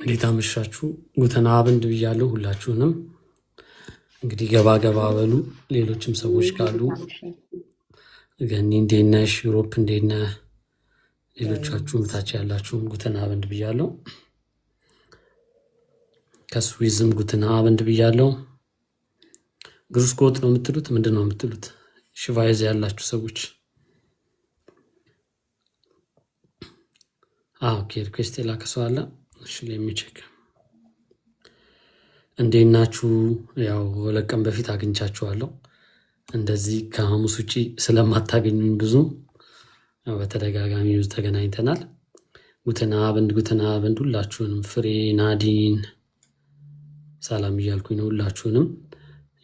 እንዴት አመሻችሁ? ጉተና አብንድ ብያለሁ ሁላችሁንም። እንግዲህ ገባ ገባ በሉ። ሌሎችም ሰዎች ካሉ ገኒ እንዴት ነሽ? ዩሮፕ እንዴት ነህ? ሌሎቻችሁም ታች ያላችሁም ጉተና አብንድ ብያለሁ። ከስዊዝም ጉተና አብንድ ብያለሁ። ግሩስ ኮት ነው የምትሉት? ምንድን ነው የምትሉት? ሽቫይዝ ያላችሁ ሰዎች ኦኬ። ሪኩዌስት የላከ ሰው አለ። እሺ ለሚቼክ እንዴት ናችሁ? ያው ለቀን በፊት አግኝቻችኋለሁ። እንደዚህ ከሐሙስ ውጪ ስለማታገኙኝ ብዙ በተደጋጋሚ ውስጥ ተገናኝተናል። ጉተና አብንድ ሁላችሁንም፣ ፍሬ ናዲን ሰላም እያልኩኝ ነው። ሁላችሁንም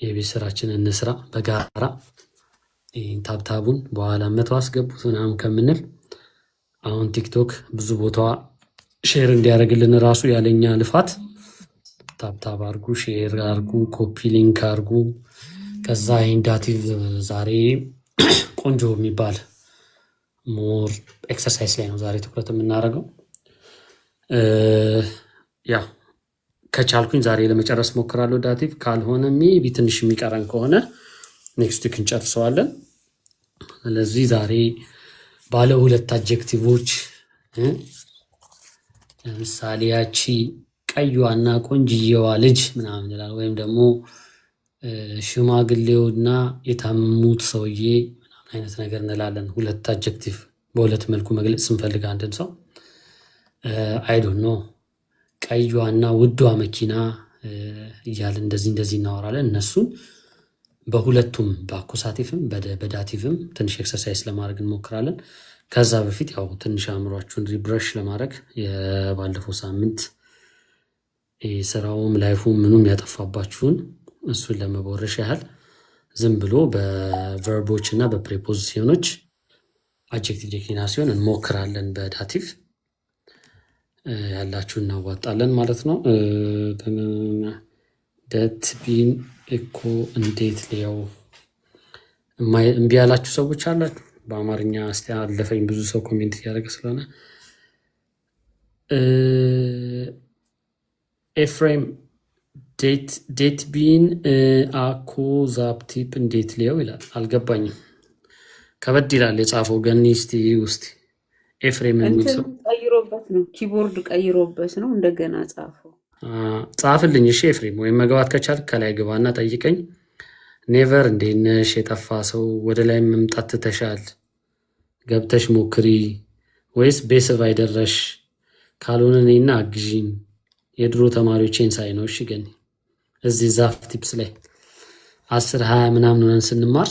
የቤት ስራችንን እንስራ በጋራ። ይህን ታብታቡን በኋላ መቶ አስገቡት ምናምን ከምንል አሁን ቲክቶክ ብዙ ቦታዋ ሼር እንዲያደርግልን ራሱ ያለኛ ልፋት ታብታብ አርጉ፣ ሼር አርጉ፣ ኮፒ ሊንክ አርጉ። ከዛ ኢንዳቲቭ ዛሬ ቆንጆ የሚባል ሞር ኤክሰርሳይዝ ላይ ነው ዛሬ ትኩረት የምናደርገው። ያ ከቻልኩኝ ዛሬ ለመጨረስ ሞክራለሁ ዳቲቭ። ካልሆነ ሜቢ ትንሽ የሚቀረን ከሆነ ኔክስት ዊክ እንጨርሰዋለን። ስለዚህ ዛሬ ባለ ሁለት አጀክቲቮች ለምሳሌ ያቺ ቀዩዋና ቆንጅየዋ ልጅ ምናምን ይላል፣ ወይም ደግሞ ሽማግሌውና የታመሙት ሰውዬ ምናምን አይነት ነገር እንላለን። ሁለት አጀክቲቭ በሁለት መልኩ መግለጽ ስንፈልግ አንድን ሰው አይ ዶንት ኖ ቀዩዋና ውዷ መኪና እያልን እንደዚህ እናወራለን። እነሱን በሁለቱም በአኩሳቲቭም በዳቲቭም ትንሽ ኤክሰርሳይዝ ለማድረግ እንሞክራለን። ከዛ በፊት ያው ትንሽ አእምሯችሁን ሪብረሽ ለማድረግ የባለፈው ሳምንት ስራውም ላይፉም ምኑም ያጠፋባችሁን እሱን ለመቦረሽ ያህል ዝም ብሎ በቨርቦች እና በፕሬፖዚሽኖች አጀክቲቭ ዴክሊናሲዮን እንሞክራለን። በዳቲቭ ያላችሁ እናዋጣለን ማለት ነው። ዳት ቢን እኮ እንዴት ሊያው እምቢ ያላችሁ ሰዎች አላችሁ። በአማርኛ እስቲ አለፈኝ ብዙ ሰው ኮሜንት እያደረገ ስለሆነ ኤፍሬም ዴት ቢን አኮዛፕቲቭ እንዴት ሊያው ይላል። አልገባኝም። ከበድ ይላል የጻፈው። ገኒ እስቲ ውስጥ ኤፍሬም የሚል ሰው ቀይሮበት ነው፣ ኪቦርድ ቀይሮበት ነው። እንደገና ጻፍልኝ እሺ ኤፍሬም። ወይም መግባት ከቻል ከላይ ግባና ጠይቀኝ። ኔቨር እንዴት ነሽ? የጠፋ ሰው ወደ ላይ መምጣት ትተሻል፣ ገብተሽ ሞክሪ። ወይስ ቤተሰብ አይደረሽ? ካልሆነ እኔና አግዢኝ። የድሮ ተማሪዎቼን ሳይ ነው። እሺ ገኒ እዚህ ዛፍ ቲፕስ ላይ 10-20 ምናምን ሆነን ስንማር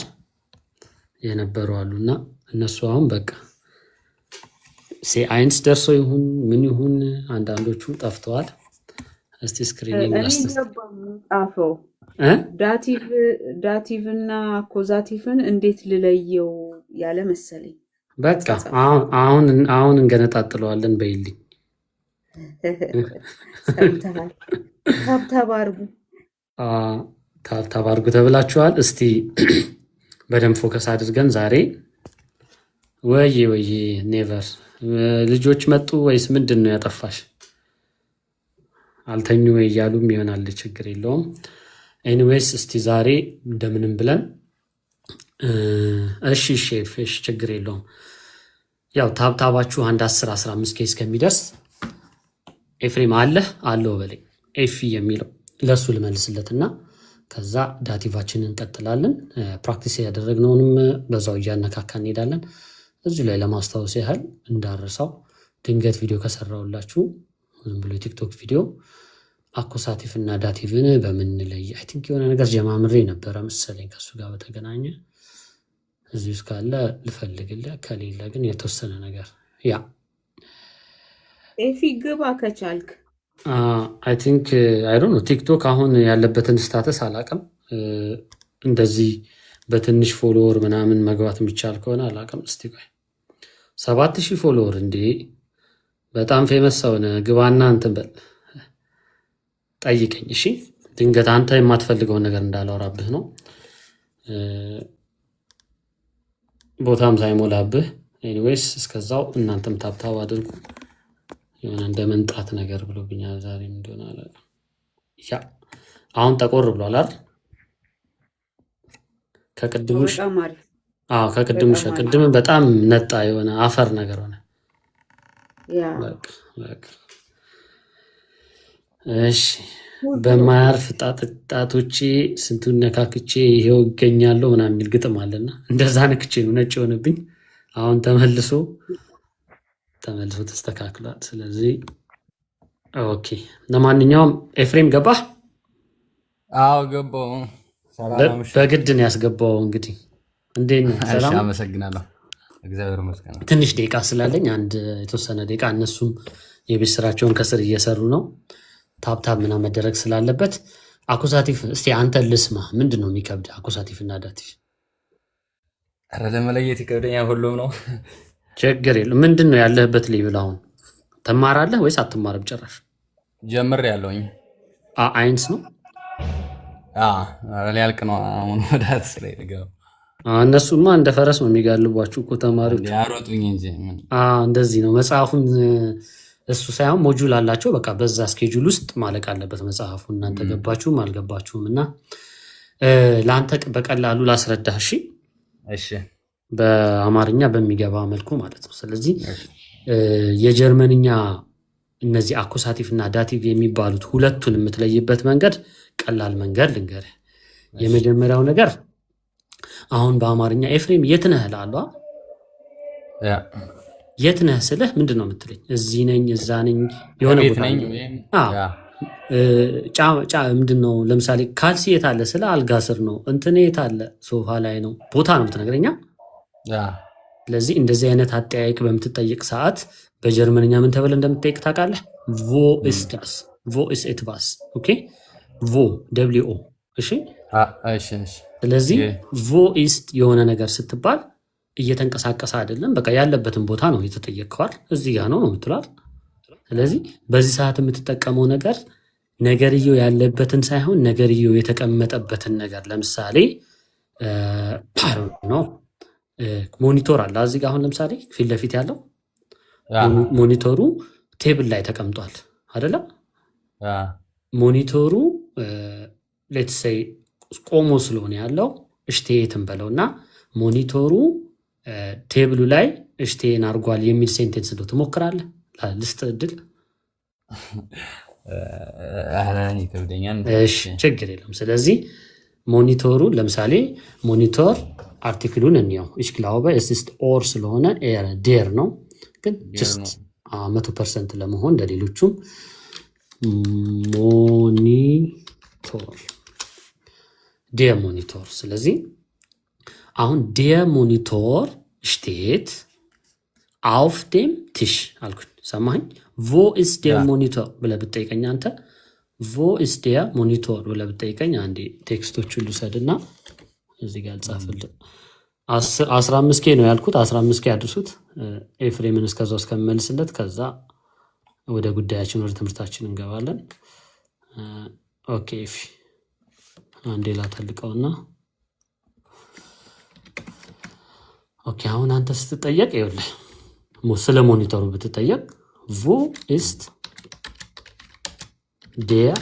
የነበሩ አሉና እነሱ አሁን በቃ አይንስ ደርሶ ይሁን ምን ይሁን አንዳንዶቹ ጠፍተዋል። እስቲ ስክሪኒንግ ጻፈው። ዳቲቭ እና አኮዛቲቭን እንዴት ልለየው ያለ መሰለኝ። በቃ አሁን እንገነጣጥለዋለን በይልኝ። ሰምተሃል? ታብታብ አርጉ ተብላችኋል። እስቲ በደንብ ፎከስ አድርገን ዛሬ ወይ ኔቨር ልጆች መጡ ወይስ ምንድን ነው ያጠፋሽ? አልተኙ ወይ እያሉም ይሆናል። ችግር የለውም። ኤኒዌይስ እስቲ ዛሬ እንደምንም ብለን እሺ ችግር የለውም። ያው ታብታባችሁ አንድ 10-15 ኬስ ከሚደርስ ኤፍሬም አለው በላይ ኤፊ የሚለው ለሱ ልመልስለትና ከዛ ዳቲቫችንን እንቀጥላለን። ፕራክቲስ ያደረግነውንም በዛው እያነካካ እንሄዳለን። እዚሁ ላይ ለማስታወስ ያህል እንዳረሳው ድንገት ቪዲዮ ከሰራውላችሁ ዝም ብሎ የቲክቶክ ቪዲዮ አኮሳቲቭ እና ዳቲቭን በምንለይ አይ ቲንክ የሆነ ነገር ጀማምሬ ነበረ መሰለኝ ከሱ ጋር በተገናኘ እዚህ ውስጥ ካለ ልፈልግልህ፣ ከሌለ ግን የተወሰነ ነገር ያ ኤፊ ግባ ከቻልክ። አይ ቲንክ አይ ዶንት ኖ ቲክቶክ አሁን ያለበትን ስታተስ አላቅም። እንደዚህ በትንሽ ፎሎወር ምናምን መግባት የሚቻል ከሆነ አላቅም። እስቲ ቆይ 7000 ፎሎወር እንዴ! በጣም ፌመስ ሰው ነህ። ግባና እንትን በል ጠይቀኝ። እሺ ድንገት አንተ የማትፈልገውን ነገር እንዳላወራብህ ነው፣ ቦታም ሳይሞላብህ። ኤኒዌይስ እስከዛው እናንተም ታብታብ አድርጉ። የሆነ እንደ መንጣት ነገር ብሎብኛል ዛሬ እንደሆነ አላውቅም። ያ አሁን ጠቆር ብሏል አይደል? ከቅድሙ በጣም አሪፍ ከቅድሙ ቅድም በጣም ነጣ የሆነ አፈር ነገር ሆነ። ያ እሺ በማያርፍ ጣቶቼ ስንቱን ነካክቼ ይሄው ይገኛለሁ ምናምን የሚል ግጥም አለና እንደዛ ነክቼ ነው ነጭ የሆነብኝ። አሁን ተመልሶ ተስተካክሏል። ስለዚህ ኦኬ። ለማንኛውም ኤፍሬም ገባህ? አዎ ገባሁ። በግድ ነው ያስገባው። እንግዲህ እንዴት ነው? ሰላም። አመሰግናለሁ። እግዚአብሔር ይመስገን። ትንሽ ደቂቃ ስላለኝ አንድ የተወሰነ ደቂቃ፣ እነሱም የቤት ስራቸውን ከስር እየሰሩ ነው። ታብታብ ምናምን መደረግ ስላለበት አኩሳቲቭ እስቲ አንተ ልስማ። ምንድን ነው የሚከብድ አኩሳቲቭ እና ዳቲቭ? ኧረ ለመለየት ይከብደኛል። ሁሉም ነው። ችግር የለም። ምንድን ነው ያለህበት ሌቭል? አሁን ትማራለህ ወይስ አትማርም? ጭራሽ ጀምሬያለሁኝ። አይንስ ነው ሊያልቅ ነው አሁን። ወዳት ላይ ልገባ። እነሱማ እንደ ፈረስ ነው የሚጋልቧችሁ እኮ ተማሪዎች። ያሮጡኝ እንጂ እንደዚህ ነው መጽሐፉን እሱ ሳይሆን ሞጁል አላቸው። በቃ በዛ ስኬጁል ውስጥ ማለቅ አለበት መጽሐፉ። እናንተ ገባችሁም አልገባችሁም። እና ለአንተ በቀላሉ ላስረዳህ። እሺ በአማርኛ በሚገባ መልኩ ማለት ነው። ስለዚህ የጀርመንኛ እነዚህ አኩሳቲቭ እና ዳቲቭ የሚባሉት ሁለቱን የምትለይበት መንገድ ቀላል መንገድ ልንገርህ። የመጀመሪያው ነገር አሁን በአማርኛ ኤፍሬም የት ነህ እላለሁ። የት ነህ ስልህ ምንድን ነው የምትለኝ? እዚህ ነኝ፣ እዛ ነኝ፣ የሆነ ቦታ ምንድን ነው ለምሳሌ ካልሲ የት አለ ስለ አልጋ ስር ነው፣ እንትን የት አለ ሶፋ ላይ ነው፣ ቦታ ነው የምትነግረኛ። ስለዚህ እንደዚህ አይነት አጠያየቅ በምትጠይቅ ሰዓት በጀርመንኛ ምን ተብለ እንደምትጠይቅ ታውቃለህ? ቮ ኢስት ዳስ፣ ቮ ኢስ ኤትቫስ። ኦኬ ቮ ደብሊው ኦ። እሺ ስለዚህ ቮ ኢስት የሆነ ነገር ስትባል እየተንቀሳቀሰ አይደለም፣ በቃ ያለበትን ቦታ ነው የተጠየቅከዋል። እዚህ ጋ ነው የምትሏል። ስለዚህ በዚህ ሰዓት የምትጠቀመው ነገር ነገርየው ያለበትን ሳይሆን ነገርየው የተቀመጠበትን ነገር። ለምሳሌ ነው ሞኒቶር አለ እዚህ ጋ። አሁን ለምሳሌ ፊት ለፊት ያለው ሞኒቶሩ ቴብል ላይ ተቀምጧል አይደለም? ሞኒቶሩ ሌትሰይ ቆሞ ስለሆነ ያለው እሽቴትን በለው እና ሞኒቶሩ ቴብሉ ላይ እሽቴን አርጓል የሚል ሴንቴንስ ነው። ትሞክራለህ? ልስጥ እድል። ችግር የለም። ስለዚህ ሞኒቶሩ ለምሳሌ ሞኒቶር አርቲክሉን እንየው። ich glaube es ist ኦር ስለሆነ ዴር ነው፣ ግን ጀስት 100% ለመሆን እንደሌሎቹም ሞኒቶር ዴር ሞኒቶር። ስለዚህ አሁን ዴር ሞኒቶር steht auf dem Tisch አልኩኝ። ሰማኝ? ቮ ኢስ ዴር ሞኒቶር ብለህ ብትጠይቀኝ አንተ ቮ ኢስ ዴር ሞኒቶር ብለህ ብትጠይቀኝ፣ አንዴ ቴክስቶቹን ልውሰድና እዚህ ጋር ልጻፍልህ። 15K ነው ያልኩት፣ 15K አድርሱት ኤፍሬምን እስከዛው እስከምመልስለት፣ ከዛ ወደ ጉዳያችን ወደ ትምህርታችን እንገባለን። ኦኬ አንዴ ላተልቀውና ኦኬ አሁን አንተ ስትጠየቅ ይኸውልህ ስለ ሞኒተሩ ብትጠየቅ ቮ ኢስት ዴር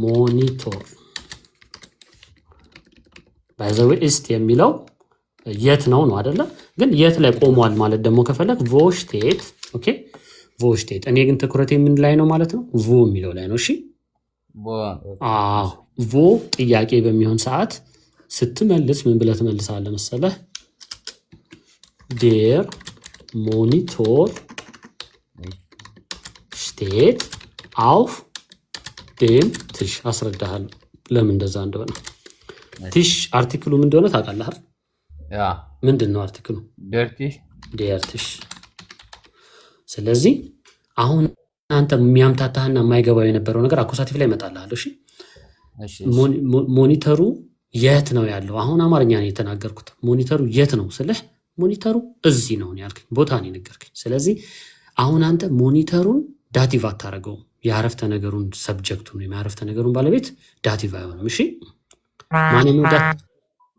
ሞኒቶር ባይዘዌ ኢስት የሚለው የት ነው ነው አይደለ? ግን የት ላይ ቆሟል ማለት ደግሞ ከፈለግ ቮ ሽቴት። ኦኬ ቮ ሽቴት። እኔ ግን ትኩረት ምን ላይ ነው ማለት ነው? ቮ የሚለው ላይ ነው። እሺ ቮ ጥያቄ በሚሆን ሰዓት ስትመልስ ምን ብለህ ትመልሳለህ መሰለህ? ዴር ሞኒቶር ሽቴት አውፍ ዴም ትሽ። አስረዳሃለሁ ለምን እንደዛ እንደሆነ። ትሽ አርቲክሉ ምን እንደሆነ ታውቃለህ? ምንድን ነው አርቲክሉ? ዴር ትሽ። ስለዚህ አሁን አንተ የሚያምታታህና የማይገባው የነበረው ነገር አኩሳቲቭ ላይ ይመጣልሃል። እሺ ሞኒተሩ የት ነው ያለው? አሁን አማርኛ ነው የተናገርኩት። ሞኒተሩ የት ነው ስልህ ሞኒተሩ እዚህ ነው ያልከኝ፣ ቦታ ነው የነገርከኝ። ስለዚህ አሁን አንተ ሞኒተሩን ዳቲቭ አታደርገውም። የአረፍተ ነገሩን ሰብጀክቱን ወይም የአረፍተ ነገሩን ባለቤት ዳቲቭ አይሆንም። እሺ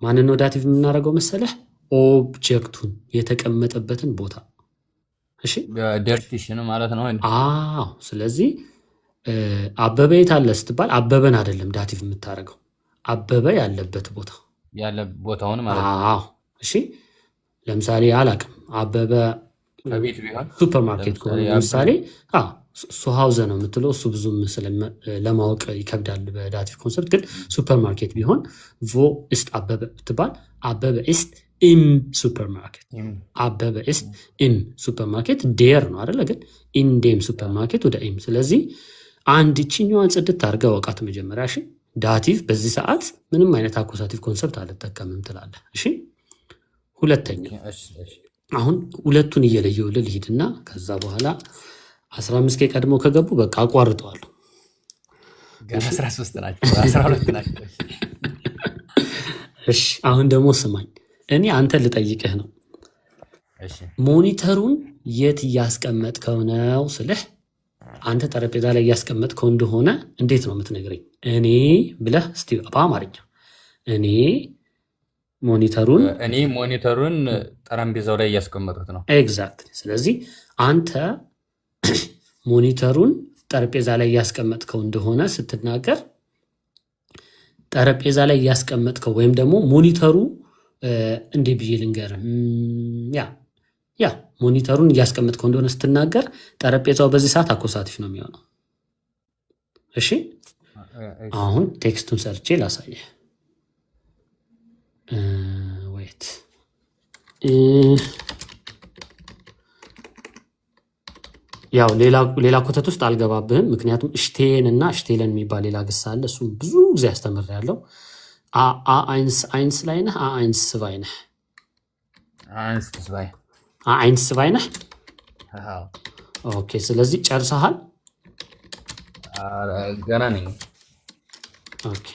ማንን ነው ዳቲቭ የምናደርገው መሰለህ? ኦብጀክቱን፣ የተቀመጠበትን ቦታ። እሺ ደርቲሽን ማለት ነው። አዎ። ስለዚህ አበበ የት አለ ስትባል አበበን አይደለም ዳቲቭ የምታደርገው አበበ ያለበት ቦታ ያለ ቦታውን ማለት ነው። አዎ። እሺ ለምሳሌ አላቅም አበበ ከቤት ቢሆን ሱፐርማርኬት ከሆነ ለምሳሌ እሱ ሀውዘ ነው የምትለው እሱ ብዙም ለማወቅ ይከብዳል በዳቲቭ ኮንሰፕት። ግን ሱፐርማርኬት ቢሆን ቮ ኢስት አበበ ብትባል አበበ ኢስት ኢም ሱፐርማርኬት አበበ ኢስት ኢም ሱፐርማርኬት ዴር ነው አይደለ? ግን ኢንዴም ሱፐርማርኬት ወደ ኢም። ስለዚህ አንድ ችኛዋን ጽድት አድርገህ ወቃት መጀመሪያ። እሺ ዳቲቭ በዚህ ሰዓት ምንም አይነት አኮሳቲቭ ኮንሰፕት አልጠቀምም ትላለህ። እሺ ሁለተኛ አሁን ሁለቱን እየለየውልህ ልሂድና ከዛ በኋላ 15 ቀድሞ ከገቡ በቃ አቋርጠዋለሁ። 13 ናቸው 12 ናቸው። እሺ አሁን ደግሞ ስማኝ፣ እኔ አንተን ልጠይቅህ ነው። ሞኒተሩን የት እያስቀመጥከው ነው ስልህ አንተ ጠረጴዛ ላይ እያስቀመጥከው እንደሆነ እንዴት ነው የምትነግረኝ? እኔ ብለህ እስቲ በአማርኛ እኔ ሞኒተሩን ጠረጴዛው ላይ እያስቀመጡት ነው። ኤግዛክት። ስለዚህ አንተ ሞኒተሩን ጠረጴዛ ላይ እያስቀመጥከው እንደሆነ ስትናገር ጠረጴዛ ላይ እያስቀመጥከው ወይም ደግሞ ሞኒተሩ እንዴ ብዬ ልንገር፣ ያ ሞኒተሩን እያስቀመጥከው እንደሆነ ስትናገር ጠረጴዛው በዚህ ሰዓት አኮሳቲቭ ነው የሚሆነው። እሺ አሁን ቴክስቱን ሰርቼ ላሳየህ። ወይት ያው ሌላ ኮተት ውስጥ አልገባብህም፣ ምክንያቱም ሽቴን እና ሽቴለን የሚባል ሌላ ግስ አለ። እሱም ብዙ ጊዜ አስተምሬያለሁ። አይንስ ላይ ነህ፣ አይንስ ስባይ ነህ፣ አይንስ ስባይ ነህ። ኦኬ ስለዚህ ጨርሰሃል? ገና ነኝ። ኦኬ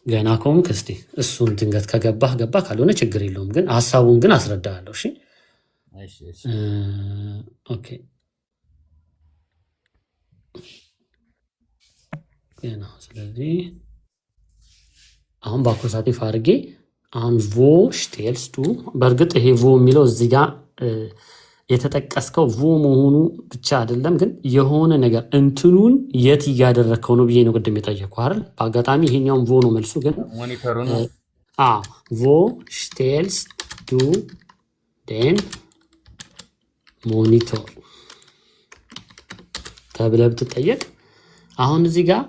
ገና ከሆንክ እስኪ እሱን ድንገት ከገባህ ገባ፣ ካልሆነ ችግር የለውም። ግን ሀሳቡን ግን አስረዳሃለሁ። እሺ ኦኬ ገና። ስለዚህ አሁን በአኮሳቲቭ አድርጌ አሁን ቮ ሽቴልስ ዱ። በእርግጥ ይሄ ቮ የሚለው እዚህ ጋር የተጠቀስከው ቮ መሆኑ ብቻ አይደለም፣ ግን የሆነ ነገር እንትኑን የት እያደረግከው ነው ብዬ ነው ቅድም የጠየኩህ አይደል? በአጋጣሚ ይሄኛውን ቮ ነው መልሱ። ግን ቮ ሽቴልስ ዱ ዴን ሞኒተር ተብለህ ብትጠየቅ አሁን እዚህ ጋር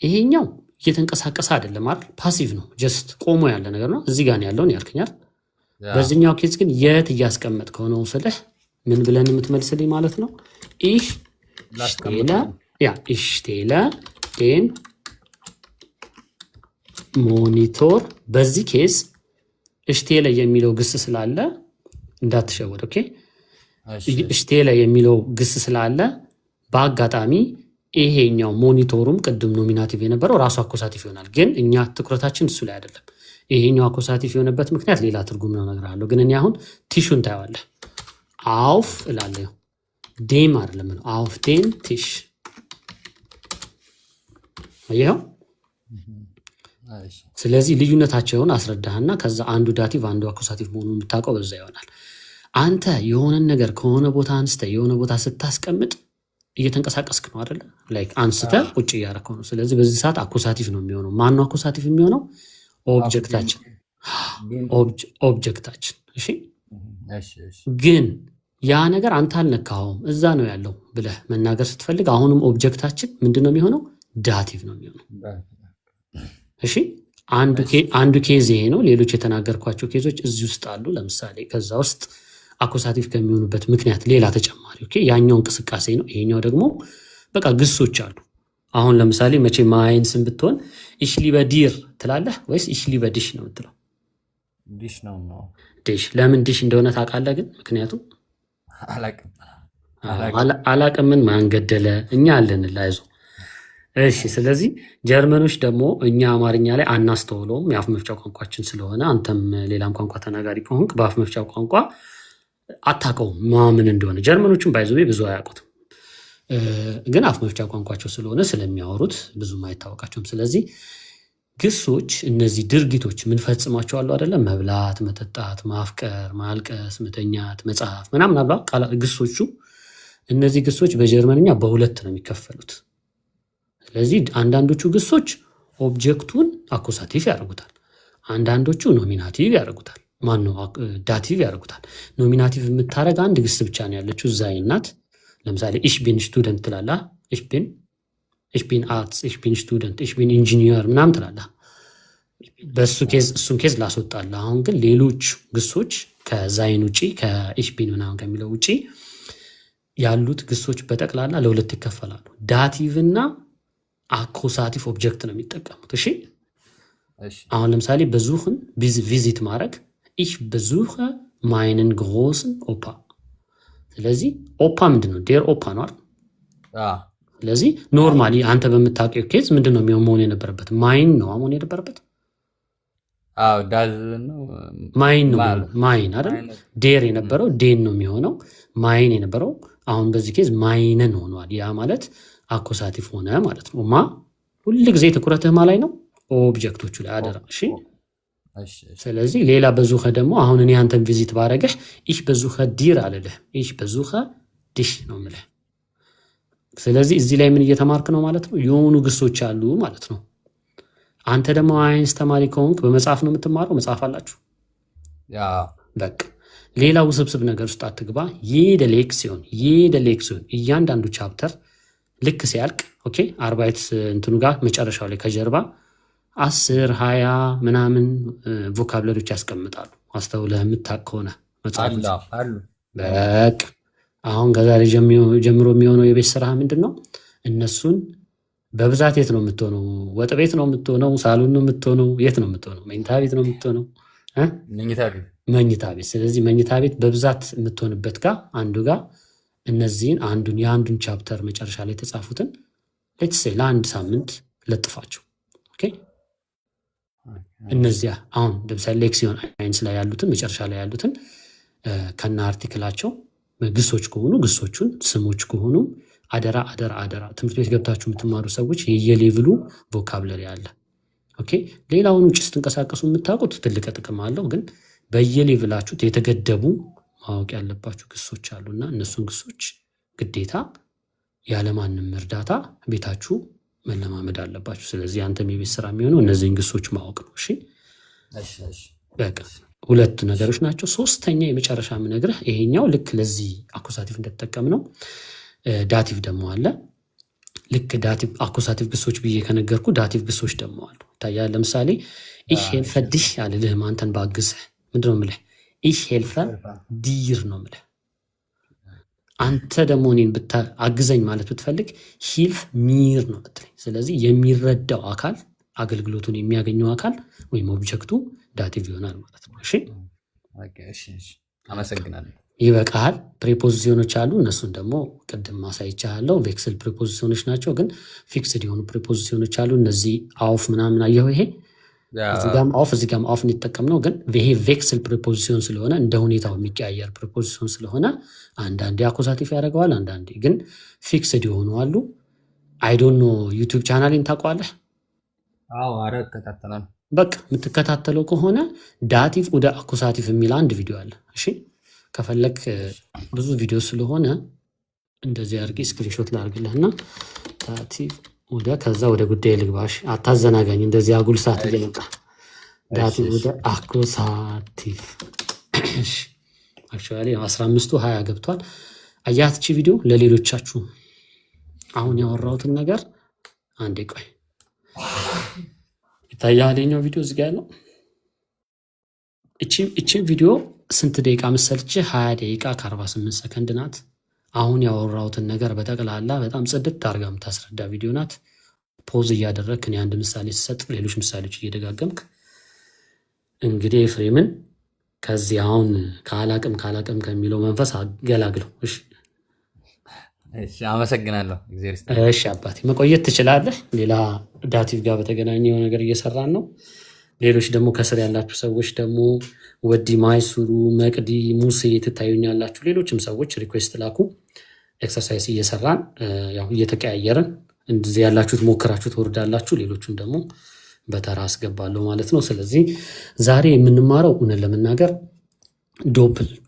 ይሄኛው እየተንቀሳቀሰ አይደለም አይደል? ፓሲቭ ነው፣ ጀስት ቆሞ ያለ ነገር ነው። እዚህ ጋር ያለውን ያልከኛል። በዚህኛው ኬዝ ግን የት እያስቀመጥከው ነው ስልህ ምን ብለን የምትመልስልኝ ማለት ነው? ኢሽ ሽቴለ ዴን ሞኒቶር። በዚህ ኬዝ እሽቴለ የሚለው ግስ ስላለ እንዳትሸወድ። ኦኬ እሽቴለ የሚለው ግስ ስላለ በአጋጣሚ ይሄኛው ሞኒቶሩም ቅድም ኖሚናቲቭ የነበረው ራሱ አኮሳቲቭ ይሆናል። ግን እኛ ትኩረታችን እሱ ላይ አይደለም። ይሄኛው አኮሳቲቭ የሆነበት ምክንያት ሌላ ትርጉም ነው እነግርሃለሁ። ግን እኔ አሁን ቲሹን ታየዋለህ። አውፍ እላለሁ፣ ዴም አይደለም ነው። አውፍ ዴም ቲሽ። አየኸው? ስለዚህ ልዩነታቸውን አስረዳህና ከዛ አንዱ ዳቲቭ አንዱ አኮሳቲቭ መሆኑን የምታውቀው በዛ ይሆናል። አንተ የሆነን ነገር ከሆነ ቦታ አንስተህ የሆነ ቦታ ስታስቀምጥ እየተንቀሳቀስክ ነው አይደለ? ላይክ አንስተህ ቁጭ እያደረከው ነው። ስለዚህ በዚህ ሰዓት አኮሳቲቭ ነው የሚሆነው። ማን ነው አኮሳቲቭ የሚሆነው? ኦብጀክታችን። እሺ ግን ያ ነገር አንተ አልነካኸውም እዛ ነው ያለው ብለህ መናገር ስትፈልግ አሁንም ኦብጀክታችን ምንድን ነው የሚሆነው? ዳቲቭ ነው የሚሆነው። እሺ አንዱ ኬዝ ይሄ ነው። ሌሎች የተናገርኳቸው ኬዞች እዚህ ውስጥ አሉ። ለምሳሌ ከዛ ውስጥ አኮሳቲቭ ከሚሆኑበት ምክንያት ሌላ ተጨማሪ ያኛው እንቅስቃሴ ነው። ይሄኛው ደግሞ በቃ ግሶች አሉ። አሁን ለምሳሌ መቼ ማይንስን ብትሆን ኢሽሊበዲር ትላለህ ወይስ ኢሽሊበዲሽ ነው የምትለው? ዲሽ ነው። ዲሽ ለምን ዲሽ እንደሆነ ታውቃለህ? ግን ምክንያቱም አላቅምን ማን ገደለ? እኛ አለን ላይዞ። እሺ ስለዚህ ጀርመኖች ደግሞ እኛ አማርኛ ላይ አናስተውለውም የአፍ መፍቻ ቋንቋችን ስለሆነ፣ አንተም ሌላም ቋንቋ ተናጋሪ ከሆንክ በአፍ መፍቻ ቋንቋ አታውቀውም ማምን እንደሆነ። ጀርመኖችን ባይዞ ብዙ አያውቁትም፣ ግን አፍ መፍቻ ቋንቋቸው ስለሆነ ስለሚያወሩት ብዙም አይታወቃቸውም። ስለዚህ ግሶች እነዚህ ድርጊቶች የምንፈጽማቸው አሉ አይደለም? መብላት፣ መጠጣት፣ ማፍቀር፣ ማልቀስ፣ መተኛት፣ መጽሐፍ ምናምን አሉ ግሶቹ። እነዚህ ግሶች በጀርመንኛ በሁለት ነው የሚከፈሉት። ስለዚህ አንዳንዶቹ ግሶች ኦብጀክቱን አኮሳቲቭ ያደርጉታል፣ አንዳንዶቹ ኖሚናቲቭ ያደርጉታል። ማነው ዳቲቭ ያደርጉታል። ኖሚናቲቭ የምታደረግ አንድ ግስ ብቻ ነው ያለችው ዛይን ናት። ለምሳሌ ኢሽ ቢን ስቱደንት ትላላ፣ ኢሽ ቢን አርትስ፣ ኢሽ ቢን ስቱደንት፣ ኢሽ ቢን ኢንጂኒየር ምናምን ትላላ። እሱን ኬዝ ላስወጣለ። አሁን ግን ሌሎች ግሶች ከዛይን ውጪ ከኢሽ ቢን ምናምን ከሚለው ውጪ ያሉት ግሶች በጠቅላላ ለሁለት ይከፈላሉ። ዳቲቭ እና አኮሳቲቭ ኦብጀክት ነው የሚጠቀሙት። እሺ አሁን ለምሳሌ በዙህን ቪዚት ማድረግ ich besuche meinen großen Opa። ስለዚህ ኦፓ ምንድን ነው? ዴር ኦፓ ነው አይደል? ስለዚህ ኖርማሊ አንተ በምታውቂው ኬዝ ምንድን ነው መሆን የነበረበት? ማይን ነው መሆን የነበረበት። ማይን ነው ማይን አይደል? ዴር የነበረው ዴን ነው የሚሆነው። ማይን የነበረው አሁን በዚህ ኬዝ ማይነን ሆኗል። ያ ማለት አኮሳቲቭ ሆነ ማለት ነው። ማ ሁልጊዜ ትኩረትህ ማ ላይ ነው? ኦብጀክቶቹ ላይ አደራ። እሺ ስለዚህ ሌላ በዙኸ ደግሞ አሁን እኔ አንተን ቪዚት ባረገህ ኢሽ በዙኸ ዲር አልልህ፣ ኢሽ በዙኸ ዲሽ ነው የምልህ። ስለዚህ እዚህ ላይ ምን እየተማርክ ነው ማለት ነው? የሆኑ ግሶች አሉ ማለት ነው። አንተ ደግሞ አይንስ ተማሪ ከሆንክ በመጽሐፍ ነው የምትማረው። መጽሐፍ አላችሁ። በቃ ሌላ ውስብስብ ነገር ውስጥ አትግባ። የደ ሌክሲዮን እያንዳንዱ ቻፕተር ልክ ሲያልቅ ኦኬ አርባይት እንትኑ ጋር መጨረሻው ላይ ከጀርባ 10 20 ምናምን ቮካብለሪዎች ያስቀምጣሉ። አስተውለህ የምታውቅ ከሆነ መጽሐፍ በቃ አሁን ከዛሬ ጀምሮ የሚሆነው የቤት ስራ ምንድን ነው? እነሱን በብዛት የት ነው የምትሆነው? ወጥ ቤት ነው የምትሆነው? ሳሎን ነው የምትሆነው? የት ነው የምትሆነው? መኝታ ቤት ነው የምትሆነው? መኝታ ቤት። ስለዚህ መኝታ ቤት በብዛት የምትሆንበት ጋር አንዱ ጋር እነዚህን የአንዱን ቻፕተር መጨረሻ ላይ የተጻፉትን ሌትስ ሴይ ለአንድ ሳምንት ለጥፋቸው። ኦኬ እነዚያ አሁን ለምሳሌ ሌክሲዮን አይንስ ላይ ያሉትን መጨረሻ ላይ ያሉትን ከና አርቲክላቸው ግሶች ከሆኑ ግሶቹን፣ ስሞች ከሆኑ አደራ። ትምህርት ቤት ገብታችሁ የምትማሩ ሰዎች የየሌቭሉ ቮካብለሪ አለ። ኦኬ ሌላውን ውጭ ስትንቀሳቀሱ የምታውቁት ትልቅ ጥቅም አለው፣ ግን በየሌቭላችሁ የተገደቡ ማወቅ ያለባችሁ ግሶች አሉና እነሱን ግሶች ግዴታ ያለማንም እርዳታ ቤታችሁ መለማመድ አለባችሁ። ስለዚህ አንተም የቤት ስራ የሚሆነው እነዚህን ግሶች ማወቅ ነው። እሺ በቃ ሁለት ነገሮች ናቸው። ሶስተኛ የመጨረሻ የምነግርህ ይሄኛው ልክ ለዚህ አኮሳቲቭ እንደተጠቀም ነው ዳቲቭ ደግሞ አለ። ልክ ዳቲቭ አኮሳቲቭ ግሶች ብዬ ከነገርኩ ዳቲቭ ግሶች ደግሞ አሉ። ታያለህ። ለምሳሌ ich helfe dich አልልህም አንተን ባግዝህ። ምንድነው የምልህ? ich helfe dir ነው የምልህ። አንተ ደግሞ እኔን አግዘኝ ማለት ብትፈልግ ሂልፍ ሚር ነው ብትለኝ። ስለዚህ የሚረዳው አካል አገልግሎቱን የሚያገኘው አካል ወይም ኦብጀክቱ ዳቲቭ ይሆናል ማለት ነው። እሺ አመሰግናለሁ። ይበቃል። ፕሪፖዚሽኖች አሉ። እነሱን ደግሞ ቅድም ማሳይቻለሁ። ቬክስል ፕሪፖዚሽኖች ናቸው፣ ግን ፊክስድ የሆኑ ፕሪፖዚሽኖች አሉ። እነዚህ አውፍ ምናምን አየሁ። ይሄ እዚጋም አውፍ እንጠቀም ነው፣ ግን ይሄ ቬክስል ፕሪፖዚሽን ስለሆነ እንደ ሁኔታው የሚቀያየር ፕሪፖዚሽን ስለሆነ አንዳንዴ አኮሳቲቭ ያደርገዋል፣ አንዳንዴ ግን ፊክስድ የሆኑ አሉ። አይዶኖ ዩቲዩብ ቻናሌን ታውቀዋለህ? እከታተላለሁ። በቃ የምትከታተለው ከሆነ ዳቲቭ ወደ አኮሳቲቭ የሚል አንድ ቪዲዮ አለ። እሺ ከፈለግ ብዙ ቪዲዮ ስለሆነ እንደዚህ አድርጌ ስክሪንሾት ላድርግልህና ዳቲቭ ከዛ ወደ ጉዳይ ልግባሽ። አታዘናጋኝ እንደዚህ አጉል ሰዓት እየመጣ ዳቲቭ ወደ አኮሳቲቭ። አክቹዋሊ 15ቱ 20 ገብቷል። አያትቺ ቪዲዮ ለሌሎቻችሁ አሁን ያወራሁትን ነገር አንዴ ቆይ ይታያልኛው ቪዲዮ እዚህ ጋር ያለው እቺ ቪዲዮ ስንት ደቂቃ መሰልች? 20 ደቂቃ ከ48 ሰከንድ ናት። አሁን ያወራሁትን ነገር በጠቅላላ በጣም ጽድት አድርጋ የምታስረዳ ቪዲዮ ናት። ፖዝ እያደረግክ እኔ አንድ ምሳሌ ስሰጥ ሌሎች ምሳሌዎች እየደጋገምክ እንግዲህ ኤፍሬምን ከዚህ አሁን ካላቅም ከሚለው መንፈስ አገላግለው። እሺ አመሰግናለሁ። እሺ አባቴ መቆየት ትችላለህ። ሌላ ዳቲቭ ጋር በተገናኘው ነገር እየሰራን ነው። ሌሎች ደግሞ ከስር ያላችሁ ሰዎች ደግሞ ወዲ ማይሱሩ፣ መቅዲ፣ ሙሴ ትታዩኛላችሁ። ሌሎችም ሰዎች ሪኩዌስት ላኩ። ኤክሰርሳይዝ እየሰራን ያው እየተቀያየርን እንደዚህ ያላችሁት ሞክራችሁ ትወርዳላችሁ። ሌሎቹን ደግሞ በተራ አስገባለሁ ማለት ነው። ስለዚህ ዛሬ የምንማረው እውነት ለመናገር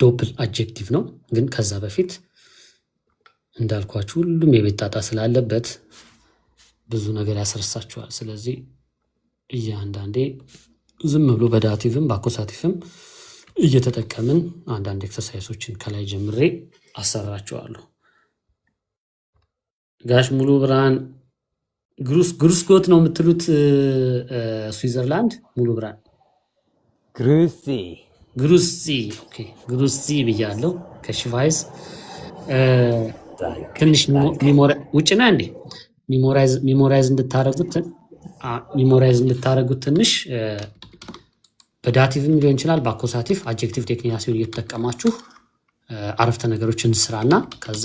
ዶፕል አጀክቲቭ ነው። ግን ከዛ በፊት እንዳልኳችሁ ሁሉም የቤት ጣጣ ስላለበት ብዙ ነገር ያስረሳችኋል። ስለዚህ እያንዳንዴ ዝም ብሎ በዳቲቭም በአኮሳቲቭም እየተጠቀምን አንዳንድ ኤክሰርሳይሶችን ከላይ ጀምሬ አሰራችኋለሁ። ጋሽ ሙሉ ብርሃን ግሩስ ጎት ነው የምትሉት ስዊዘርላንድ? ሙሉ ብርሃን ግሩሲ ብያለሁ። ከሽቫይዝ ትንሽ ውጭ ና እንዴ ሚሞራይዝ እንድታረጉት ትንሽ በዳቲቭም ሊሆን ይችላል በአኮሳቲቭ አጀክቲቭ ቴክኒካሲዮን እየተጠቀማችሁ አረፍተ ነገሮችን ስራና ከዛ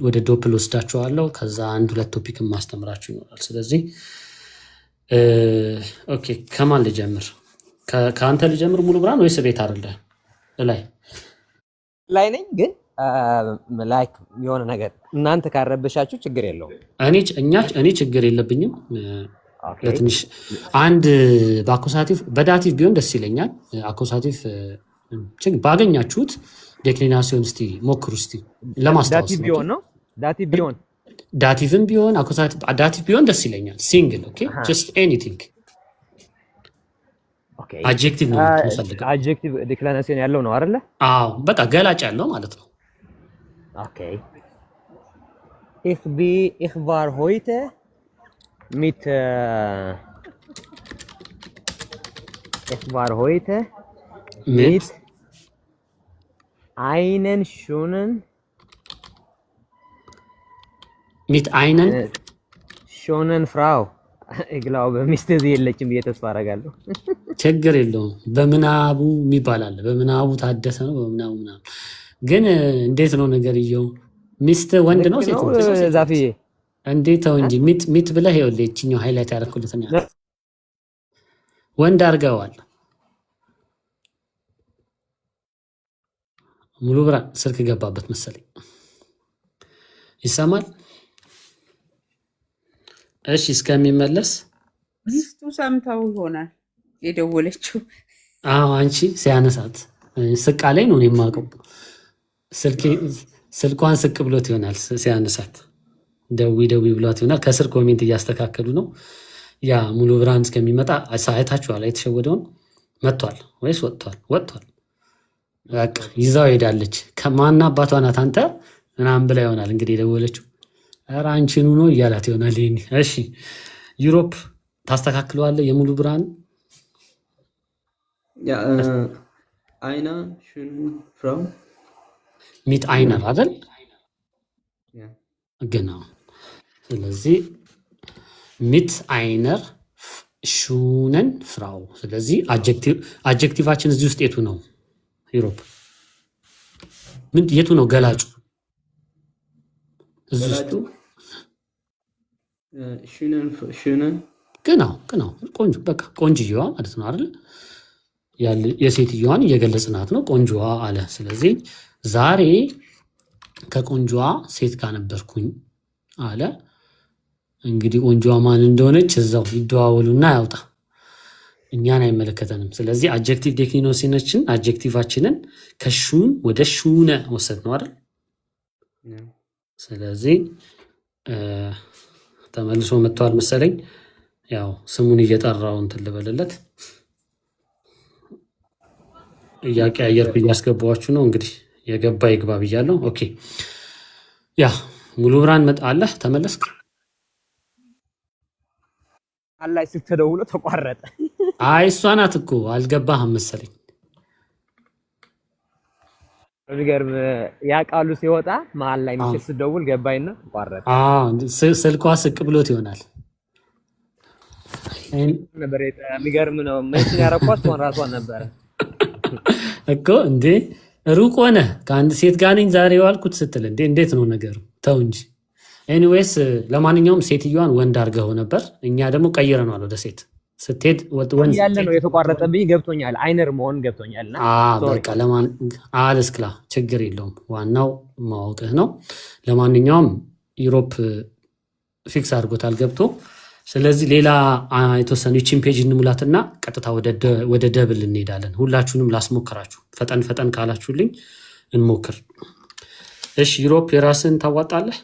ወደ ዶፕል ወስዳችኋለሁ። ከዛ አንድ ሁለት ቶፒክ ማስተምራችሁ ይኖራል። ስለዚህ ኦኬ ከማን ልጀምር? ከአንተ ልጀምር ሙሉ ብርሃን ወይስ ቤት አይደለ? ላይ ነኝ ግን ላይክ የሆነ ነገር እናንተ ካረበሻችሁ ችግር የለውም። እኔ ችግር የለብኝም። ለትንሽ አንድ በአኮሳቲቭ በዳቲቭ ቢሆን ደስ ይለኛል። አኮሳቲቭ ባገኛችሁት ዴክሊናሲዮን እስቲ ሞክሩ እስቲ ለማስታወስ ነው። ዳቲቭም ቢሆን አኮሳቲቭ ዳቲቭ ቢሆን ደስ ይለኛል። ሲንግል ኦኬ ጀስት ኤኒቲንግ አጀክቲቭ ነው የምፈልገው። አጀክቲቭ ዴክሊናሲዮን ያለው ነው አይደለ? አዎ በቃ ገላጭ ያለው ማለት ነው። ኦኬ ich war heute mit einen schönen Frau ich glaube ሚስት እዚህ የለችም ብዬ ተስፋ አደርጋለሁ። ችግር የለውም። በምናቡ የሚባል አለ። በምናቡ ታደሰ ነው በምናቡ ምናምን። ግን እንዴት ነው ነገርየው? ሚስት ወንድ ነው ሴት ነው? ዛፍዬ እንዴት ነው እንጂ ሚት ብለህ ይኸውልህ እቺኛው ሃይላይት ያደረኩልትን ያ ወንድ አድርገዋል። ሙሉ ብርሃን ስልክ ገባበት መሰለኝ። ይሰማል? እሺ እስከሚመለስ ሚስቱ ሰምታው ይሆናል የደወለችው። አዎ አንቺ ሲያነሳት ስቃ ላይ ነው የማውቀው። ስልኳን ስቅ ብሎት ይሆናል ሲያነሳት። ደዊ ብሏት ይሆናል። ከስር ኮሜንት እያስተካከሉ ነው። ያ ሙሉ ብርሃን እስከሚመጣ አይታችኋል። የተሸወደውን መጥቷል ወይስ ወጥቷል? በቃ ይዛው ሄዳለች። ከማና አባቷ ናት አንተ ምናምን ብላ ይሆናል እንግዲህ የደወለችው። ኧረ አንቺኑ ነው እያላት ይሆናል። እሺ ዩሮፕ ታስተካክለዋለህ የሙሉ ብርሃን አይና ሽን ፍራው ሚት አይነር አይደል? genau ስለዚህ ሚት አይነር ሹነን ፍራው። ስለዚህ አጀክቲቫችን እዚህ ውስጥ የቱ ነው ዩሮፕ? የቱ ነው ገላጩ? እዚህ ውስጥ ሽነን genau ቆንጆ በቃ ቆንጆዋ ማለት ነው አይደል? የሴትዮዋን እየገለጽናት ነው ቆንጆዋ አለ። ስለዚህ ዛሬ ከቆንጆዋ ሴት ጋር ነበርኩኝ አለ። እንግዲህ ቆንጆዋ ማን እንደሆነች እዛው ይደዋወሉና ያውጣ፣ እኛን አይመለከተንም። ስለዚህ አጀክቲቭ ዴክሊኔሽናችን አጀክቲቫችንን ከሹን ወደ ሹነ ወሰድ ነው አይደል? ስለዚህ ተመልሶ መጥቷል መሰለኝ። ያው ስሙን እየጠራው እንትን ልበልለት እያቀያየርኩ እያስገባችሁ ነው። እንግዲህ የገባ ይግባ ብያለሁ። ኦኬ ያ ሙሉ ብርሃን መጣለህ ተመለስክ? አላይ ስትደውሎ ተቋረጠ። አይ እሷ ናት እኮ አልገባህም መሰለኝ። የሚገርም ያ ቃሉ ሲወጣ መሀል ላይ ምሽት ስትደውል ገባይና ተቋረጠ። ስልኳ ስቅ ብሎት ይሆናል ነበር። የሚገርም ነው። መቼም ያረኳት ራሷን ነበረ እኮ እንዴ ሩቅ ሆነ ከአንድ ሴት ጋር ነኝ ዛሬ ዋልኩት ስትል እንዴት ነው ነገሩ? ተው እንጂ። ኤኒዌይስ ለማንኛውም ሴትዮዋን ወንድ አድርገው ነበር። እኛ ደግሞ ቀይረናል ወደ ሴት ስትሄድ ወንድ ያለ ነው የተቋረጠብኝ። ገብቶኛል። አይነር መሆን ገብቶኛልና በቃ አለስክላ ችግር የለውም። ዋናው ማወቅህ ነው። ለማንኛውም ዩሮፕ ፊክስ አድርጎታል ገብቶ። ስለዚህ ሌላ የተወሰኑ ይቺን ፔጅ እንሙላትና ቀጥታ ወደ ደብል እንሄዳለን። ሁላችሁንም ላስሞክራችሁ። ፈጠን ፈጠን ካላችሁልኝ እንሞክር። እሺ ዩሮፕ የራስን ታዋጣለህ።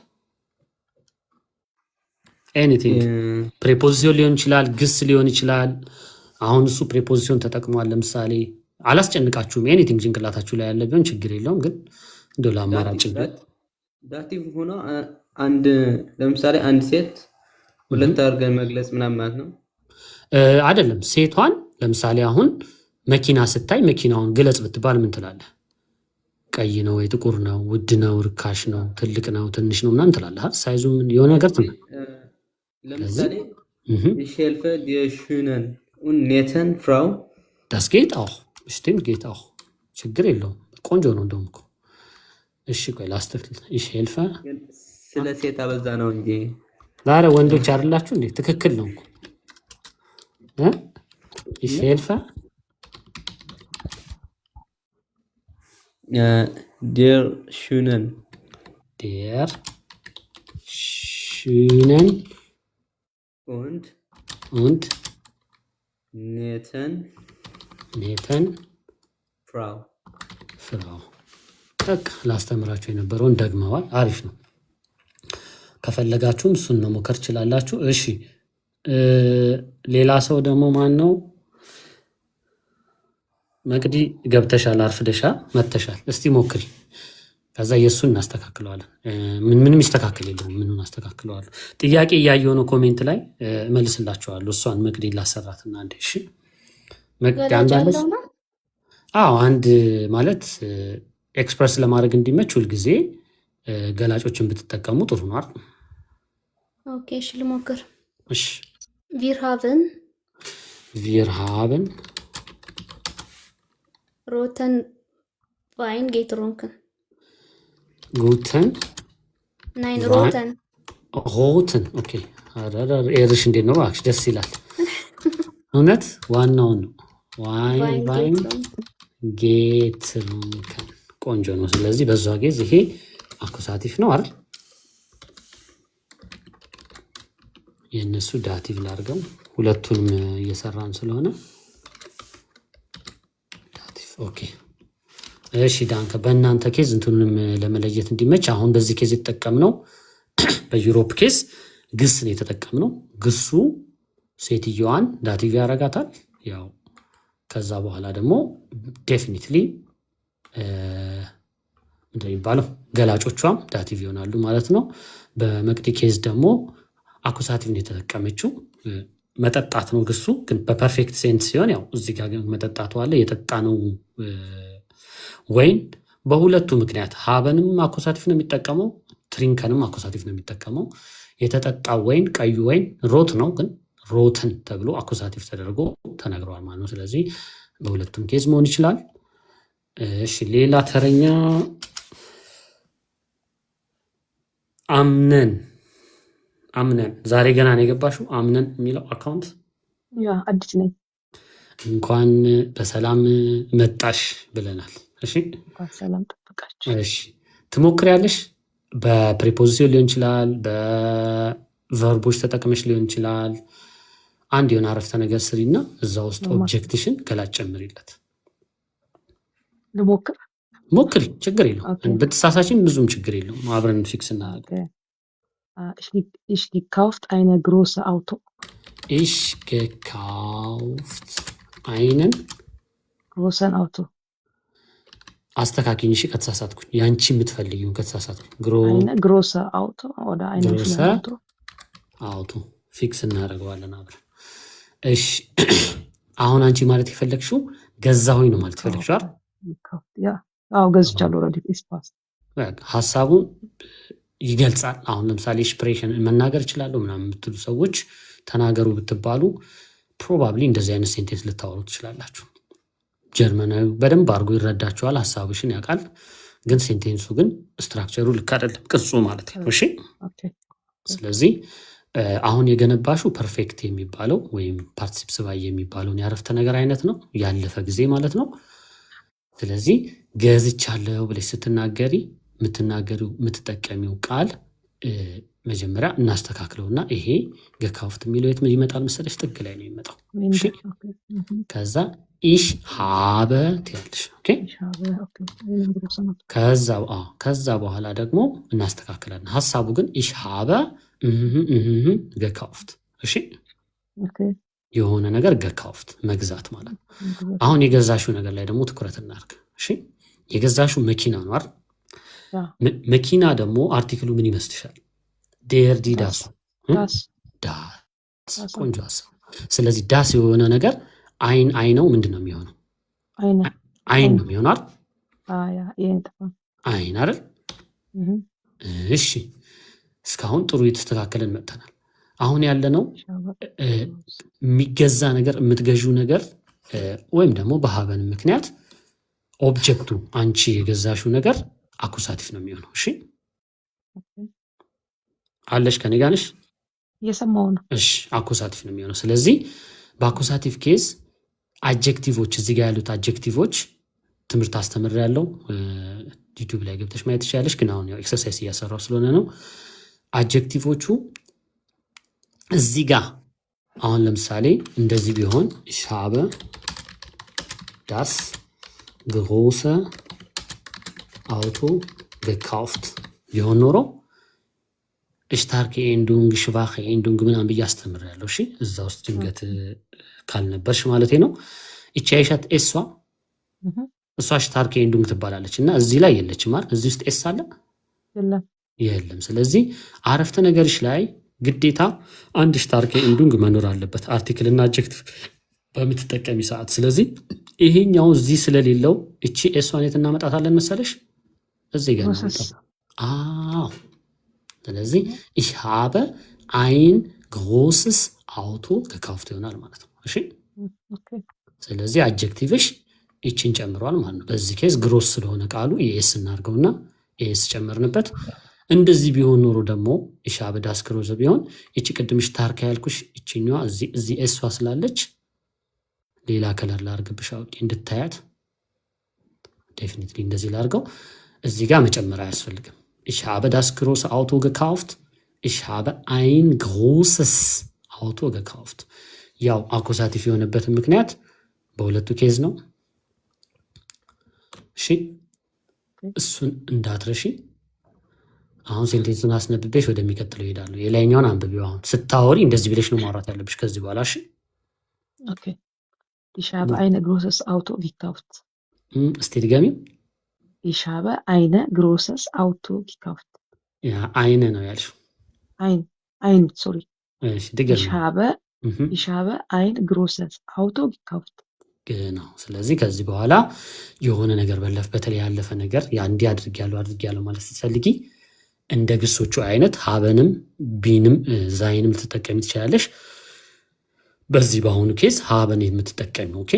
ኤኒቲንግ ፕሬፖዚሽን ሊሆን ይችላል፣ ግስ ሊሆን ይችላል። አሁን እሱ ፕሬፖዚሽን ተጠቅሟል። ለምሳሌ አላስጨንቃችሁም። ኤኒቲንግ ጭንቅላታችሁ ላይ ያለ ቢሆን ችግር የለውም። ግን እንደው ለአማራጭ ዳቲቭ ሆኖ አንድ ለምሳሌ አንድ ሴት ሁለት አድርገን መግለጽ ምናምን ማለት ነው አይደለም። ሴቷን ለምሳሌ አሁን መኪና ስታይ መኪናውን ግለጽ ብትባል ምን ትላለህ? ቀይ ነው ወይ ጥቁር ነው፣ ውድ ነው፣ ርካሽ ነው፣ ትልቅ ነው፣ ትንሽ ነው ምናምን ትላለህ። ሳይዙ የሆነ ነገር ለምሳሌ ich helfe dir schönen und netten Frau das geht auch bestimmt geht auch ችግር የለውም። ቆንጆ ነው እንደውም እኮ። እሺ ቆይ ላስተካክል። ich helfe ስለ ሴት አበዛ ነው እንጂ ዛሬ ወንዶች አይደላችሁ እንዴ? ትክክል ነው እኮ ich helfe der schönen und netten Frau በቃ ላስተምራችሁ የነበረውን ደግመዋል። አሪፍ ነው። ከፈለጋችሁም እሱን መሞከር ትችላላችሁ። እሺ ሌላ ሰው ደግሞ ማን ነው? መቅዲ ገብተሻል፣ አርፍደሻ መተሻል። እስቲ ሞክሪ፣ ከዛ የእሱን እናስተካክለዋለን። ምንም ይስተካከል የለውም። ምኑን አስተካክለዋለሁ? ጥያቄ እያየሁ ነው ኮሜንት ላይ እመልስላችኋለሁ። እሷን መቅዲ ላሰራትና አንዴ። እሺ አንድ ማለት ኤክስፕረስ ለማድረግ እንዲመች ሁልጊዜ ገላጮችን ብትጠቀሙ ጥሩ ነው አይደል? ኦኬ እሺ ልሞክር። እሺ wir haben roten Wein getrunken. Nein, roten. ኦኬ ኤርሽ እንዴት ነው እባክሽ? ደስ ይላል እውነት። ዋናውን ነው ዋይን ጌትሩንከን ቆንጆ ነው። ስለዚህ በዛ ጊዜ ይሄ አኩሳቲቭ ነው አይደል? የእነሱ ዳቲቭ ላድርገው። ሁለቱንም እየሰራን ስለሆነ ዳቲቭ። ኦኬ እሺ ዳንከ። በእናንተ ኬዝ እንትኑንም ለመለየት እንዲመች አሁን በዚህ ኬዝ የተጠቀምነው በዩሮፕ ኬዝ ግስ ነው የተጠቀምነው። ግሱ ሴትየዋን ዳቲቭ ያደርጋታል። ያው ከዛ በኋላ ደግሞ ዴፊኒትሊ ምንድን ነው የሚባለው ገላጮቿም ዳቲቭ ይሆናሉ ማለት ነው። በመቅዲ ኬዝ ደግሞ አኩሳቲቭ ነው የተጠቀመችው። መጠጣት ነው ግሱ፣ ግን በፐርፌክት ሴንስ ሲሆን ያው እዚህ ጋር መጠጣቱ አለ። የጠጣ ነው ወይን በሁለቱ ምክንያት ሀበንም አኩሳቲቭ ነው የሚጠቀመው፣ ትሪንከንም አኩሳቲቭ ነው የሚጠቀመው። የተጠጣው ወይን ቀዩ ወይን ሮት ነው፣ ግን ሮትን ተብሎ አኩሳቲቭ ተደርጎ ተነግረዋል ማለት ነው። ስለዚህ በሁለቱም ኬዝ መሆን ይችላል። እሺ ሌላ ተረኛ አምነን ዛሬ ገና ነው የገባሽው? አምነን የሚለው አካውንት አዲስ ነኝ። እንኳን በሰላም መጣሽ ብለናል። እሺ ሰላም ጠብቃችሁ። እሺ ትሞክሪያለሽ። በፕሪፖዚሽን ሊሆን ይችላል፣ በቨርቦች ተጠቅመሽ ሊሆን ይችላል። አንድ የሆነ አረፍተ ነገር ስሪና እዛ ውስጥ ኦብጀክትሽን ገላጭ ጨምሪለት። ልሞክር? ሞክሪ፣ ችግር የለውም። ብትሳሳችን ብዙም ችግር የለውም። አብረን ፊክስ እናደርግ። Ich gekauft eine große Auto. Ich gekauft einen großen Auto. አስተካክኝ። እሺ ከተሳሳትኩኝ ያንቺ የምትፈልጊውን ከተሳሳትኩኝ eine große Auto oder eine große Auto ፊክስ እናደርገዋለን አብረን። እሺ አሁን አንቺ ማለት የፈለግሽው ገዛሁኝ ነው ማለት የፈለግሽው አይደል? ያ አዎ ገዝቻለሁ። ኦልሬዲ ስፓስ ሐሳቡን ይገልጻል። አሁን ለምሳሌ ኤክስፕሬሽን መናገር እችላለሁ ምናምን የምትሉ ሰዎች ተናገሩ ብትባሉ ፕሮባብሊ እንደዚህ አይነት ሴንቴንስ ልታወሩ ትችላላችሁ። ጀርመናዊ በደንብ አድርጎ ይረዳችኋል፣ ሐሳብሽን ያውቃል። ግን ሴንቴንሱ ግን ስትራክቸሩ ልክ አይደለም፣ ቅርጹ ማለት ነው። እሺ ስለዚህ አሁን የገነባሹ ፐርፌክት የሚባለው ወይም ፓርቲሲፕ ባይ የሚባለውን ያረፍተ ነገር አይነት ነው፣ ያለፈ ጊዜ ማለት ነው። ስለዚህ ገዝቻለሁ ብለሽ ስትናገሪ የምትጠቀሚው ቃል መጀመሪያ እናስተካክለውና ይሄ ገካውፍት የሚለው የት ይመጣል መሰለሽ? ጥግ ላይ ነው የሚመጣው። እሺ Minder. Okay. ከዛ ich habe ትያለሽ። ኦኬ Ich habe, okay, einen großen Auto. ከዛ በኋላ ደግሞ እናስተካክላለን። ሐሳቡ ግን ich habe gekauft። እሺ Okay. የሆነ ነገር ገካውፍት መግዛት ማለት ነው። Groß. አሁን የገዛሽው ነገር ላይ ደግሞ ትኩረት እናድርግ። እሺ የገዛሽው መኪና ነው አይደል? Ja. መኪና ደግሞ አርቲክሉ ምን ይመስልሻል? ዴር ዲ ዳሱ Das. ዳስ። Das. ቆንጆ ሐሳብ። ስለዚህ ዳስ የሆነ ነገር አይ ነው ምንድን ነው የሚሆነው? Eine. አይን ነው የሚሆነው አይደል? Ah, ja, irgendwann. አይን አይደል? Mhm. እሺ እስካሁን ጥሩ የተስተካከለን መጥተናል። አሁን ያለነው Ich habe. የሚገዛ ነገር የምትገዢው ነገር ወይም ደግሞ በሀበን ምክንያት ኦብጀክቱ አንቺ የገዛሽው ነገር አኩሳቲቭ ነው የሚሆነው። እሺ Okay. አለሽ ከኔ ጋር ነሽ? እየሰማሁ ነው። እሺ አኩሳቲቭ ነው የሚሆነው። ስለዚህ በአኩሳቲቭ ኬዝ አጀክቲቮች እዚህ ጋር ያሉት አጀክቲቮች ትምህርት አስተምር ያለው ዩቲዩብ ላይ ገብተሽ ማየት ትችላለሽ። ግን አሁን ያው ኤክሰርሳይዝ እያሰራው ስለሆነ ነው። አጀክቲቮቹ እዚህ ጋር አሁን ለምሳሌ እንደዚህ ቢሆን ich habe das große Auto gekauft ቢሆን ኖሮ starke Endung schwache Endung ምናምን ብዬ አስተምራለሁ። እሺ እዛ ውስጥ ድንገት ካልነበርሽ ማለት ነው። እቺ አይሻት እሷ starke Endung ትባላለች እና እዚህ ላይ የለችም አይደል? እዚህ ውስጥ ኤስ አለ የለም። የለም። ስለዚህ አረፍተ ነገርሽ ላይ ግዴታ አንድ starke Endung መኖር አለበት አርቲክል እና አድጀክቲቭ በምትጠቀሚ ሰዓት። ስለዚህ ይሄኛው እዚህ ስለሌለው እቺ ኤስዋን የት እናመጣታለን መሰለሽ? እዚህ ጋር ነው። አዎ ስለዚህ ich habe ein großes Auto gekauft ይሆናል ማለት ነው። እሺ Okay. ስለዚህ አድጀክቲቭሽ እቺን ጨምሯል ማለት ነው። በዚህ ኬዝ ግሮስ ስለሆነ ቃሉ ኤስ እናርገውና ኤስ ጨመርንበት። እንደዚህ ቢሆን ኖሮ ደግሞ ich habe das große ቢሆን እቺ ቅድም starke ያልኩሽ እቺኛዋ እዚህ ኤስዋ ስላለች ሌላ ከለር ላርግብሽ አውቄ እንድታያት ዴፊኒትሊ እንደዚህ ላርገው። እዚህ ጋር መጨመር አያስፈልግም። ich habe das große Auto gekauft. ich habe ein großes Auto gekauft. ያው አኩሳቲቭ የሆነበት ምክንያት በሁለቱ ኬዝ ነው። እሺ እሱን እንዳትረሺ። አሁን ሴንቴንሱን አስነብቤሽ ወደሚቀጥለው ይሄዳሉ። የላይኛውን አንብቢው። አሁን ስታወሪ እንደዚህ ብለሽ ነው ማውራት ያለብሽ ከዚህ በኋላ። እሺ Okay. Ich habe ein großes Auto gekauft. እስቲ ድገሚው። Ich habe ein großes Auto gekauft. ያ አይነ ነው ያልሽው። Sorry. እሺ ድገሚ። Ich habe ein großes Auto gekauft. genau። ስለዚህ ከዚህ በኋላ የሆነ ነገር በተለይ ያለፈ ነገር ያ እንዲህ አድርጊያለሁ ማለት ስትፈልጊ እንደ ግሶቹ አይነት ሀበንም ቢንም ዛይንም ልትጠቀሚ ትችላለሽ። በዚህ በአሁኑ ኬዝ ሀበን የምትጠቀሚው ኦኬ፣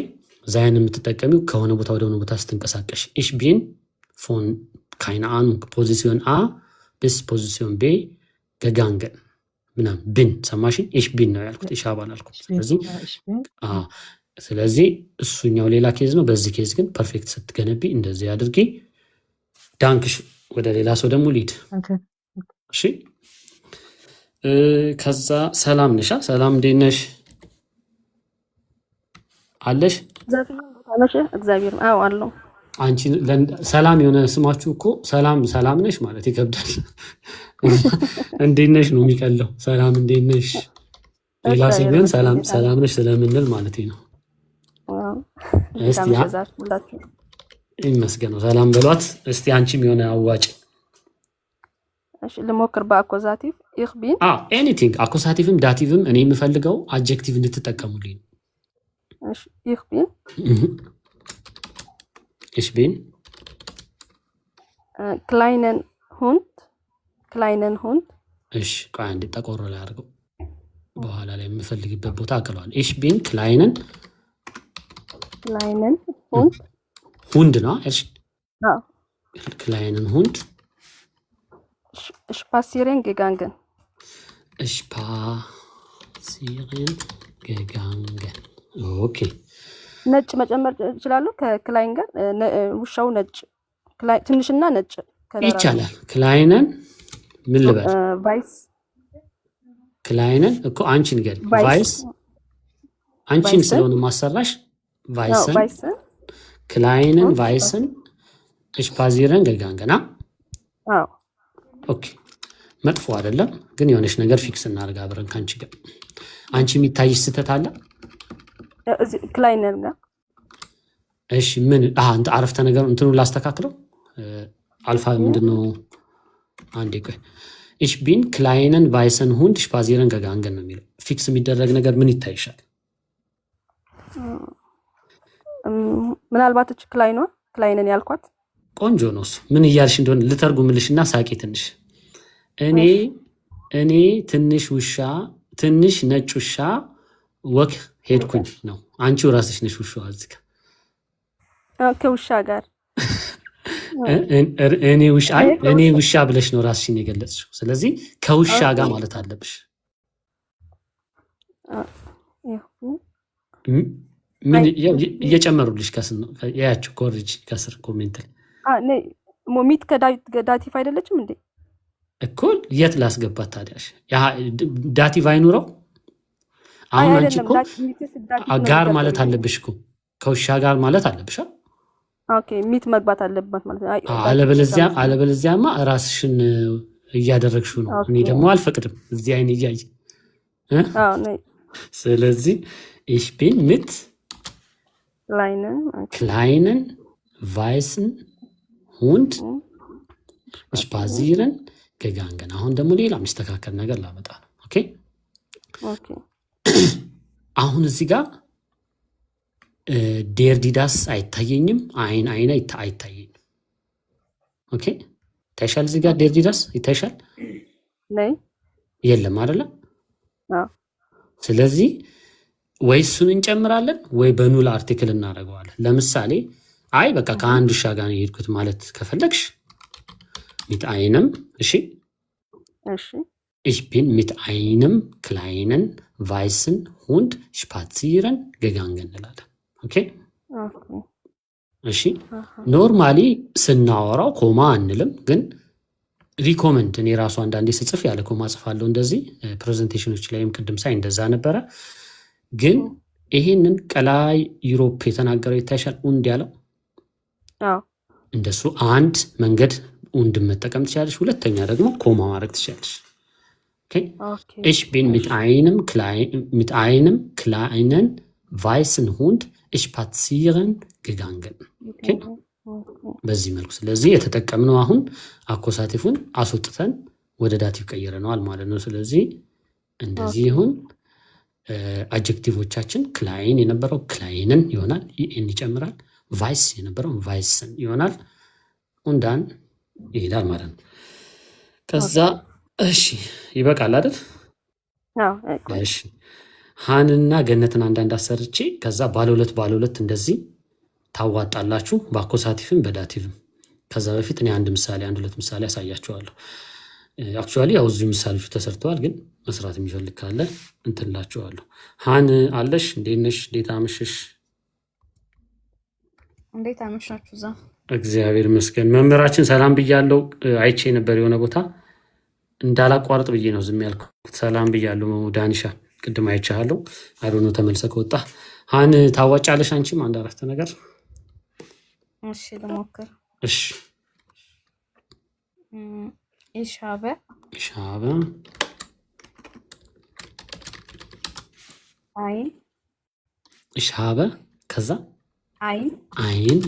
ዛይን የምትጠቀሚው ከሆነ ቦታ ወደ ሆነ ቦታ ስትንቀሳቀሽ ich bin von keine Ahnung Position A bis Position B gegangen ምናምን bin ሰማሽ? ich bin ነው ያልኩት ich habe አላልኩት። ስለዚህ እሱኛው ሌላ ኬዝ ነው። በዚህ ኬዝ ግን ፐርፌክት ስትገነቢ እንደዚህ አድርጊ። ዳንክሽ። ወደ ሌላ ሰው ደግሞ ሊድ። እሺ ከዛ ሰላም ነሽ? ሰላም እንዴት ነሽ? አለሽ? እግዚአብሔር አዎ አለው። አንቺ ሰላም የሆነ ስማችሁ እኮ ሰላም ነሽ ማለት ይከብዳል። እንዴት ነሽ ነው የሚቀለው። ሰላም እንዴት ነሽ? ሌላ ሲገን ሰላም ነሽ ስለምንል ማለት ነው። እስቲ ይመስገነው ሰላም በሏት እስቲ። አንቺም የሆነ አዋጭ እሺ ልሞክር። በአኮዛቲቭ ich bin ኤኒቲንግ አኮዛቲቭም ዳቲቭም እኔ የምፈልገው አድጀክቲቭ እንድትጠቀሙልኝ። እሺ ich bin kleinen Hund እሺ ቆይ አንዴ ጠቆር ላይ አድርገው በኋላ ላይ የምፈልግበት ቦታ አቀለዋል። ich bin kleinen Hund ነው እሺ kleinen Hund spazieren gegangen ኦኬ። ነጭ መጨመር ይችላል ከክላይን ጋር። ውሻው ነጭ ትንሽና ነጭ ይቻላል። ክላይነን ምን ልበል? ክላይነን እኮ አንቺን ገል ቫይስ ቫይስ አንቺን ቫይስን ስለሆነ ማሰራሽ ነው ቫይስን ቫይስን ክላይነን und ቫይስን spazieren gegangen አዎ ኦኬ መጥፎ አይደለም ግን የሆነች ነገር ፊክስ እናርጋ አብረን ካንቺ ጋር አንቺ የሚታይሽ ስተት አለ እዚህ ክላይነር ጋር እሺ ምን አንተ አረፍተ ነገር እንትኑ ላስተካክለው አልፋ ምንድነው አንዴ ቆይ ich bin kleinen weißen Hund spazieren gegangen ነው የሚለው ፊክስ የሚደረግ ነገር ምን ይታይሻል ምናልባት እቺ ክላይነን ያልኳት ቆንጆ ነው እሱ ምን እያልሽ እንደሆነ ልተርጉምልሽና ሳቂ ትንሽ እኔ ትንሽ ነጭ ውሻ ወክ ሄድኩኝ ነው አንቺው ራስሽ ነሽ ውሻው አዝካ ከውሻ ጋር እኔ ውሻ ብለሽ ነው ራስሽን የገለጽሽው ስለዚህ ከውሻ ጋር ማለት አለብሽ ምን እየጨመሩልሽ ያያችሁ ኮርጅ ከስር ኮሜንት ላይ ሞሚት ከዳቲቭ አይደለችም እንዴ እኮ የት ላስገባት ታዲያሽ ዳቲቭ አይኑረው አሁን አንቺ እኮ ጋር ማለት አለብሽ እኮ ከውሻ ጋር ማለት አለብሽ ኦኬ ሚት መግባት አለባት ማለት አለበለዚያማ ራስሽን እያደረግሽው ነው እኔ ደግሞ አልፈቅድም እዚህ አይን እያይ ስለዚህ ich bin mit kleinen weißen Hund spazieren gegangen አሁን ደግሞ ሌላ የሚስተካከል ነገር ላመጣ ነው ኦኬ አሁን እዚህ ጋር ዴርዲዳስ አይታየኝም አይን አይታየኝም ኦኬ ታይሻል እዚህ ጋር ዴርዲዳስ ይታይሻል ላይ የለም አይደለ ስለዚህ ወይ እሱን እንጨምራለን ወይ በኑል አርቲክል እናደርገዋለን ለምሳሌ አይ በቃ ከአንድ ውሻ ጋር ነው የሄድኩት ማለት ከፈለግሽ mit einem እሺ ich bin mit einem kleinen weißen Hund spazieren gegangen እንላለን ኦኬ እሺ ኖርማሊ ስናወራው ኮማ አንልም ግን ሪኮመንድ እኔ ራሱ አንዳንዴ ስጽፍ ያለ ኮማ ጽፋለሁ እንደዚህ ፕሬዘንቴሽኖች ላይም ቅድም ሳይ እንደዛ ነበረ ግን ይሄንን ቀላይ ዩሮፕ የተናገረው ይታይሻል und ያለው እንደሱ አንድ መንገድ und መጠቀም ትችላለሽ ሁለተኛ ደግሞ ኮማ ማድረግ ትችላለሽ ኦኬ ich bin mit einem kleinen weißen Hund spazieren gegangen ኦኬ በዚህ መልኩ ስለዚህ የተጠቀምነው አሁን አኮሳቲፉን አስወጥተን ወደ ዳቲቭ ቀይረናል ማለት ነው ስለዚህ እንደዚህ ይሁን አድጀክቲቮቻችን ክላይን የነበረው ክላይነን ይሆናል ኢን ይጨምራል ቫይስ የነበረው ቫይስን ይሆናል und dann ይላል ማለት ነው ከዛ እሺ ይበቃል አይደል እሺ ሃንና ገነትን አንዳንድ አሰርቼ ከዛ ባለ ሁለት እንደዚህ ታዋጣላችሁ በአኮሳቲቭም በዳቲቭም ከዛ በፊት እኔ አንድ ሁለት ምሳሌ ያሳያችኋለሁ አክቹአሊ ያው እዚህ ምሳሌዎች ተሰርተዋል ግን መስራት የሚፈልግ ካለ እንትላችኋለሁ ሃን አለሽ እንዴነሽ እንዴት አመሸሽ እንዴት አመሻችሁ ዛ እግዚአብሔር ይመስገን መምህራችን ሰላም ብያለሁ አይቼ ነበር የሆነ ቦታ እንዳላቋርጥ ብዬ ነው ዝም ያልኩት ሰላም ብያለሁ ዳኒሻ ቅድም አይቻለሁ አይዶኖ ተመልሰ ከወጣ ሃን ታዋጫለሽ አንቺም አንድ አረፍተ ነገር እሺ ለሞከር እሺ ich habe ከዛ ein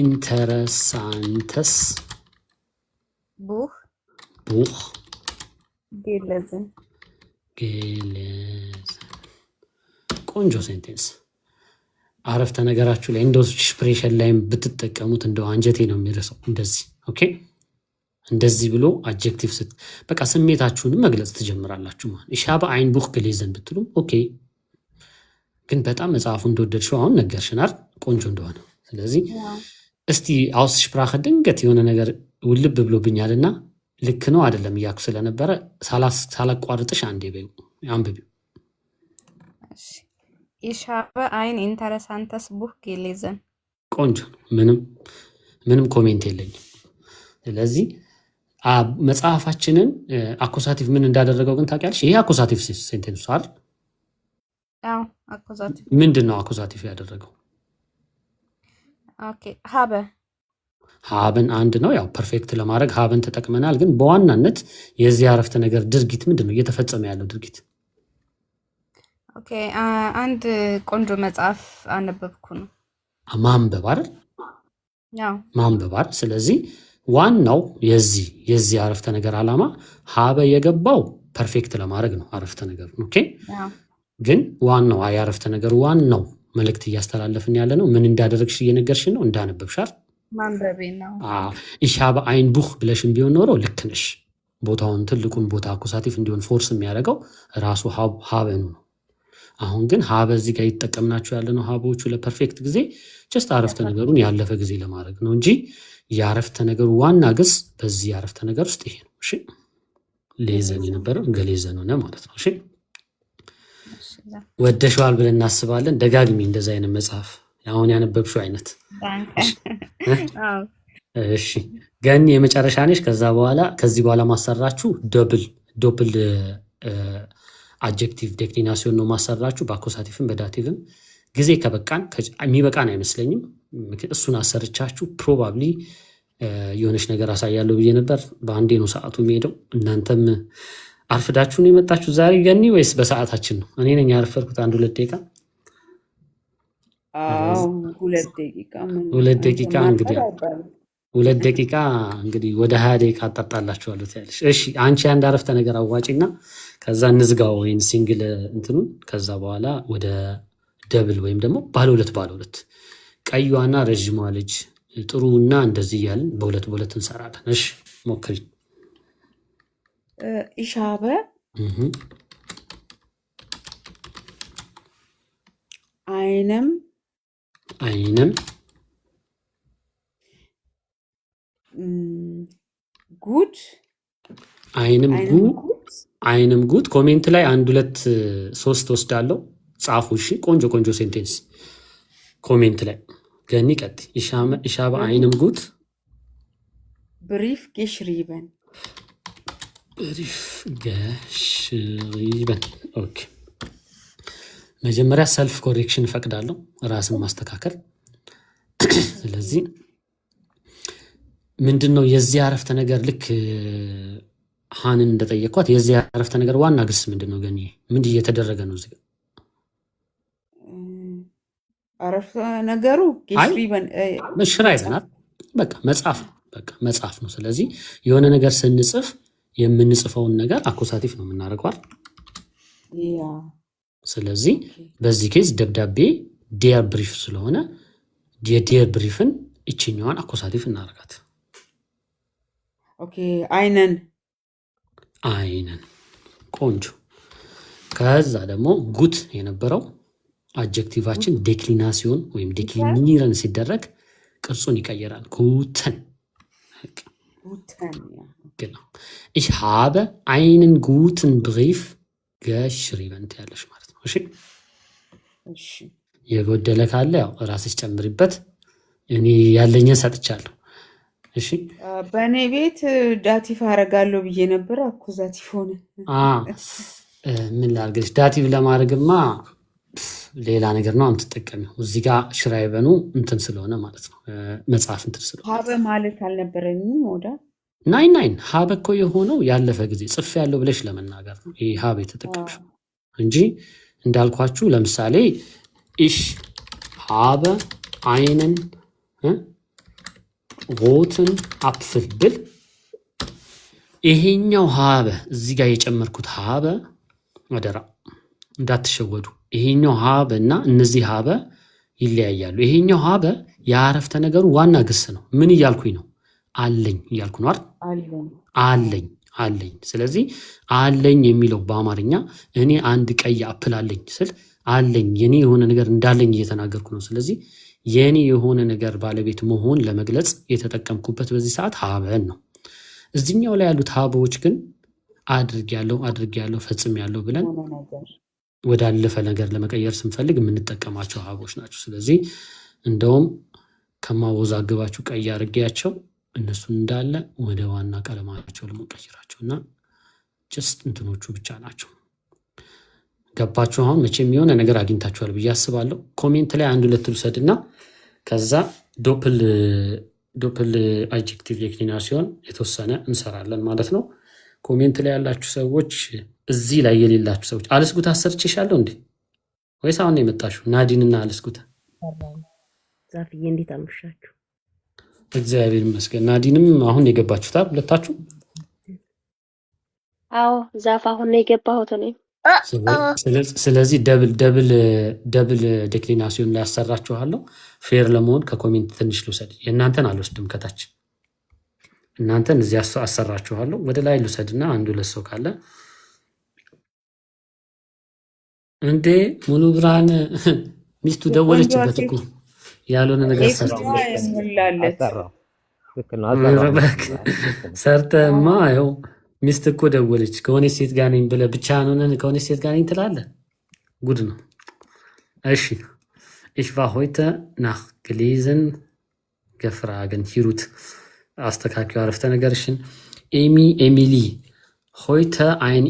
interessantes Buch gelesen ቆንጆ ሴንቴንስ አረፍተ ነገራችሁ ላይ እንደው ኤክስፕሬሽን ላይ ብትጠቀሙት እንደው አንጀቴ ነው የሚረሳው እንደዚህ ኦኬ እንደዚህ ብሎ አድጀክቲቭ በቃ ስሜታችሁንም መግለጽ ትጀምራላችሁ ማለት ich habe ein Buch gelesen ብትሉ ኦኬ ግን በጣም መጽሐፉ እንደወደድሽው አሁን ነገርሽናል ቆንጆ እንደሆነ ስለዚህ እስቲ aussprache ድንገት የሆነ ነገር ውልብ ብሎብኛልና ልክ ነው አይደለም ያኩ ስለነበረ ሳላቋርጥሽ አንዴ በዩ አንብቢው ich habe ein interessantes Buch gelesen ቆንጆ ምንም ኮሜንት የለኝም ስለዚህ መጽሐፋችንን አኮሳቲቭ ምን እንዳደረገው ግን ታውቂያለሽ? ይሄ አኮሳቲቭ ሴንቴንስ አይደል? አዎ አኮዛቲቭ። ምንድን ነው አኮሳቲቭ ያደረገው? ኦኬ ሀበ ሀብን አንድ ነው። ያው ፐርፌክት ለማድረግ ሀብን ተጠቅመናል። ግን በዋናነት የዚህ አረፍተ ነገር ድርጊት ምንድን ነው? እየተፈጸመ ያለው ድርጊት ኦኬ አንድ ቆንጆ መጽሐፍ አነበብኩ ነው። ማንበብ አይደል? ያው ማንበብ አይደል? ስለዚህ ዋናው የዚህ አረፍተ ነገር ዓላማ ሀበ የገባው ፐርፌክት ለማድረግ ነው አረፍተ ነገር። ኦኬ ያው ግን ዋናው የአረፍተ ነገር ዋናው መልእክት እያስተላለፍን ያለ ነው ምን እንዳደረግሽ እየነገርሽን ነው፣ እንዳነበብሽ አይደል? ማንበቤ ነው። ich habe ein Buch ብለሽም ቢሆን ኖሮ ልክ ነሽ። ቦታውን ትልቁን ቦታ አኩሳቲቭ እንዲሆን ፎርስ የሚያደርገው ራሱ ሀበኑ ነው። አሁን ግን ሀበ እዚህ ጋር ይጠቀምናቸው ያለ ነው ሀበዎቹ ለፐርፌክት ጊዜ ጀስት አረፍተ ነገሩን ያለፈ ጊዜ ለማድረግ ነው እንጂ የአረፍተ ነገሩ ዋና ግስ በዚህ የአረፍተ ነገር ውስጥ ይሄ ነው። እሺ ሌዘን የነበረው ገሌዘን ሆነ ማለት ነው። እሺ ወደሽዋል ብለን እናስባለን። ደጋግሚ እንደዛ አይነት መጽሐፍ አሁን ያነበብሽው አይነት። እሺ ገኒ የመጨረሻ ነሽ። ከዚህ በኋላ ማሰራችሁ ዶብል አጀክቲቭ ዴክሊናሲዮን ነው ማሰራችሁ በአኮሳቲቭም በዳቲቭም። ጊዜ ከበቃን የሚበቃን አይመስለኝም። እሱን አሰርቻችሁ ፕሮባብሊ የሆነች ነገር አሳያለሁ ብዬ ነበር። በአንዴ ነው ሰዓቱ የሚሄደው። እናንተም አርፍዳችሁ ነው የመጣችሁ ዛሬ ገኒ ወይስ በሰዓታችን ነው? እኔ ነኝ ያረፈርኩት 1-2 ደቂቃ። ሁለት ደቂቃ እንግዲህ 2 ደቂቃ እንግዲህ ወደ 20 ደቂቃ አጣጣላችኋለሁ ትያለሽ። እሺ አንቺ አንድ አረፍተ ነገር አዋጪና ከዛ እንዝጋው ወይም ሲንግል እንትኑን ከዛ በኋላ ወደ ደብል ወይም ደግሞ ባለ ሁለት ቀዩዋና ረዥሟ ልጅ ጥሩና እንደዚህ እያልን በሁለት እንሰራለን። እሺ ሞክሪ። ich habe einem gut አይንም ጉድ ኮሜንት ላይ 1-2-3 ወስዳለሁ ጻፉ። እሺ ቆንጆ ሴንቴንስ ኮሜንት ላይ ገኒ ቀጥ ich habe einem gut Brief geschrieben. ኦኬ መጀመሪያ ሰልፍ ኮሬክሽን እፈቅዳለሁ፣ ራስን ማስተካከል። ስለዚህ ምንድነው የዚህ አረፍተ ነገር ልክ ሃንን እንደጠየኳት የዚህ አረፍተ ነገር ዋና ግስ ምንድነው? ገኒ ምን እየተደረገ ነው እዚህ ጋር? አረፍተ ነገሩ geschrieben ሽራይበናል። በቃ መጽሐፍ ነው። ስለዚህ የሆነ ነገር ስንጽፍ የምንጽፈውን ነገር አኮሳቲቭ ነው የምናደርገው። ስለዚህ በዚህ ኬዝ ደብዳቤ ዲር ብሪፍ ስለሆነ የዲር ብሪፍን እችኛዋን አኮሳቲቭ እናደርጋት። ኦኬ አይነን ቆንጆ። ከዛ ደግሞ ጉት የነበረው አጀክቲቫችን ዴክሊናሲዮን ወይም ዴክሊኒረን ሲደረግ ቅርጹን ይቀየራል። ጉተን genau. Ich habe einen guten Brief geschrieben ያለሽ ማለት ነው። እሺ የጎደለ ካለ ያው ራስሽ ጨምሪበት። እኔ ያለኝን ሰጥቻለሁ። እሺ በእኔ ቤት ዳቲቭ አደርጋለሁ ብዬ ነበር፣ አኩዛቲቭ ሆነ። ምን ላድርግልሽ? ዳቲቭ ለማድረግማ ሌላ ነገር ነው የምትጠቀሚው። እዚህ ጋር ሽራይበኑ እንትን ስለሆነ ማለት ነው መጽሐፍ እንትን ስለሆነ ሀበ ማለት አልነበረኝም ወዳ ናይን ሀበ እኮ የሆነው ያለፈ ጊዜ ጽፍ ያለው ብለሽ ለመናገር ነው ይሄ ሀበ የተጠቀምሽው እንጂ እንዳልኳችሁ ለምሳሌ ich habe einen roten Apfel ብል ይሄኛው ሀበ እዚህ ጋር የጨመርኩት ሀበ ወደራ እንዳትሸወዱ። ይሄኛው ሀበ እና እነዚህ ሀበ ይለያያሉ። ይሄኛው ሀበ የአረፍተ ነገሩ ዋና ግስ ነው። ምን እያልኩኝ ነው? አለኝ እያልኩ ነው አይደል? አለኝ። ስለዚህ አለኝ የሚለው በአማርኛ እኔ አንድ ቀይ አፕል አለኝ ስል አለኝ የኔ የሆነ ነገር እንዳለኝ እየተናገርኩ ነው። ስለዚህ የኔ የሆነ ነገር ባለቤት መሆን ለመግለጽ የተጠቀምኩበት በዚህ ሰዓት ሀበን ነው። እዚህኛው ላይ ያሉት ሀበዎች ግን አድርጌያለሁ ፈጽሜያለሁ ብለን ወዳለፈ ነገር ለመቀየር ስንፈልግ የምንጠቀማቸው ሀበዎች ናቸው። ስለዚህ እንደውም ከማወዛግባችሁ ቀይ አድርጌያቸው እነሱን እንዳለ ወደ ዋና ቀለማቸው ለመቀየራቸው እና ጀስት እንትኖቹ ብቻ ናቸው። ገባችሁ? አሁን መቼም የሆነ ነገር አግኝታችኋል ብዬ አስባለሁ። ኮሜንት ላይ አንድ ሁለት ልውሰድና ከዛ ዶፕል አጀክቲቭ ዴክሊኔሽን የተወሰነ እንሰራለን ማለት ነው። ኮሜንት ላይ ያላችሁ ሰዎች፣ እዚህ ላይ የሌላችሁ ሰዎች አልስጉት አሰርቼሻለሁ እንዴ ወይስ አሁን ነው የመጣችሁ? ናዲንና አልስጉት ዛፍዬ እንዴት አመሻችሁ? እግዚአብሔር ይመስገን። ናዲንም አሁን የገባችሁት ሁለታችሁ? አዎ ዛፍ አሁን ነው የገባሁት እኔ። ስለዚህ ደብል ዴክሊናሲዮን ላይ ያሰራችኋለሁ። ፌር ለመሆን ከኮሜንት ትንሽ ልውሰድ። የእናንተን አልወስድም ከታች እናንተን እዚህ አሰራችኋለሁ። ወደ ላይ ልውሰድና አንዱ ለሰው ካለ እንዴ ሙሉ ብርሃን ሚስቱ ደወለችበት እኮ ያልሆነ ነገር ሰርተማ ይኸው ሚስት እኮ ደወለች። ከሆነ ሴት ጋር ነኝ ብለህ ብቻ ሆነን ከሆነ ሴት ጋር ነኝ ትላለህ። ጉድ ነው። እሺ ich war heute nach gelesen gefragen ሂሩት አስተካክለው አረፍተ ነገርሽን። ኤሚሊ heute ein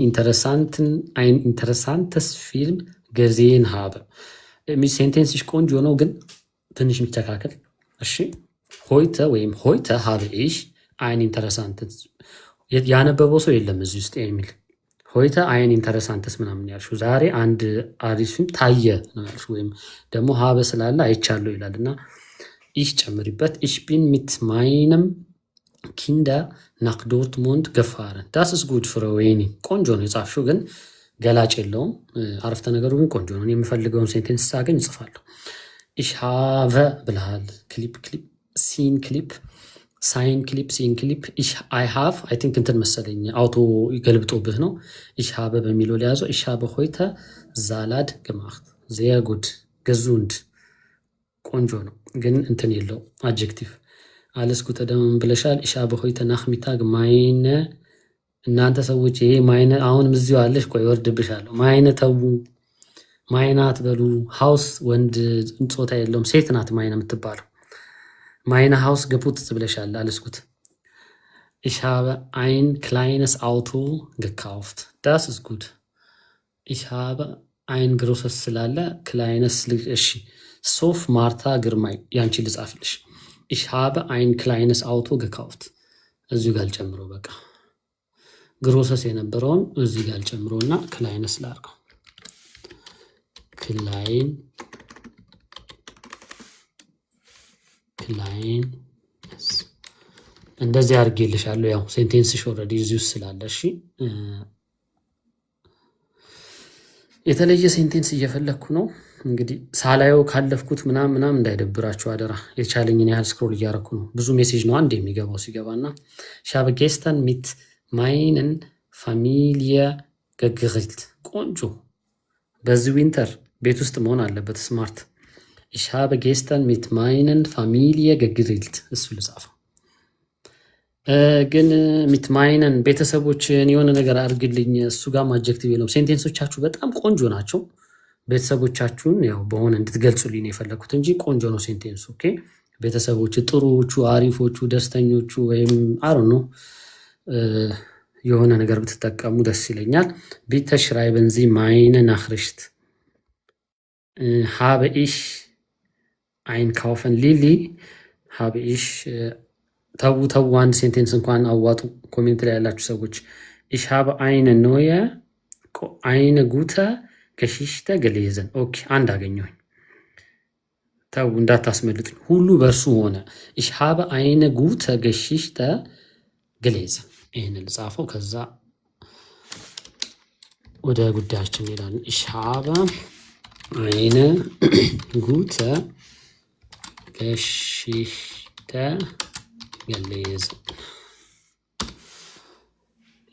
interessantes Film gesehen habe። ሴንቴንስሽ ቆንጆ ነው ግን ትንሽ የሚተካከል። እሺ heute ወይም heute habe ich ein interessantes ያነበበው ሰው የለም እዚህ ውስጥ የሚል heute ein interessantes ምናምን ያልሽው ዛሬ አንድ አሪፍ ፊልም ታየ ነው ያልሽው፣ ወይም ደግሞ ሀበ ስላለ አይቻለሁ ይላልና ich ጨምሪበት። ich bin mit meinem Kinder nach Dortmund gefahren das ist gut für ወይኒ ቆንጆ ነው የጻፍሽው ግን ገላጭ የለውም። አረፍተ ነገሩ ግን ቆንጆ ነው። የምፈልገውን ሴንቴንስ ሳገኝ እጽፋለሁ። ich habe ብለሃል። ክሊፕ ሲን ክሊፕ ሳይን ክሊፕ ሲን ክሊፕ I have I think እንትን መሰለኝ አውቶ ይገልብጦብህ ነው። ich habe በሚለው ሊያዘው ich habe heute Salat gemacht sehr gut gesund ቆንጆ ነው ግን እንትን የለው አድጀክቲቭ። alles gut ደም ብለሻል። ich habe heute Nachmittag meine እናንተ ሰዎች ይሄ ማይነ አሁንም እዚሁ አለሽ። ቆይ ወርድብሻለሁ። ማይነ ተው ማይናት በሉ። ሃውስ ወንድ ጾታ የለውም ሴት ናት ማይነ የምትባለው። ማይነ ሃውስ ገፑት ብለሻል። አልስኩት ich habe ein kleines Auto gekauft das ist gut ich habe ein großes ስላለ kleines እሺ ሶፍ ማርታ ግርማይ ያንቺ ልጻፍልሽ። ich habe ein kleines Auto gekauft እዚሁ ጋር ጨምሮ በቃ ግሮሰስ የነበረውን እዚህ ጋር ጨምሮና ክላይነስ ላርገው። ክላይን እንደዚህ አድርጌልሻለሁ። ያው ሴንቴንስሽ ኦልሬዲ እዚህ ውስጥ ስላለ እሺ። የተለየ ሴንቴንስ እየፈለግኩ ነው እንግዲህ ሳላየው ካለፍኩት ምናምን እንዳይደብራችሁ አደራ። የቻለኝን ያህል ስክሮል እያረኩ ነው። ብዙ ሜሴጅ ነው አንድ የሚገባው ሲገባና ሻበጌስተን ሚት ማይንን ፋሚሊየ ገግሪልት ቆንጆ። በዚህ ዊንተር ቤት ውስጥ መሆን አለበት ስማርት። ich habe gestern mit meinen Familie gegrillt እሱ ልጻፈው ግን mit meinen ቤተሰቦችን የሆነ ነገር አድርግልኝ እሱ ጋር አድጀክቲቭ የለውም። ሴንቴንሶቻችሁ በጣም ቆንጆ ናቸው። ቤተሰቦቻችሁን ያው በሆነ እንድትገልጹልኝ ነው የፈለኩት እንጂ ቆንጆ ነው ሴንቴንሱ። ኦኬ ቤተሰቦች ጥሩዎቹ፣ አሪፎቹ፣ ደስተኞቹ ወይም አሩ ነው የሆነ ነገር ብትጠቀሙ ደስ ይለኛል። bitte schreiben Sie meine Nachricht habe ich einkaufen Lili habe ich ተው አንድ ሴንቴንስ እንኳን አዋጡ። ኮሜንት ላይ ያላችሁ ሰዎች ich habe eine gute Geschichte gelesen ኦኬ አንድ አገኘሁኝ። ተው እንዳታስመልጡኝ። ሁሉ በእርሱ ሆነ። ich habe eine gute Geschichte gelesen ይህን ልጻፈው። ከዛ ወደ ጉዳያችን እንሄዳለን። ich habe eine gute Geschichte gelesen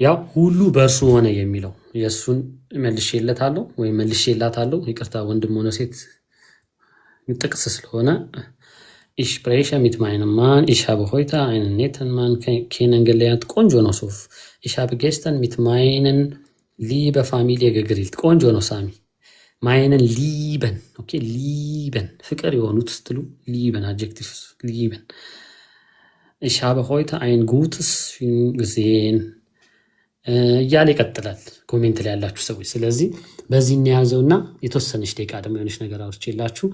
ያው ሁሉ በእርሱ ሆነ የሚለው የእሱን መልሼለታለሁ ወይም መልሼላታለሁ። ይቅርታ ወንድም ሆነ ሴት ጥቅስ ስለሆነ ich spreche mit meinem Mann ich habe heute einen netten Mann kennengelernt ቆንጆ ነው ሶፍ ich habe gestern mit meinen liebe Familie gegrillt ቆንጆ ነው ሳሚ meinen lieben ኦኬ lieben ፍቅር የሆኑት ስትሉ lieben adjective lieben ich habe heute ein gutes Film gesehen እያለ ይቀጥላል ኮሜንት ላይ ያላችሁ ሰዎች። ስለዚህ በዚህ እንያዘውና የተወሰነች ደቂቃ ደግሞ የሆነች ነገር አውርቼላችሁ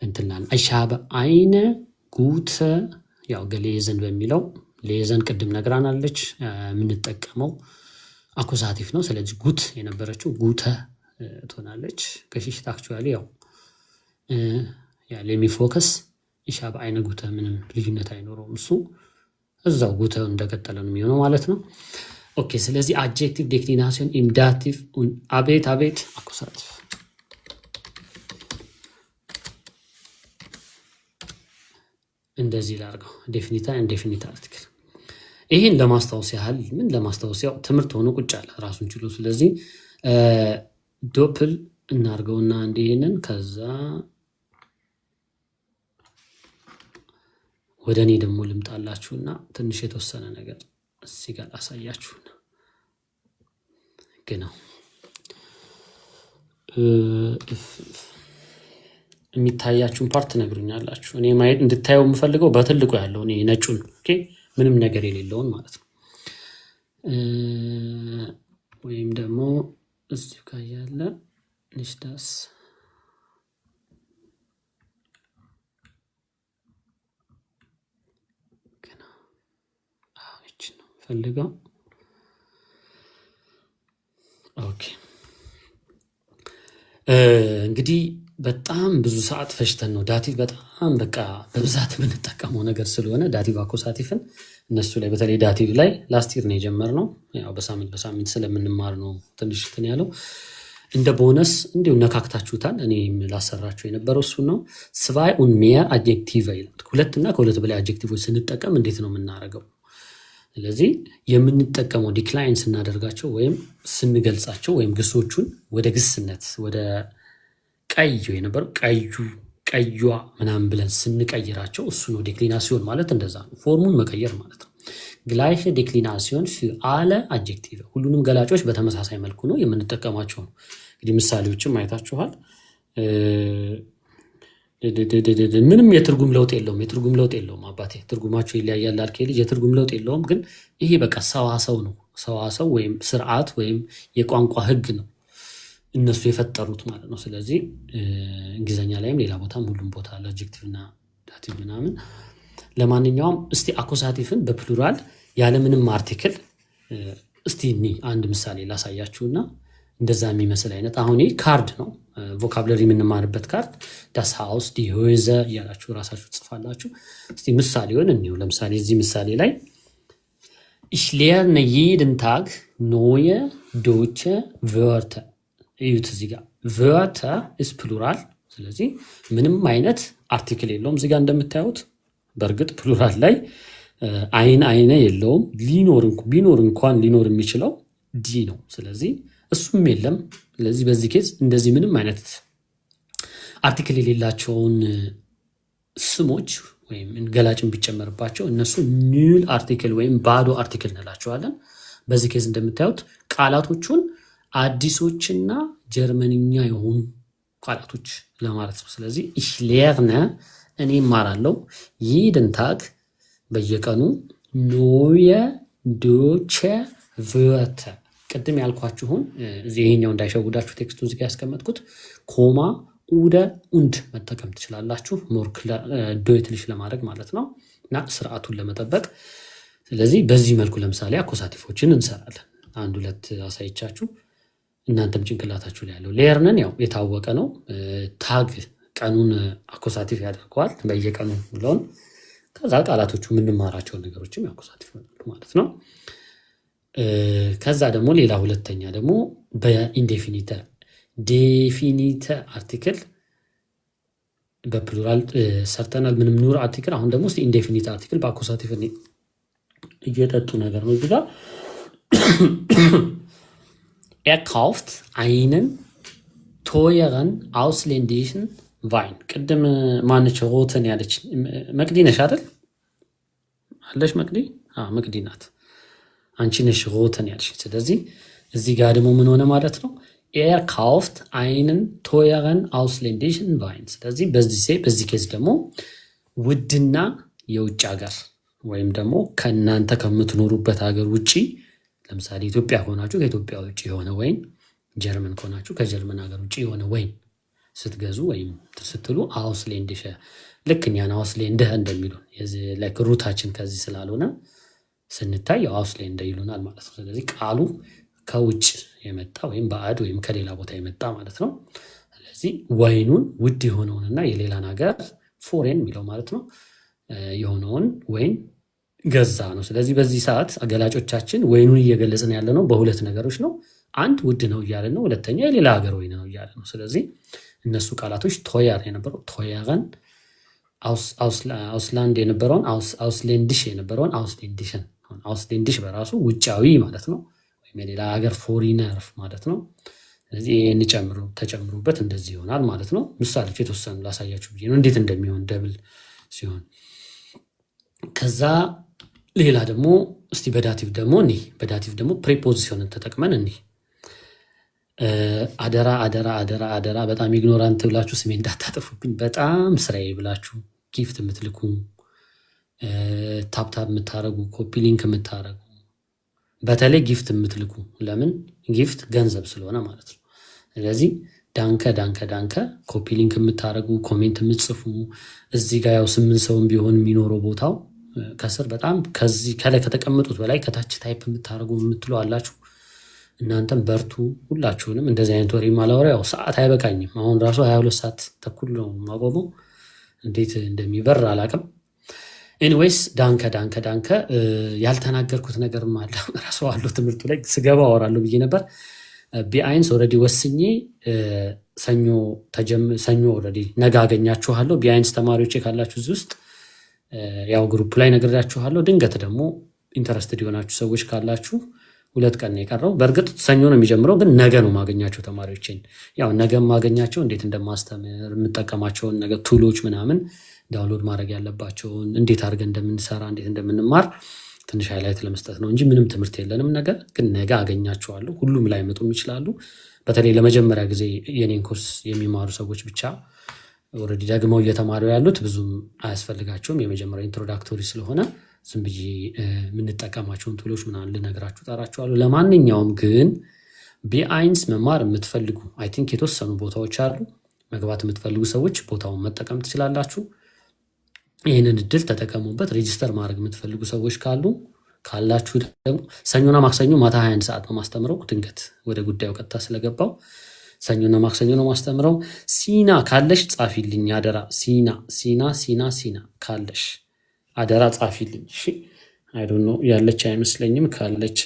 እንትላን ich habe eine gute ያው gelesen በሚለው ሌዘን ቅድም ነግራናለች የምንጠቀመው አኩዛቲቭ ነው። ስለዚህ ጉት የነበረችው ጉተ ትሆናለች። ከሽሽት አክቹአሊ ያው ለሚ ፎከስ ich habe eine gute ምንም ልዩነት አይኖረውም። እሱ እዛው ጉተ እንደቀጠለ ነው የሚሆነው ማለት ነው። ኦኬ ስለዚህ አድጀክቲቭ ዴክሊናሲዮን ኢም ዳቲቭ und አቤት አቤት አኩዛቲቭ እንደዚህ ላርገው ዴፊኒታ ኢንዴፊኒት አርቲክል ይሄን ለማስታወስ ያህል ምን ለማስታወስ ያው ትምህርት ሆኖ ቁጭ አለ ራሱን ችሎ። ስለዚህ ዶፕል እናርገውና እንደሄነን ከዛ ወደ እኔ ደግሞ ልምጣላችሁና ትንሽ የተወሰነ ነገር እዚህ ጋር አሳያችሁና ገናው የሚታያችሁን ፓርት ነግሩኛላችሁ። እኔ ማየት እንድታየው የምፈልገው በትልቁ ያለው እኔ ነጩን ኦኬ ምንም ነገር የሌለውን ማለት ነው። ወይም ደግሞ እዚህ ጋር ያለ ንሽዳስ ገና እቺ ነው ፈልገው። ኦኬ እንግዲህ በጣም ብዙ ሰዓት ፈጅተን ነው ዳቲቭ በጣም በቃ በብዛት የምንጠቀመው ነገር ስለሆነ ዳቲቭ አኮሳቲቭን እነሱ ላይ በተለይ ዳቲቭ ላይ ላስት ይር ነው የጀመርነው። ያው በሳምንት ስለምንማር ነው ትንሽ እንትን ያለው። እንደ ቦነስ እንዲሁ ነካክታችሁታል። እኔም ላሰራችሁ የነበረው እሱ ነው። zwei und mehr አድጀክቲቭ ይላል። ሁለትና ከሁለት በላይ አድጀክቲቮች ስንጠቀም እንዴት ነው የምናደርገው? ስለዚህ የምንጠቀመው ዲክላይን ስናደርጋቸው ወይም ስንገልጻቸው ወይም ግሶቹን ወደ ግስነት ወደ ቀዩ የነበረው ቀዩዋ ምናምን ብለን ስንቀይራቸው እሱ ነው ዴክሊናሲዮን ማለት እንደዛ ነው። ፎርሙን መቀየር ማለት ነው። ግላይሸ ዴክሊናሲዮን für alle Adjektive ሁሉንም ገላጮች በተመሳሳይ መልኩ ነው የምንጠቀማቸው ነው። እንግዲህ ምሳሌዎችም አይታችኋል። ምንም የትርጉም ለውጥ የለውም አባቴ ትርጉማቸው ይለያያል አልከኝ ልጅ የትርጉም ለውጥ የለውም። ግን ይሄ በቃ ሰዋሰው ነው። ሰዋሰው ወይም ስርዓት ወይም የቋንቋ ህግ ነው እነሱ የፈጠሩት ማለት ነው። ስለዚህ እንግሊዘኛ ላይም ሌላ ቦታም ሁሉም ቦታ አድጀክቲቭ እና ዳቲቭ ምናምን። ለማንኛውም እስቲ አኮሳቲቭን በፕሉራል ያለምንም አርቲክል እስቲ አንድ ምሳሌ ላሳያችሁና እንደዛ የሚመስል አይነት አሁን ይሄ ካርድ ነው ቮካብለሪ የምንማርበት ካርድ ዳስ ሃውስ ዲ ሆይዘ ያላችሁ ራሳችሁ ጽፋላችሁ። እስቲ ምሳሌውን እንየው። ለምሳሌ እዚህ ምሳሌ ላይ ich lerne jeden Tag neue deutsche Wörter እዩት እዚህ ጋር Wörter ist plural። ስለዚህ ምንም አይነት አርቲክል የለውም እዚህ ጋር እንደምታዩት። በእርግጥ ፕሉራል ላይ አይነ የለውም። ቢኖር እንኳን ሊኖር የሚችለው ዲ ነው። ስለዚህ እሱም የለም። ስለዚህ በዚህ ኬዝ እንደዚህ ምንም አይነት አርቲክል የሌላቸውን ስሞች ወይም ገላጭን ቢጨመርባቸው እነሱ ኒል አርቲክል ወይም ባዶ አርቲክል እንላቸዋለን። በዚህ ኬዝ እንደምታዩት ቃላቶቹን አዲሶችና ጀርመንኛ የሆኑ ቃላቶች ለማለት ነው። ስለዚህ ich lerne እኔ እማራለሁ jeden Tag በየቀኑ neue deutsche Wörter ቅድም ያልኳችሁን እዚህ ይሄኛው እንዳይሸውዳችሁ ቴክስቱ እዚህ ጋር ያስቀመጥኩት ኮማ oder und መጠቀም ትችላላችሁ ሞር ዶይትሊሽ ለማድረግ ማለት ነው እና ስርዓቱን ለመጠበቅ። ስለዚህ በዚህ መልኩ ለምሳሌ አኮሳቲፎችን እንሰራለን። አንድ ሁለት አሳይቻችሁ እናንተም ጭንቅላታችሁ ላይ ያለው ሌርነን ያው የታወቀ ነው። ታግ ቀኑን አኮሳቲቭ ያደርገዋል በየቀኑ ብለውን ከዛ ቃላቶቹ የምንማራቸው ነገሮችም አኮሳቲቭ ማለት ነው። ከዛ ደግሞ ሌላ ሁለተኛ ደግሞ በኢንዴፊኒተ ዴፊኒተ አርቲክል በፕሉራል ሰርተናል። ምንም ኑር አርቲክል። አሁን ደግሞ ኢንዴፊኒተ አርቲክል በአኮሳቲቭ እየጠጡ ነገር ነው እዚህ ጋር Er kauft einen teuren ausländischen Wein. ቅድም ማንች ሮተን ያለች መቅዲ ነሽ አይደል? አለሽ መቅዲ? መቅዲ ናት። አንቺ ነሽ ሮተን ያለች። ስለዚህ እዚህ ጋር ደግሞ ምን ሆነ ማለት ነው? Er kauft einen teuren ausländischen Wein. ስለዚህ በዚህ ኬዝ ደግሞ ውድና የውጭ ሀገር ወይም ደግሞ ከእናንተ ከምትኖሩበት ሀገር ውጪ ለምሳሌ ኢትዮጵያ ከሆናችሁ ከኢትዮጵያ ውጪ የሆነ ወይን፣ ጀርመን ከሆናችሁ ከጀርመን ሀገር ውጪ የሆነ ወይን ስትገዙ ወይም ስትሉ አውስሌንዲሸ ልክ እኛን አውስሌንደ እንደሚሉን ሩታችን ከዚህ ስላልሆነ ስንታይ አውስሌንደ ይሉናል ማለት ነው። ስለዚህ ቃሉ ከውጭ የመጣ ወይም ባዕድ ወይም ከሌላ ቦታ የመጣ ማለት ነው። ስለዚህ ወይኑን ውድ የሆነውንና የሌላን ሀገር ፎሬን የሚለው ማለት ነው የሆነውን ወይን ገዛ ነው። ስለዚህ በዚህ ሰዓት ገላጮቻችን ወይኑን እየገለጽን ያለ ነው በሁለት ነገሮች ነው። አንድ ውድ ነው እያለ ነው፣ ሁለተኛ የሌላ ሀገር ወይን ነው እያለ ነው። ስለዚህ እነሱ ቃላቶች ቶያር የነበረው ቶያረን፣ አውስላንድ የነበረውን አውስሌንድሽ የነበረውን አውስሌንዲሽን፣ አውስሌንድሽ በራሱ ውጫዊ ማለት ነው ወይም የሌላ ሀገር ፎሪነር ማለት ነው። ስለዚህ ይህን ተጨምሩበት እንደዚህ ይሆናል ማለት ነው። ምሳሌዎች የተወሰኑ ላሳያችሁ ብዬ ነው እንዴት እንደሚሆን ደብል ሲሆን። ከዛ ሌላ ደግሞ እስቲ በዳቲቭ ደግሞ ፕሬፖዚሽንን ተጠቅመን እኒ አደራ አደራ አደራ አደራ በጣም ኢግኖራንት ብላችሁ ስሜ እንዳታጠፉብኝ። በጣም ስራዬ ብላችሁ ጊፍት የምትልኩ ታፕታፕ የምታረጉ ኮፒ ሊንክ የምታረጉ በተለይ ጊፍት የምትልኩ ለምን ጊፍት ገንዘብ ስለሆነ ማለት ነው። ስለዚህ ዳንከ ኮፒ ሊንክ የምታረጉ ኮሜንት የምትጽፉ እዚህ ጋር ያው 8 ሰውን ቢሆን የሚኖረው ቦታው ከስር በጣም ከዚህ ከላይ ከተቀመጡት በላይ ከታች ታይፕ የምታረጉ የምትሉ አላችሁ። እናንተም በርቱ። ሁላችሁንም እንደዚህ አይነት ወሬ ማላወራ ያው ሰዓት አይበቃኝም። አሁን ራሱ 22 ሰዓት ተኩል ነው ማቆመው። እንዴት እንደሚበር አላቅም። ኤኒዌይስ ዳንከ ያልተናገርኩት ነገርም አለ ራሱ አለው ትምህርቱ ላይ ስገባ አወራለሁ ብዬ ነበር። ቢአይንስ ኦልሬዲ ወስኜ ሰኞ ኦልሬዲ ነገ አገኛችኋለሁ። ቢአይንስ ተማሪዎች ካላችሁ እዚህ ውስጥ ያው ግሩፕ ላይ ነግሬያችኋለሁ። ድንገት ደግሞ ኢንተረስትድ የሆናችሁ ሰዎች ካላችሁ 2 ቀን ነው የቀረው። በእርግጥ ሰኞ ነው የሚጀምረው፣ ግን ነገ ነው ማገኛቸው ተማሪዎችን። ያው ነገ ማገኛቸው እንዴት እንደማስተምር የምጠቀማቸውን ነገር ቱሎች ምናምን ዳውንሎድ ማድረግ ያለባቸውን እንዴት አድርገን እንደምንሰራ እንዴት እንደምንማር ትንሽ ሃይላይት ለመስጠት ነው እንጂ ምንም ትምህርት የለንም። ነገር ግን ነገ አገኛቸዋለሁ። ሁሉም ላይ መጡም ይችላሉ። በተለይ ለመጀመሪያ ጊዜ የኔን ኮርስ የሚማሩ ሰዎች ብቻ ኦልሬዲ ደግመው እየተማሩ ያሉት ብዙም አያስፈልጋቸውም። የመጀመሪያ ኢንትሮዳክቶሪ ስለሆነ ዝም ብዬ የምንጠቀማቸውን ቱሎች ምናምን ልነግራችሁ ጠራችኋለሁ። ለማንኛውም ግን ቢአይንስ መማር የምትፈልጉ አይ ቲንክ የተወሰኑ ቦታዎች አሉ። መግባት የምትፈልጉ ሰዎች ቦታውን መጠቀም ትችላላችሁ። ይህንን እድል ተጠቀሙበት። ሬጂስተር ማድረግ የምትፈልጉ ሰዎች ካላችሁ ደግሞ ሰኞና ማክሰኞ ማታ 21 ሰዓት ነው ማስተምረው። ድንገት ወደ ጉዳዩ ቀጥታ ስለገባው ሰኞና ማክሰኞ ነው ማስተምረው። ሲና ካለሽ ጻፊልኝ አደራ። ሲና ካለሽ አደራ ጻፊልኝ። እሺ አይ ዶንት ኖ ያለች አይመስለኝም። ካለች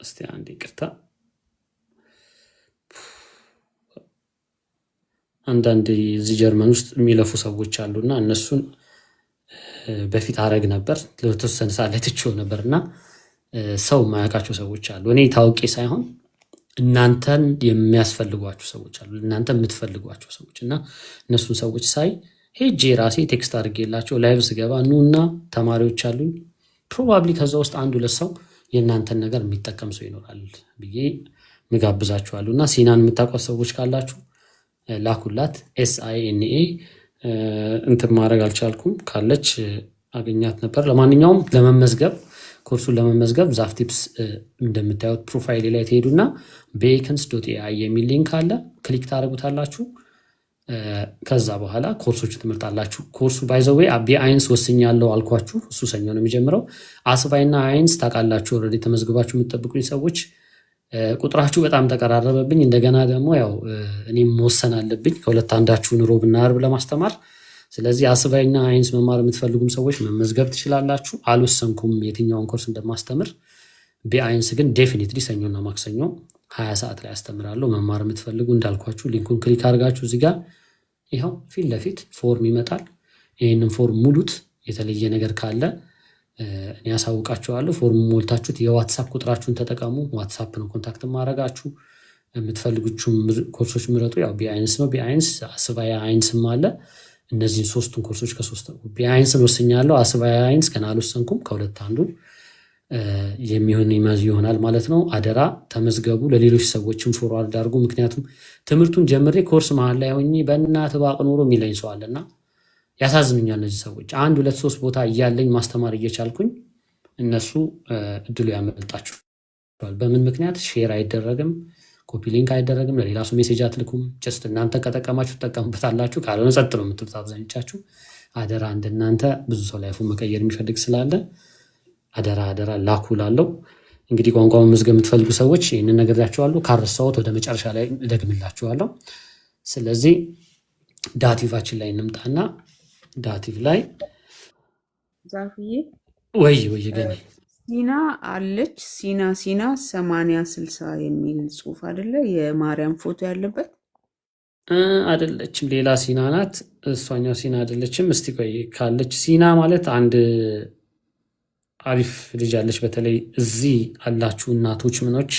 እስቲ አንዴ ይቅርታ። አንዳንድ እዚህ ጀርመን ውስጥ የሚለፉ ሰዎች አሉና እነሱን በፊት አረግ ነበር ለተወሰነ ሰዓት ላይ ትቼው ነበርና ሰው የማያውቃቸው ሰዎች አሉ። እኔ ታውቄ ሳይሆን እናንተን የሚያስፈልጓቸው ሰዎች አሉ፣ እናንተ የምትፈልጓቸው ሰዎች እና እነሱን ሰዎች ሳይ ሄጄ ራሴ ቴክስት አድርጌላቸው ላይቭ ስገባ ኑና ተማሪዎች አሉኝ ፕሮባብሊ ከዛ ውስጥ 1-2 ሰው የእናንተን ነገር የሚጠቀም ሰው ይኖራል ብዬ ምጋብዛችኋለሁ። እና ሲናን የምታውቋት ሰዎች ካላችሁ ላኩላት። SINA እንትን ማድረግ አልቻልኩም፣ ካለች አገኛት ነበር። ለማንኛውም ኮርሱን ለመመዝገብ ዛፍ ቲፕስ እንደምታዩት ፕሮፋይል ላይ ትሄዱና ቤከንስ.ai የሚል ሊንክ አለ፣ ክሊክ ታደርጉታላችሁ። ከዛ በኋላ ኮርሶቹ ትምህርታላችሁ። ኮርሱ ባይዘዌ ቢአይንስ ወስኛለሁ አልኳችሁ፣ እሱ ሰኞ ነው የሚጀምረው። አስፋይና አይንስ ታውቃላችሁ ኦልሬዲ ተመዝግባችሁ የምትጠብቁኝ ሰዎች ቁጥራችሁ በጣም ተቀራረበብኝ። እንደገና ደግሞ ያው እኔም መወሰን አለብኝ ከሁለት አንዳችሁን ሮብና አርብ ለማስተማር። ስለዚህ አስፋይና አይንስ መማር የምትፈልጉም ሰዎች መመዝገብ ትችላላችሁ። አልወሰንኩም የትኛውን ኮርስ እንደማስተምር። ቢአይንስ ግን ዴፊኒትሊ ሰኞና ማክሰኞ 20 ሰዓት ላይ አስተምራለሁ። መማር የምትፈልጉ እንዳልኳችሁ ሊንኩን ክሊክ አድርጋችሁ እዚህ ጋር ይኸው ፊት ለፊት ፎርም ይመጣል። ይህንን ፎርም ሙሉት። የተለየ ነገር ካለ እኔ ያሳውቃችኋለሁ። ፎርም ሞልታችሁት የዋትሳፕ ቁጥራችሁን ተጠቀሙ። ዋትሳፕ ነው ኮንታክት ማድረጋችሁ። የምትፈልጉችም ኮርሶች ምረጡ። ያው ቢአይንስ ነው። ቢአይንስ አስባያ አይንስም አለ። እነዚህን 3ቱን ኮርሶች ቢአይንስን ወስኛለሁ። አስባያ አይንስ ገና አልወሰንኩም። ከሁለት አንዱ የሚሆን ይሆናል ማለት ነው። አደራ ተመዝገቡ። ለሌሎች ሰዎችም ፎርዋርድ አድርጉ። ምክንያቱም ትምህርቱን ጀምሬ ኮርስ መሀል ላይ ሆኜ በእናትህ ባቅ ኖሮ የሚለኝ ሰው አለና ያሳዝኑኛል እነዚህ ሰዎች። 1 2 3 ቦታ እያለኝ ማስተማር እየቻልኩኝ እነሱ እድሉ ያመልጣቸዋል። በምን ምክንያት? ሼር አይደረግም፣ ኮፒ ሊንክ አይደረግም፣ ለሌላ ሰው ሜሴጅ አትልኩም። ጀስት እናንተ ከጠቀማችሁ ትጠቀሙበታላችሁ፣ ካልሆነ ጸጥ ነው የምትሉት አብዛኞቻችሁ። አደራ እንደናንተ ብዙ ሰው ላይፉን መቀየር የሚፈልግ ስላለ አደራ ላኩ ላለው። እንግዲህ ቋንቋውን መዝገብ የምትፈልጉ ሰዎች ይህንን ነግሬያችኋለሁ። ካረሳሁት ወደ መጨረሻ ላይ እደግምላችኋለሁ። ስለዚህ ዳቲቫችን ላይ እንምጣና ዳቲቭ ላይ ዛፍዬ ወይ ገኔ ሲና አለች። ሲና 8060 የሚል ጽሁፍ አይደለ? የማርያም ፎቶ ያለበት አይደለችም፣ ሌላ ሲና ናት። እሷኛው ሲና አይደለችም። እስቲ ቆይ ካለች ሲና ማለት አንድ አሪፍ ልጅ አለች። በተለይ እዚህ አላችሁ እናቶች ምኖች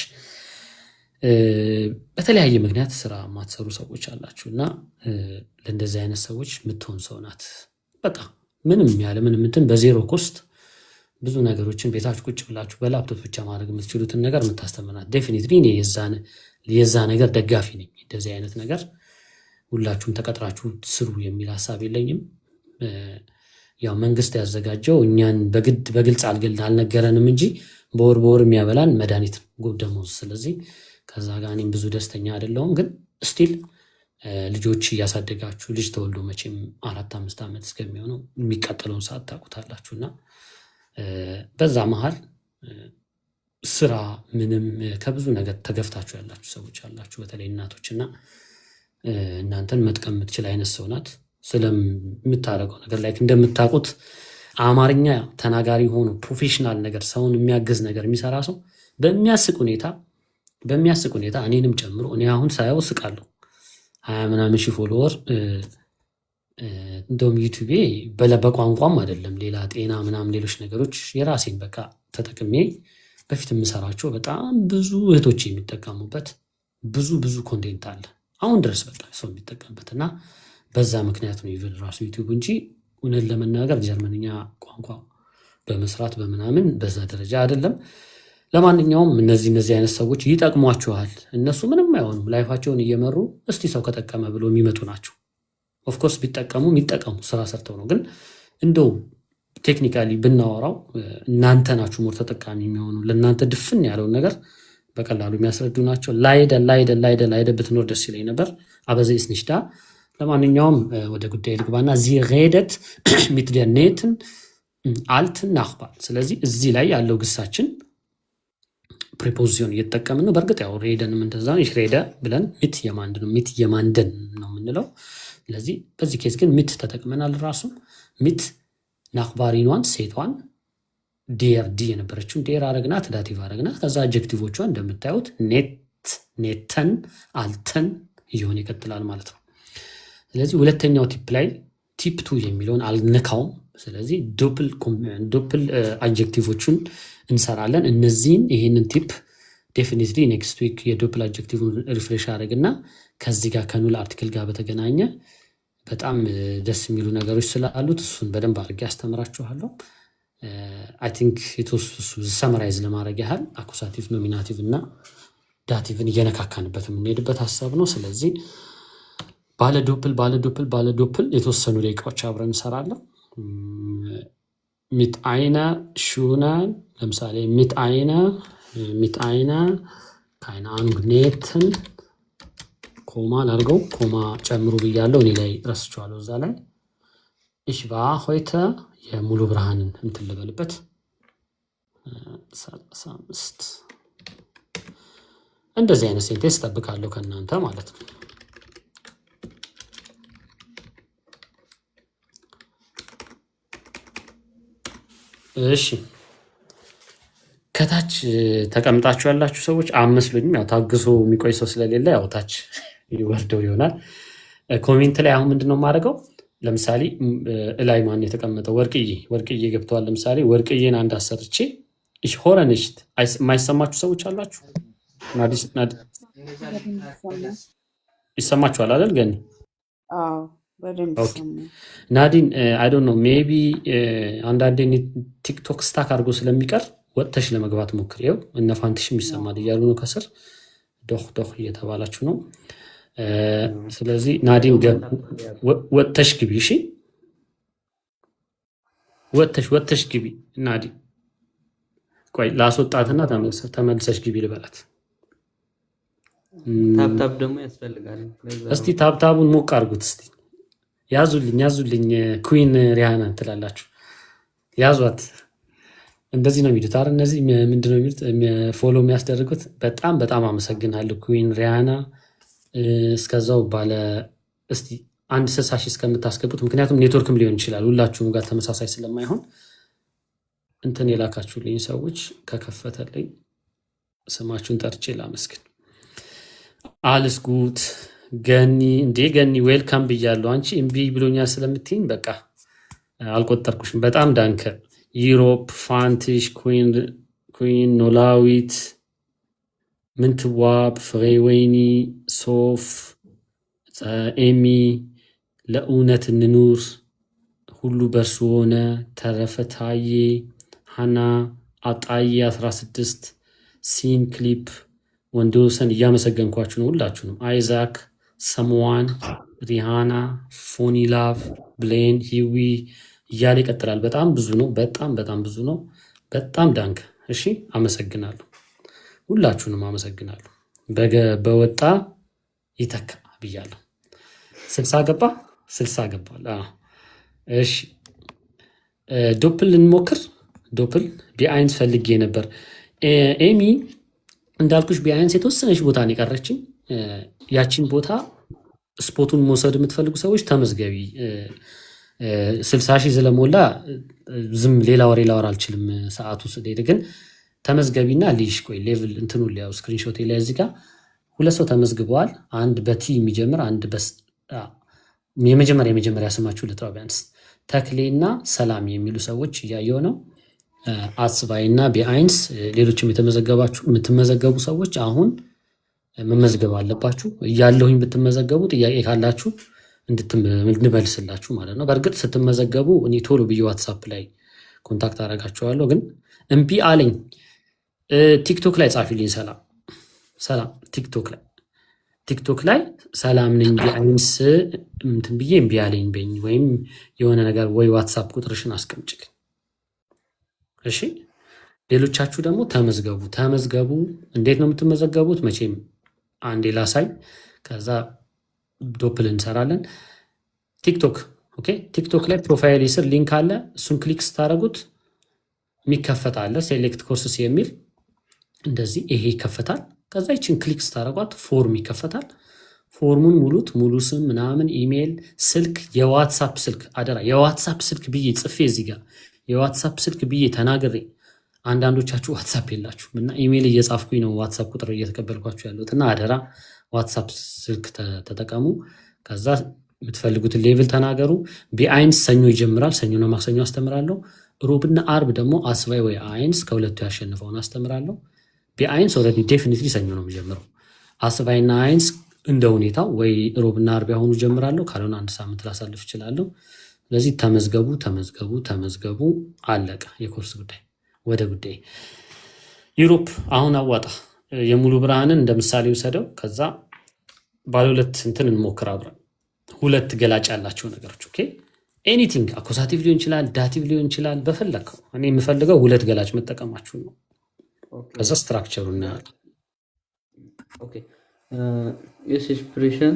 በተለያየ ምክንያት ስራ የማትሰሩ ሰዎች አላችሁ እና ለእንደዚህ አይነት ሰዎች የምትሆን ሰው ናት። በቃ ምንም ያለ ምንም እንትን በዜሮ ኮስት ብዙ ነገሮችን ቤታችሁ ቁጭ ብላችሁ በላፕቶፕ ብቻ ማድረግ የምትችሉትን ነገር የምታስተምናት። ዴፊኒትሊ እኔ የዛ ነገር ደጋፊ ነኝ። እንደዚህ አይነት ነገር ሁላችሁም ተቀጥራችሁ ስሩ የሚል ሀሳብ የለኝም። ያው መንግስት ያዘጋጀው እኛን በግልጽ አልነገረንም እንጂ በወር የሚያበላን መድኃኒት ነው ደሞዝ። ስለዚህ ከዛ ጋር እኔም ብዙ ደስተኛ አይደለሁም። ግን ስቲል ልጆች እያሳደጋችሁ ልጅ ተወልዶ መቼም 4-5 ዓመት እስከሚሆነው የሚቀጥለውን ሰዓት ታውቁታላችሁ እና በዛ መሀል ስራ ምንም ከብዙ ነገር ተገፍታችሁ ያላችሁ ሰዎች አላችሁ። በተለይ እናቶች እና እናንተን መጥቀም የምትችል አይነት ሰው ናት። ስለምታደርገው ነገር ላይ እንደምታውቁት አማርኛ ተናጋሪ ሆኖ ፕሮፌሽናል ነገር ሰውን የሚያግዝ ነገር የሚሰራ ሰው በሚያስቅ ሁኔታ እኔንም ጨምሮ እኔ አሁን ሳየው ስቃለሁ። 20 ምናምን ሺህ ፎሎወር እንደውም ዩቲዩቤ በቋንቋም አይደለም ሌላ ጤና ምናምን ሌሎች ነገሮች የራሴን በቃ ተጠቅሜ በፊት የምሰራቸው በጣም ብዙ እህቶች የሚጠቀሙበት ብዙ ኮንቴንት አለ አሁን ድረስ በቃ ሰው የሚጠቀምበት እና በዛ ምክንያት ነው ይብል ራሱ ዩቲዩብ እንጂ እውነት ለመናገር ጀርመንኛ ቋንቋ በመስራት በምናምን በዛ ደረጃ አይደለም። ለማንኛውም እነዚህ አይነት ሰዎች ይጠቅሟችኋል። እነሱ ምንም አይሆኑም፣ ላይፋቸውን እየመሩ እስቲ ሰው ከጠቀመ ብሎ የሚመጡ ናቸው። ኦፍኮርስ ቢጠቀሙ የሚጠቀሙ ስራ ሰርተው ነው። ግን እንደው ቴክኒካሊ ብናወራው እናንተ ናችሁ ሞር ተጠቃሚ የሚሆኑ ለእናንተ ድፍን ያለውን ነገር በቀላሉ የሚያስረዱ ናቸው። ላይደ ብትኖር ደስ ይለኝ ነበር። አበዘ ስንሽዳ ለማንኛውም ወደ ጉዳይ ልግባና እዚህ ሬደት ሚት der Nähten alten Nachbarn። ስለዚህ እዚህ ላይ ያለው ግሳችን ፕሪፖዚሽን እየተጠቀምን ነው። በእርግጥ ያው ሬደንም እንደዛ ነው። ሬደ ብለን ሚት የማንደን ነው የምንለው። ስለዚህ በዚህ ኬስ ግን ሚት ተጠቅመናል። ራሱ ሚት ናክባሪኗን ሴቷን ዲ የነበረችውን ዴር አረግናት፣ ዳቲቭ አረግናት። ከዛ አጀክቲቮቿ እንደምታዩት ኔተን፣ አልተን እየሆነ ይቀጥላል ማለት ነው። ስለዚህ ሁለተኛው ቲፕ ላይ ቲፕ 2 የሚለውን አልነካውም። ስለዚህ ዶፕል አጀክቲቮቹን እንሰራለን። ይህንን ቲፕ ዴፊኒትሊ ኔክስት ዊክ የዶፕል አጀክቲቭን ሪፍሬሽ አድርግና ከዚህ ጋር ከኑል አርቲክል ጋር በተገናኘ በጣም ደስ የሚሉ ነገሮች ስላሉት እሱን በደንብ አድርጌ አስተምራችኋለሁ። አይ ቲንክ ሰመራይዝ ለማድረግ ያህል አኩሳቲቭ፣ ኖሚናቲቭ እና ዳቲቭን እየነካካንበት የምንሄድበት ሀሳብ ነው። ስለዚህ ባለዶፕል የተወሰኑ ደቂቃዎች አብረን እንሰራለን። ሚት አይነ ሹነ ለምሳሌ ሚት አይነ ካይነ አንግኔትን ኮማ ላድርገው። ኮማ ጨምሩ ብያለሁ እኔ ላይ ረስቼዋለሁ እዛ ላይ ich war heute የሙሉ ብርሃንን እንትን ልበልበት 35 እንደዚህ አይነት ሴንቴንስ ጠብቃለሁ ከእናንተ ማለት ነው። እሺ ከታች ተቀምጣችሁ ያላችሁ ሰዎች አመስሉኝም። ያው ታግሶ የሚቆይ ሰው ስለሌለ ያው ታች ይወርደው ይሆናል። ኮሜንት ላይ አሁን ምንድነው የማደርገው? ለምሳሌ እላይ ማን የተቀመጠው ወርቅዬ ገብተዋል። ለምሳሌ ወርቅዬን አንድ አሰርቼ እሺ ሆረንሽት የማይሰማችሁ ሰዎች አላችሁ? ይሰማችኋል አይደል? ገኒ አዎ በደንብ ይሰማል። ናዲን አይ ዶንት ኖ ሜቢ አንዳንዴ ቲክቶክ ስታክ አድርጎ ስለሚቀር ወጥተሽ ለመግባት ሞክር። ይኸው እነ ፋንትሽም ይሰማል እያሉ ነው ከስር ዶህ እየተባላችሁ ነው። ስለዚህ ናዲን ወጥተሽ ግቢ። እሺ ወተሽ ግቢ እናዲ። ቆይ ላስወጣትና ተመልሰሽ ግቢ ልበላት። ታብታብ ደግሞ ያስፈልጋል። እስቲ ታብታቡን ሞቅ አድርጉት እስቲ። ያዙልኝ ኩዊን ሪያና ትላላችሁ። ያዟት። እንደዚህ ነው የሚሉት አይደል? እነዚህ ምንድነው የሚሉት ፎሎ የሚያስደርጉት? በጣም አመሰግናለሁ ኩዊን ሪያና። እስከዛው ባለ እስቲ 160 ሺህ እስከምታስገቡት፣ ምክንያቱም ኔትወርክም ሊሆን ይችላል ሁላችሁም ጋር ተመሳሳይ ስለማይሆን እንትን የላካችሁልኝ ሰዎች ከከፈተልኝ ስማችሁን ጠርቼ ላመስግን። አልስጉት ገኒ ዌልካም ብያለሁ። አንቺ እምቢ ብሎኛል ስለምትይኝ በቃ አልቆጠርኩሽም። በጣም ዳንከ ዩሮፕ ፋንቲሽ ኩዊን ኖላዊት ምንትዋብ ፍሬወይኒ ሶፍ ኤሚ ለእውነት እንኑር ሁሉ በእርሱ ሆነ ተረፈ ታዬ ሃና አጣዬ 16 ሲን ክሊፕ ወንድወሰን እያመሰገንኳችሁ ነው ሁላችሁንም። አይዛክ ሰምዋን ሪሃና ፎኒላቭ ብሌን ሂዊ እያለ ይቀጥላል። በጣም ብዙ ነው። በጣም ብዙ ነው። በጣም ዳንክ። እሺ አመሰግናለሁ። ሁላችሁንም አመሰግናለሁ። በወጣ ይተካ ብያለሁ። 60 ገባ 60 ገባል። እሺ ዶፕል እንሞክር። ዶፕል ቢአይንስ ፈልጌ ነበር። ኤሚ እንዳልኩሽ ቢአይንስ የተወሰነች ቦታ ነው የቀረችኝ። ያቺን ቦታ ስፖቱን መውሰድ የምትፈልጉ ሰዎች ተመዝገቢ። 60 ሺህ ስለሞላ ዝም ሌላ ወሬ ላወራ አልችልም ሰዓቱ ስለሄደ፣ ግን ተመዝገቢና ልይሽ። ቆይ ሌቭል እንትኑ ሊያው ስክሪንሾት ላይ እዚህ ጋር 2 ሰው ተመዝግበዋል። አንድ በቲ የሚጀምር አንድ የመጀመሪያ ስማችሁ ልጥራው ቢያንስ ተክሌና ሰላም የሚሉ ሰዎች እያየው ነው። አስባይና ቢአይንስ ሌሎችም የምትመዘገቡ ሰዎች አሁን መመዝገብ አለባችሁ። እያለሁኝ ብትመዘገቡ ጥያቄ ካላችሁ እንድንመልስላችሁ ማለት ነው። በእርግጥ ስትመዘገቡ እኔ ቶሎ ብዬ ዋትሳፕ ላይ ኮንታክት አደርጋችኋለሁ። ግን እምቢ አለኝ። ቲክቶክ ላይ ጻፊልኝ። ሰላም ቲክቶክ ላይ ሰላም ነኝ ቢአይንስ እንትን ብዬ እምቢ አለኝ በኝ፣ ወይም የሆነ ነገር ወይ ዋትሳፕ ቁጥርሽን አስቀምጭልኝ። እሺ ሌሎቻችሁ ደግሞ ተመዝገቡ። እንዴት ነው የምትመዘገቡት? መቼም አንዴ ላሳይ፣ ከዛ ዶፕል እንሰራለን። ቲክቶክ ላይ ፕሮፋይል ስር ሊንክ አለ። እሱን ክሊክ ስታደርጉት የሚከፈት አለ ሴሌክት ኮርስስ የሚል እንደዚህ፣ ይሄ ይከፈታል። ከዛ ይችን ክሊክ ስታደርጓት ፎርም ይከፈታል። ፎርሙን ሙሉት። ሙሉ ስም ምናምን፣ ኢሜይል፣ ስልክ፣ የዋትሳፕ ስልክ አደራ። የዋትሳፕ ስልክ ብዬ ጽፌ እዚህ ጋር የዋትሳፕ ስልክ ብዬ ተናግሬ፣ አንዳንዶቻችሁ ዋትሳፕ የላችሁ እና ኢሜይል እየጻፍኩኝ ነው ዋትሳፕ ቁጥር እየተቀበልኳችሁ ያለሁት እና አደራ ዋትሳፕ ስልክ ተጠቀሙ። ከዛ የምትፈልጉትን ሌቭል ተናገሩ። ቢአይንስ ሰኞ ይጀምራል። ሰኞና ማክሰኞ አስተምራለሁ። ሮብና አርብ ደግሞ አስባይ ወይ አይንስ ከሁለቱ ያሸንፈውን አስተምራለሁ። ቢአይንስ ኦልሬዲ ዴፊኒትሊ ሰኞ ነው የሚጀምረው። አስባይና አይንስ እንደ ሁኔታው ወይ ሮብና አርብ ያሆኑ ጀምራለሁ። ካልሆነ አንድ ሳምንት ላሳልፍ እችላለሁ። ስለዚህ ተመዝገቡ። አለቀ የኮርስ ጉዳይ። ወደ ጉዳይ ዩሮፕ አሁን አዋጣ። የሙሉ ብርሃንን እንደ ምሳሌ ውሰደው። ከዛ ባለ ሁለት እንትን እንሞክር አብረን። 2 ገላጭ ያላቸው ነገሮች ኦኬ። ኤኒቲንግ አኮሳቲቭ ሊሆን ይችላል፣ ዳቲቭ ሊሆን ይችላል። በፈለከው እኔ የምፈልገው 2 ገላጭ መጠቀማችሁ ነው። ከዛ ስትራክቸሩ እናያለን። ኦኬ ኢንስፒሬሽን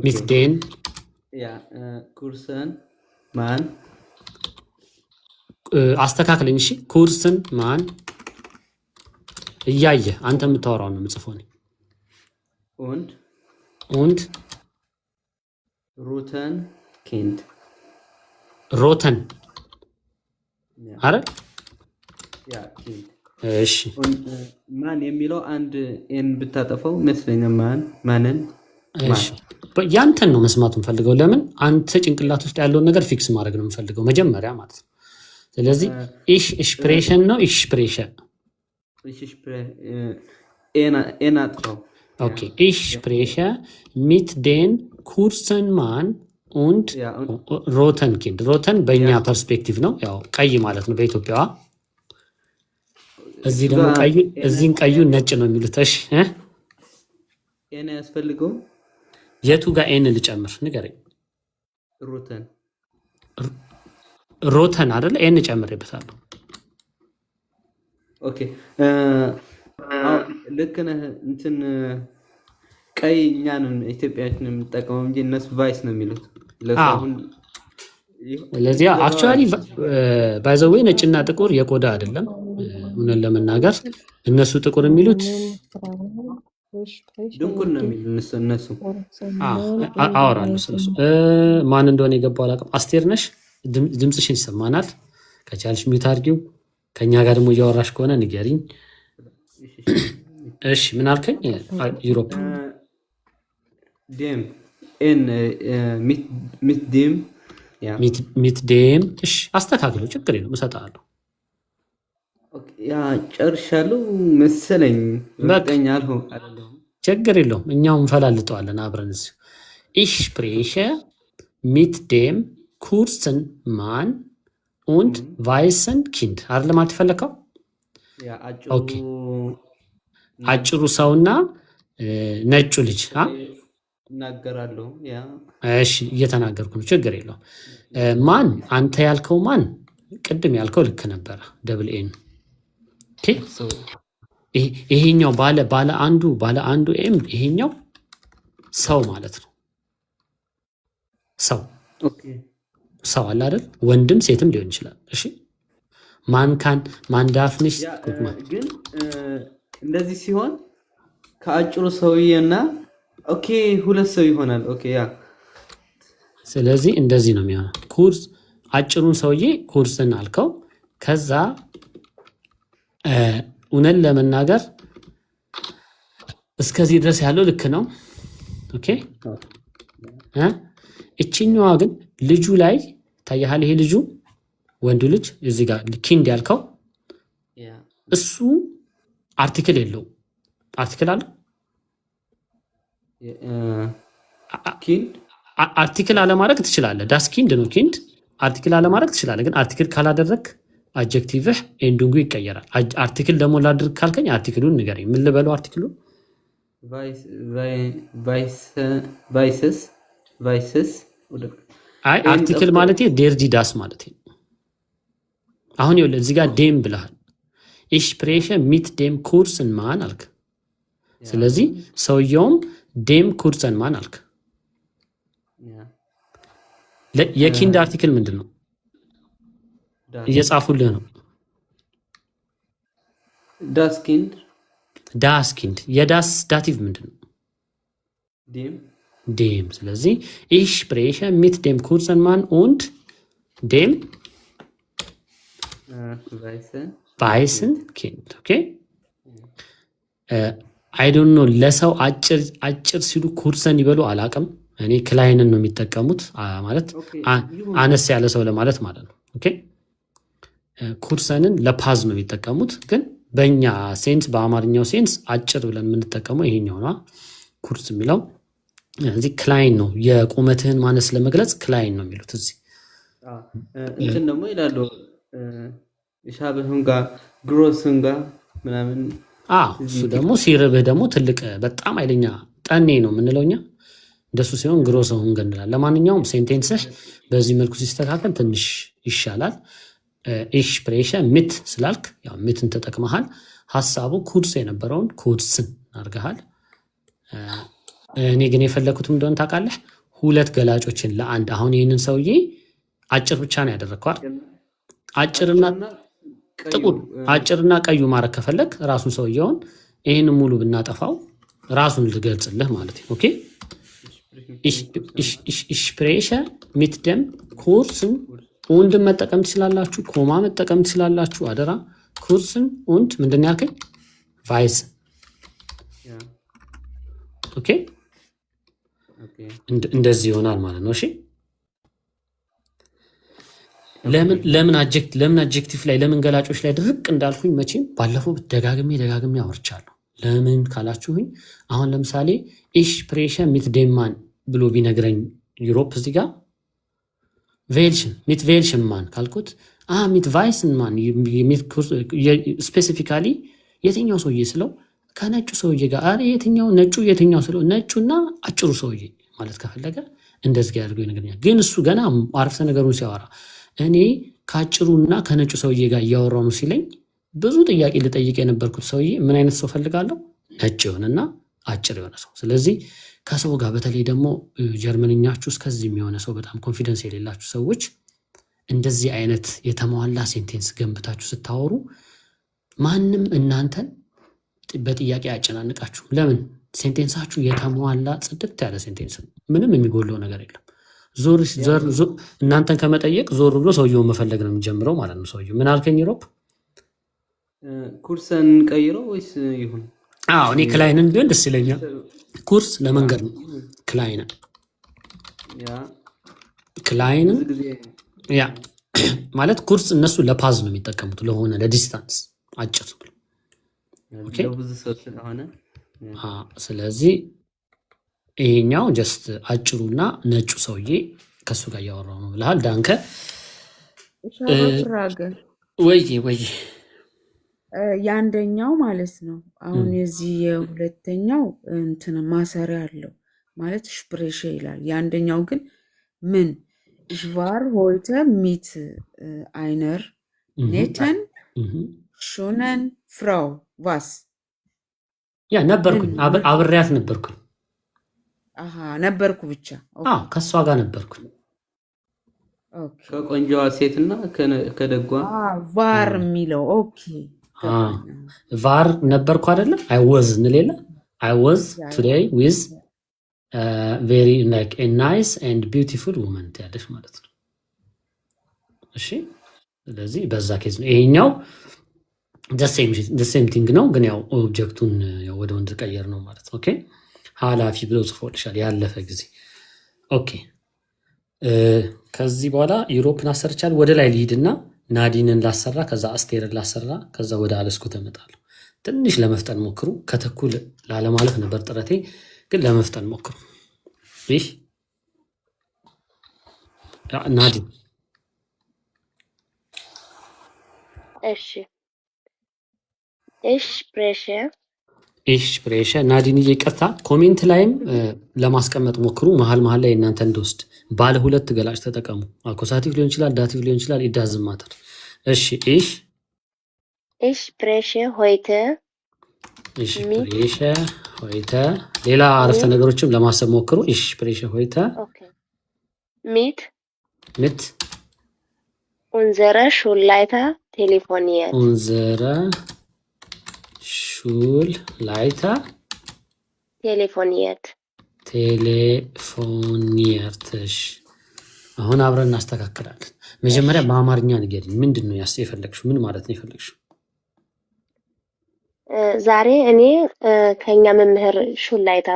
mit den ኩርሰን ማን አስተካክለኝ። እሺ ኩርስን ማን እያየ አንተ የምታወራው ነው የምጽፈው ነው። und ሮተን አረ እሺ ማን የሚለው አንድ ኤን ብታጠፈው መስለኛል። ማንን እሺ ያንተን ነው መስማት የምፈልገው። ለምን አንተ ጭንቅላት ውስጥ ያለውን ነገር ፊክስ ማድረግ ነው የምፈልገው መጀመሪያ ማለት ነው። ስለዚህ ኢንስፒሬሽን ነው ኢንስፒሬሽን ኤን አጥፋው። ኦኬ ኢንስፒሬሽን ሚት ዴን ኩርሰን ማን und ሮተን ኪንድ። ሮተን በእኛ ፐርስፔክቲቭ ነው ያው ቀይ ማለት ነው በኢትዮጵያዋ። እዚህ ደግሞ ቀዩ እዚህን ቀዩን ነጭ ነው የሚሉት። እሺ ኤን ያስፈልገው የቱ ጋር ኤን ልጨምር ንገረኝ። ሩተን ሮተን አይደለ? ኤን ጨምሬበታለሁ። ኦኬ ልክ ነህ። እንትን ቀይ እኛን ኢትዮጵያችን የምንጠቀመው እንጂ እነሱ ቫይስ ነው የሚሉት። ለዚያ አክቹዋሊ ባይ ዘ ዌይ ነጭና ጥቁር የቆዳ አይደለም። እውነት ለመናገር እነሱ ጥቁር የሚሉት ድንቁር ነው የሚሉት እነሱ። አወራለሁ ስለሱ። ማን እንደሆነ የገባው አላውቅም። አስቴር ነሽ? ድምፅሽን ይሰማናል። ከቻልሽ ሚውት አድርጊው። ከኛ ጋር ደግሞ እያወራሽ ከሆነ ንገሪኝ። እሺ ምን አልከኝ? ዩሮፕ ዴም ኤን ሚት ዴም ሚት ዴም። እሺ አስተካክለው፣ ችግር የለውም እሰጥሃለሁ። ያ ጨርሻለሁ መሰለኝ። በቀኝ አልሆን ችግር የለውም እኛው እንፈላልጠዋለን አብረን እዚሁ። ኢሽ ስፕሬሸ ሚት ዴም ኩርስን ማን und weißen Kind አይደለም ማለት የፈለከው? ኦኬ አጭሩ ሰውና ነጩ ልጅ እናገራለሁ። ያ እሺ እየተናገርኩ ነው፣ ችግር የለውም። ማን አንተ ያልከው ማን ቅድም ያልከው ልክ ነበረ። ደብል ኤን ኦኬ። ይሄኛው ባለ አንዱ ኤም ይሄኛው ሰው ማለት ነው። ሰው ኦኬ ሰው አለ አይደል? ወንድም ሴትም ሊሆን ይችላል። እሺ ማን ዳፍንሽ ግን እንደዚህ ሲሆን ከአጭሩ ሰውዬና ኦኬ ሁለት ሰው ይሆናል። ኦኬ ያ ስለዚህ እንደዚህ ነው የሚሆነው። ኩርስ አጭሩን ሰውዬ ኩርስን አልከው። ከዛ እውነት ለመናገር እስከዚህ ድረስ ያለው ልክ ነው። ኦኬ እቺኛዋ ግን ልጁ ላይ ታያሃል። ይሄ ልጁ ወንዱ ልጅ እዚህ ጋር ኪንድ ያልከው እሱ አርቲክል የለው። አርቲክል አለ? ኪንድ አርቲክል አለማድረግ ትችላለህ። ዳስ ኪንድ ነው ኪንድ። አርቲክል አለማድረግ ትችላለህ። ግን አርቲክል ካላደረግ አጀክቲቭህ ኤንዲንጉ ይቀየራል። አርቲክል ደግሞ ላድርግ ካልከኝ አርቲክሉን ንገረኝ። ምን ልበለው? አርቲክሉ ቫይስስ አይ አርቲክል ማለት ዴርዲ ዳስ ማለት ነው። አሁን ይኸውልህ እዚህ ጋር ዴም ብለሃል። ኢሽ ስፕሬሸ ሚት ዴም ኩርስን ማን አልክ። ስለዚህ ሰውየውም ዴም ኩርሰን ማን አልክ። የኪንድ አርቲክል ምንድን ነው? እየጻፉልህ ነው። ዳስኪንድ የዳስ ዳቲቭ ምንድን ነው? ዴም። ስለዚህ ich spreche mit dem kurzen Mann und dem weißen Kind. Okay? I don't know ለሰው አጭር ሲሉ ኩርሰን ይበሉ አላውቅም። እኔ ክላይንን ነው የሚጠቀሙት ማለት አነስ ያለ ሰው ለማለት ማለት ነው። ኦኬ ኩርሰንን ለፓዝ ነው የሚጠቀሙት፣ ግን በእኛ ሴንስ በአማርኛው ሴንስ አጭር ብለን የምንጠቀመው ይሄኛው ነው። ኩርስ የሚለው እዚህ ክላይን ነው። የቁመትህን ማነስ ለመግለጽ ክላይን ነው የሚሉት እዚህ። እንትን ደግሞ ይላሉ ሻብህን ጋር ግሮስን ጋር ምናምን። እሱ ደግሞ ሲርብህ ደግሞ ትልቅ በጣም አይለኛ ጠኔ ነው የምንለው እኛ። እንደሱ ሲሆን ግሮስ ሆን እንላለን። ለማንኛውም ሴንቴንስህ በዚህ መልኩ ሲስተካከል ትንሽ ይሻላል። ኢሽ ስፕሬሸ ሚት ስላልክ ያው ሚትን ተጠቅመሃል። ሀሳቡ ኩድስ የነበረውን ኩድስን አድርገሃል። እኔ ግን የፈለኩትም እንደሆነ ታውቃለህ፣ ሁለት ገላጮችን ለአንድ። አሁን ይህንን ሰውዬ አጭር ብቻ ነው ያደረግከዋል። አጭርና ጥቁር አጭርና ቀዩ ማድረግ ከፈለግ ራሱን ሰውየውን ይህን ሙሉ ብናጠፋው ራሱን ልገልጽልህ ማለት ነው። ኦኬ ich spreche mit dem kurzen und መጠቀም ትችላላችሁ፣ ኮማ መጠቀም ትችላላችሁ። አደራ kurzen und ምንድን ያልከኝ ቫይስ። ኦኬ እንደዚህ ይሆናል ማለት ነው። እሺ ለምን አጀክቲቭ ላይ ለምን ገላጮች ላይ ድርቅ እንዳልኩኝ መቼም ባለፈው ደጋግሜ አወርቻለሁ። ለምን ካላችሁኝ አሁን ለምሳሌ ኢሽ ስፕሬሸ ሚት ዴማን ብሎ ቢነግረኝ ዩሮፕ እዚህ ጋር ቬልሽን ሚት ቬልሽን ማን ካልኩት ሚት ቫይስን ማን ስፔሲፊካሊ የትኛው ሰውዬ ስለው ከነጩ ሰውዬ ጋር አረ የትኛው ነጩ የትኛው ስለው ነጩና አጭሩ ሰውዬ ማለት ከፈለገ እንደዚህ ያደርገው ይነግረኛል። ግን እሱ ገና አረፍተ ነገሩን ሲያወራ እኔ ከአጭሩና ከነጩ ሰውዬ ጋር እያወራሁ ነው ሲለኝ ብዙ ጥያቄ ልጠይቅ የነበርኩት ሰውዬ ምን አይነት ሰው ፈልጋለሁ? ነጭ የሆነና አጭር የሆነ ሰው። ስለዚህ ከሰው ጋር በተለይ ደግሞ ጀርመንኛችሁ ውስጥ ከዚህ የሆነ ሰው በጣም ኮንፊደንስ የሌላችሁ ሰዎች እንደዚህ አይነት የተሟላ ሴንቴንስ ገንብታችሁ ስታወሩ ማንም እናንተን በጥያቄ አያጨናንቃችሁም። ለምን? ሴንቴንሳችሁ የተሟላ ጽድት ያለ ሴንቴንስ ነው። ምንም የሚጎለው ነገር የለም። እናንተን ከመጠየቅ ዞር ብሎ ሰውየውን መፈለግ ነው የሚጀምረው ማለት ነው። ሰውየው ምን አልከኝ? ሮብ ኩርሰን ቀይረው ወይስ ይሁን? እኔ ክላይንን ቢሆን ደስ ይለኛል። ኩርስ ለመንገድ ነው። ክላይንን ያ ማለት ኩርስ እነሱ ለፓዝ ነው የሚጠቀሙት፣ ለሆነ ለዲስታንስ አጭር ብሎ ብዙ ሰው ስለሆነ ስለዚህ ይሄኛው ጀስት አጭሩና ነጩ ሰውዬ ከሱ ጋር እያወራው ነው ብለሃል። ዳንከ ወይ የአንደኛው ማለት ነው። አሁን የዚህ የሁለተኛው እንትን ማሰሪያ አለው ማለት ሽፕሬሽ ይላል። የአንደኛው ግን ምን Ich war heute mit einer netten, schönen Frau. Was? ያ ነበርኩኝ፣ አብሬያት ነበርኩኝ። ነበርኩ ብቻ። ከሷ ጋር ነበርኩኝ። ከቆንጆዋ ሴትና ከደጓ ቫር የሚለው ቫር ነበርኩ አይደለም? አይ ወዝ እንሌለ አይ ወዝ ቱዴይ ዊዝ ቬሪ ላይክ ኤ ናይስ ኤንድ ቢዩቲፉል ውመን ያለሽ ማለት ነው። እሺ፣ ስለዚህ በዛ ኬዝ ነው ይሄኛው ሴም ቲንግ ነው፣ ግን ያው ኦብጀክቱን ወደ ወንድ ቀየር ነው ማለት ነው። ኦኬ፣ ኃላፊ ብሎ ጽፎልሻል ያለፈ ጊዜ። ኦኬ፣ ከዚህ በኋላ ዩሮፕን አሰርቻለሁ። ወደ ላይ ልሂድና ናዲንን ላሰራ፣ ከዛ አስቴርን ላሰራ፣ ከዛ ወደ አለስኩ ተመጣለሁ። ትንሽ ለመፍጠን ሞክሩ። ከተኩል ላለማለፍ ነበር ጥረቴ፣ ግን ለመፍጠን ሞክሩ። ይህ ናዲን እሺ ኢሽ ናዲን ይቅርታ፣ ኮሜንት ላይም ለማስቀመጥ ሞክሩ። መሀል ላይ እናንተ እንደወስድ ባለ ሁለት ገላጭ ተጠቀሙ። አኮሳቲቭ ሊሆን ይችላል፣ ዳቲቭ ሊሆን ይችላል። ኢዳዝም ማተር። እሺ ኢሽ ስፕሬሽ ሆይተ ሌላ አረፍተ ነገሮችም ለማሰብ ሞክሩ። ኢሽ ስፕሬሽ ሆይተ ሚት ኡንዘረ ሹላይታ ቴሌፎኒየት ቴሌፎኒየርትሽ። አሁን አብረን እናስተካክላለን። መጀመሪያ በአማርኛ ንገሪኝ። ምንድን ነው የፈለግሽው? ምን ማለት ነው የፈለግሽው? ዛሬ እኔ ከኛ መምህር ሹላይታ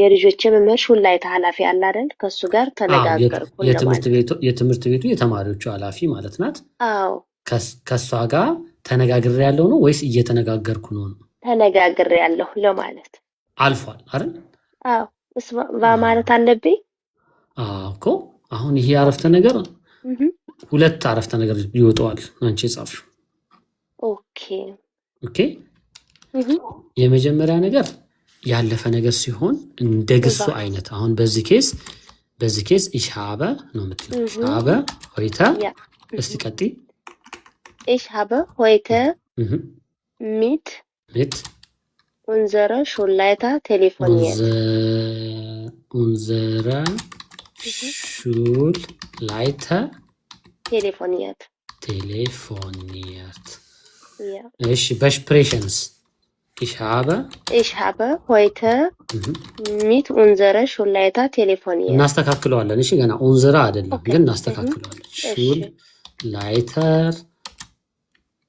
የልጆቼ መምህር ሹላይታ ኃላፊ አለ አይደል? ከሱ ጋር ተነጋገርኩ። የትምህርት ቤቱ የተማሪዎቹ ኃላፊ ማለት ናት። አዎ፣ ከሷ ጋር ተነጋግሬ ያለው ነው ወይስ እየተነጋገርኩ ነው? ተነጋግሬ ያለሁ ለማለት አልፏል አይደል? አዎ፣ በማለት አለብኝ እኮ። አሁን ይሄ አረፍተ ነገር ሁለት አረፍተ ነገር ይወጣዋል አንቺ የጻፍሽው። ኦኬ የመጀመሪያ ነገር ያለፈ ነገር ሲሆን እንደ ግሱ አይነት። አሁን በዚህ ኬስ ich habe ነው የምትለው። ich habe heute እስቲ ቀጥይ። ich habe heute mit unserer Schulleiter telefoniert. Unsere Schulleiter telefoniert. Ja. እሺ በስፕሬሽንስ Ich habe heute mit unserer Schulleiter telefoniert. እናስተካክለዋለን። እሺ ገና ኡንዘራ አይደለም ግን እናስተካክለዋለን። ሹላይተር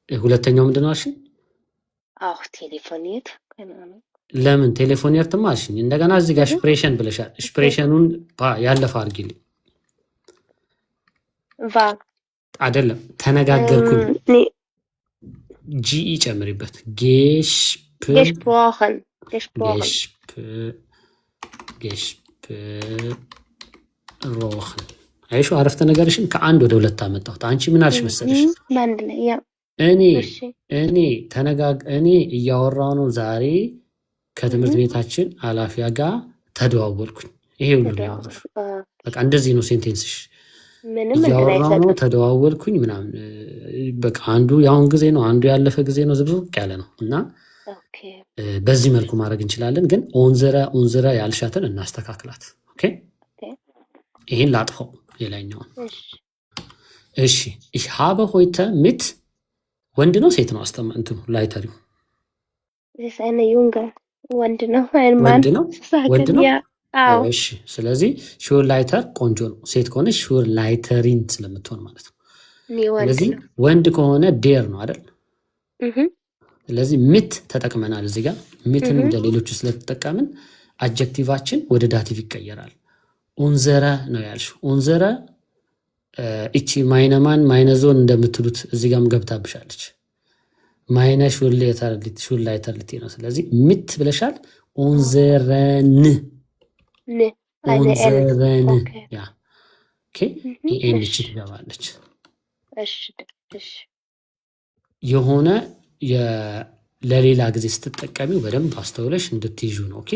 ሁለተኛው ምንድን ነው? እሺ auch telefoniert። ለምን ቴሌፎኒየርት ማሽን? እንደገና እዚህ ጋር ስፕሬሽን ብለሻል። ስፕሬሽኑን ያለፈ አድርጊልኝ። አይደለም ተነጋገርኩኝ። ጂኢ ጨምሪበት። gesprochen. አይሹ አረፍተ ነገርሽን ከአንድ ወደ ሁለት አመጣሁት። አንቺ ምን አልሽ መሰለሽ? በአንድ ላይ ያ እኔ እሺ እኔ እያወራሁ ነው ዛሬ ከትምህርት ቤታችን ኃላፊያ ጋር ተደዋወልኩኝ። ይሄ ሁሉ ነው ያወራሽ። በቃ እንደዚህ ነው ሴንቴንስሽ። ምንም እንትን እያወራሁ ነው አይሰጥም። ተደዋወልኩኝ ምናምን። በቃ አንዱ የአሁን ጊዜ ነው፣ አንዱ ያለፈ ጊዜ ነው፣ ዝብርቅ ያለ ነው እና ኦኬ በዚህ መልኩ ማድረግ እንችላለን። ግን ኦንዘረ ያልሻትን እናስተካክላት። ኦኬ ኦኬ ይሄን ላጥፈው የላይኛውን። እሺ እሺ ich habe heute mit ወንድ ነው ሴት ነው እንትኑ ላይተሪው this eine Junge ወንድ ነው ein Mann ወንድ ነው ወንድ sagen ነው። ja አዎ እሺ ስለዚህ ሹር ላይተር ቆንጆ ነው። ሴት ከሆነች ሹር ላይተሪን ስለምትሆን ማለት ነው። እኔ ወንድ ስለዚህ ነው ወንድ ከሆነ ዴር ነው አይደል? እህ ስለዚህ ምት ተጠቅመናል እዚህ ጋር። ምትን እንደ ሌሎቹ ስለተጠቀምን አጀክቲቫችን ወደ ዳቲቭ ይቀየራል። ኡንዘረ ነው ያልሽው። ኡንዘረ እቺ ማይነማን ማይነዞን እንደምትሉት እዚህ ጋርም ገብታብሻለች። ማይነ ሹር ላይተርሊቲ ነው። ስለዚህ ምት ብለሻል። ኡንዘረን ነ eine N ኡንዘረን ኦኬ ያ ኦኬ ኤንቺ እሺ ትገባለች። እሺ እሺ የሆነ ለሌላ ጊዜ ስትጠቀሚው በደንብ አስተውለሽ እንድትይዙ ነው። ኦኬ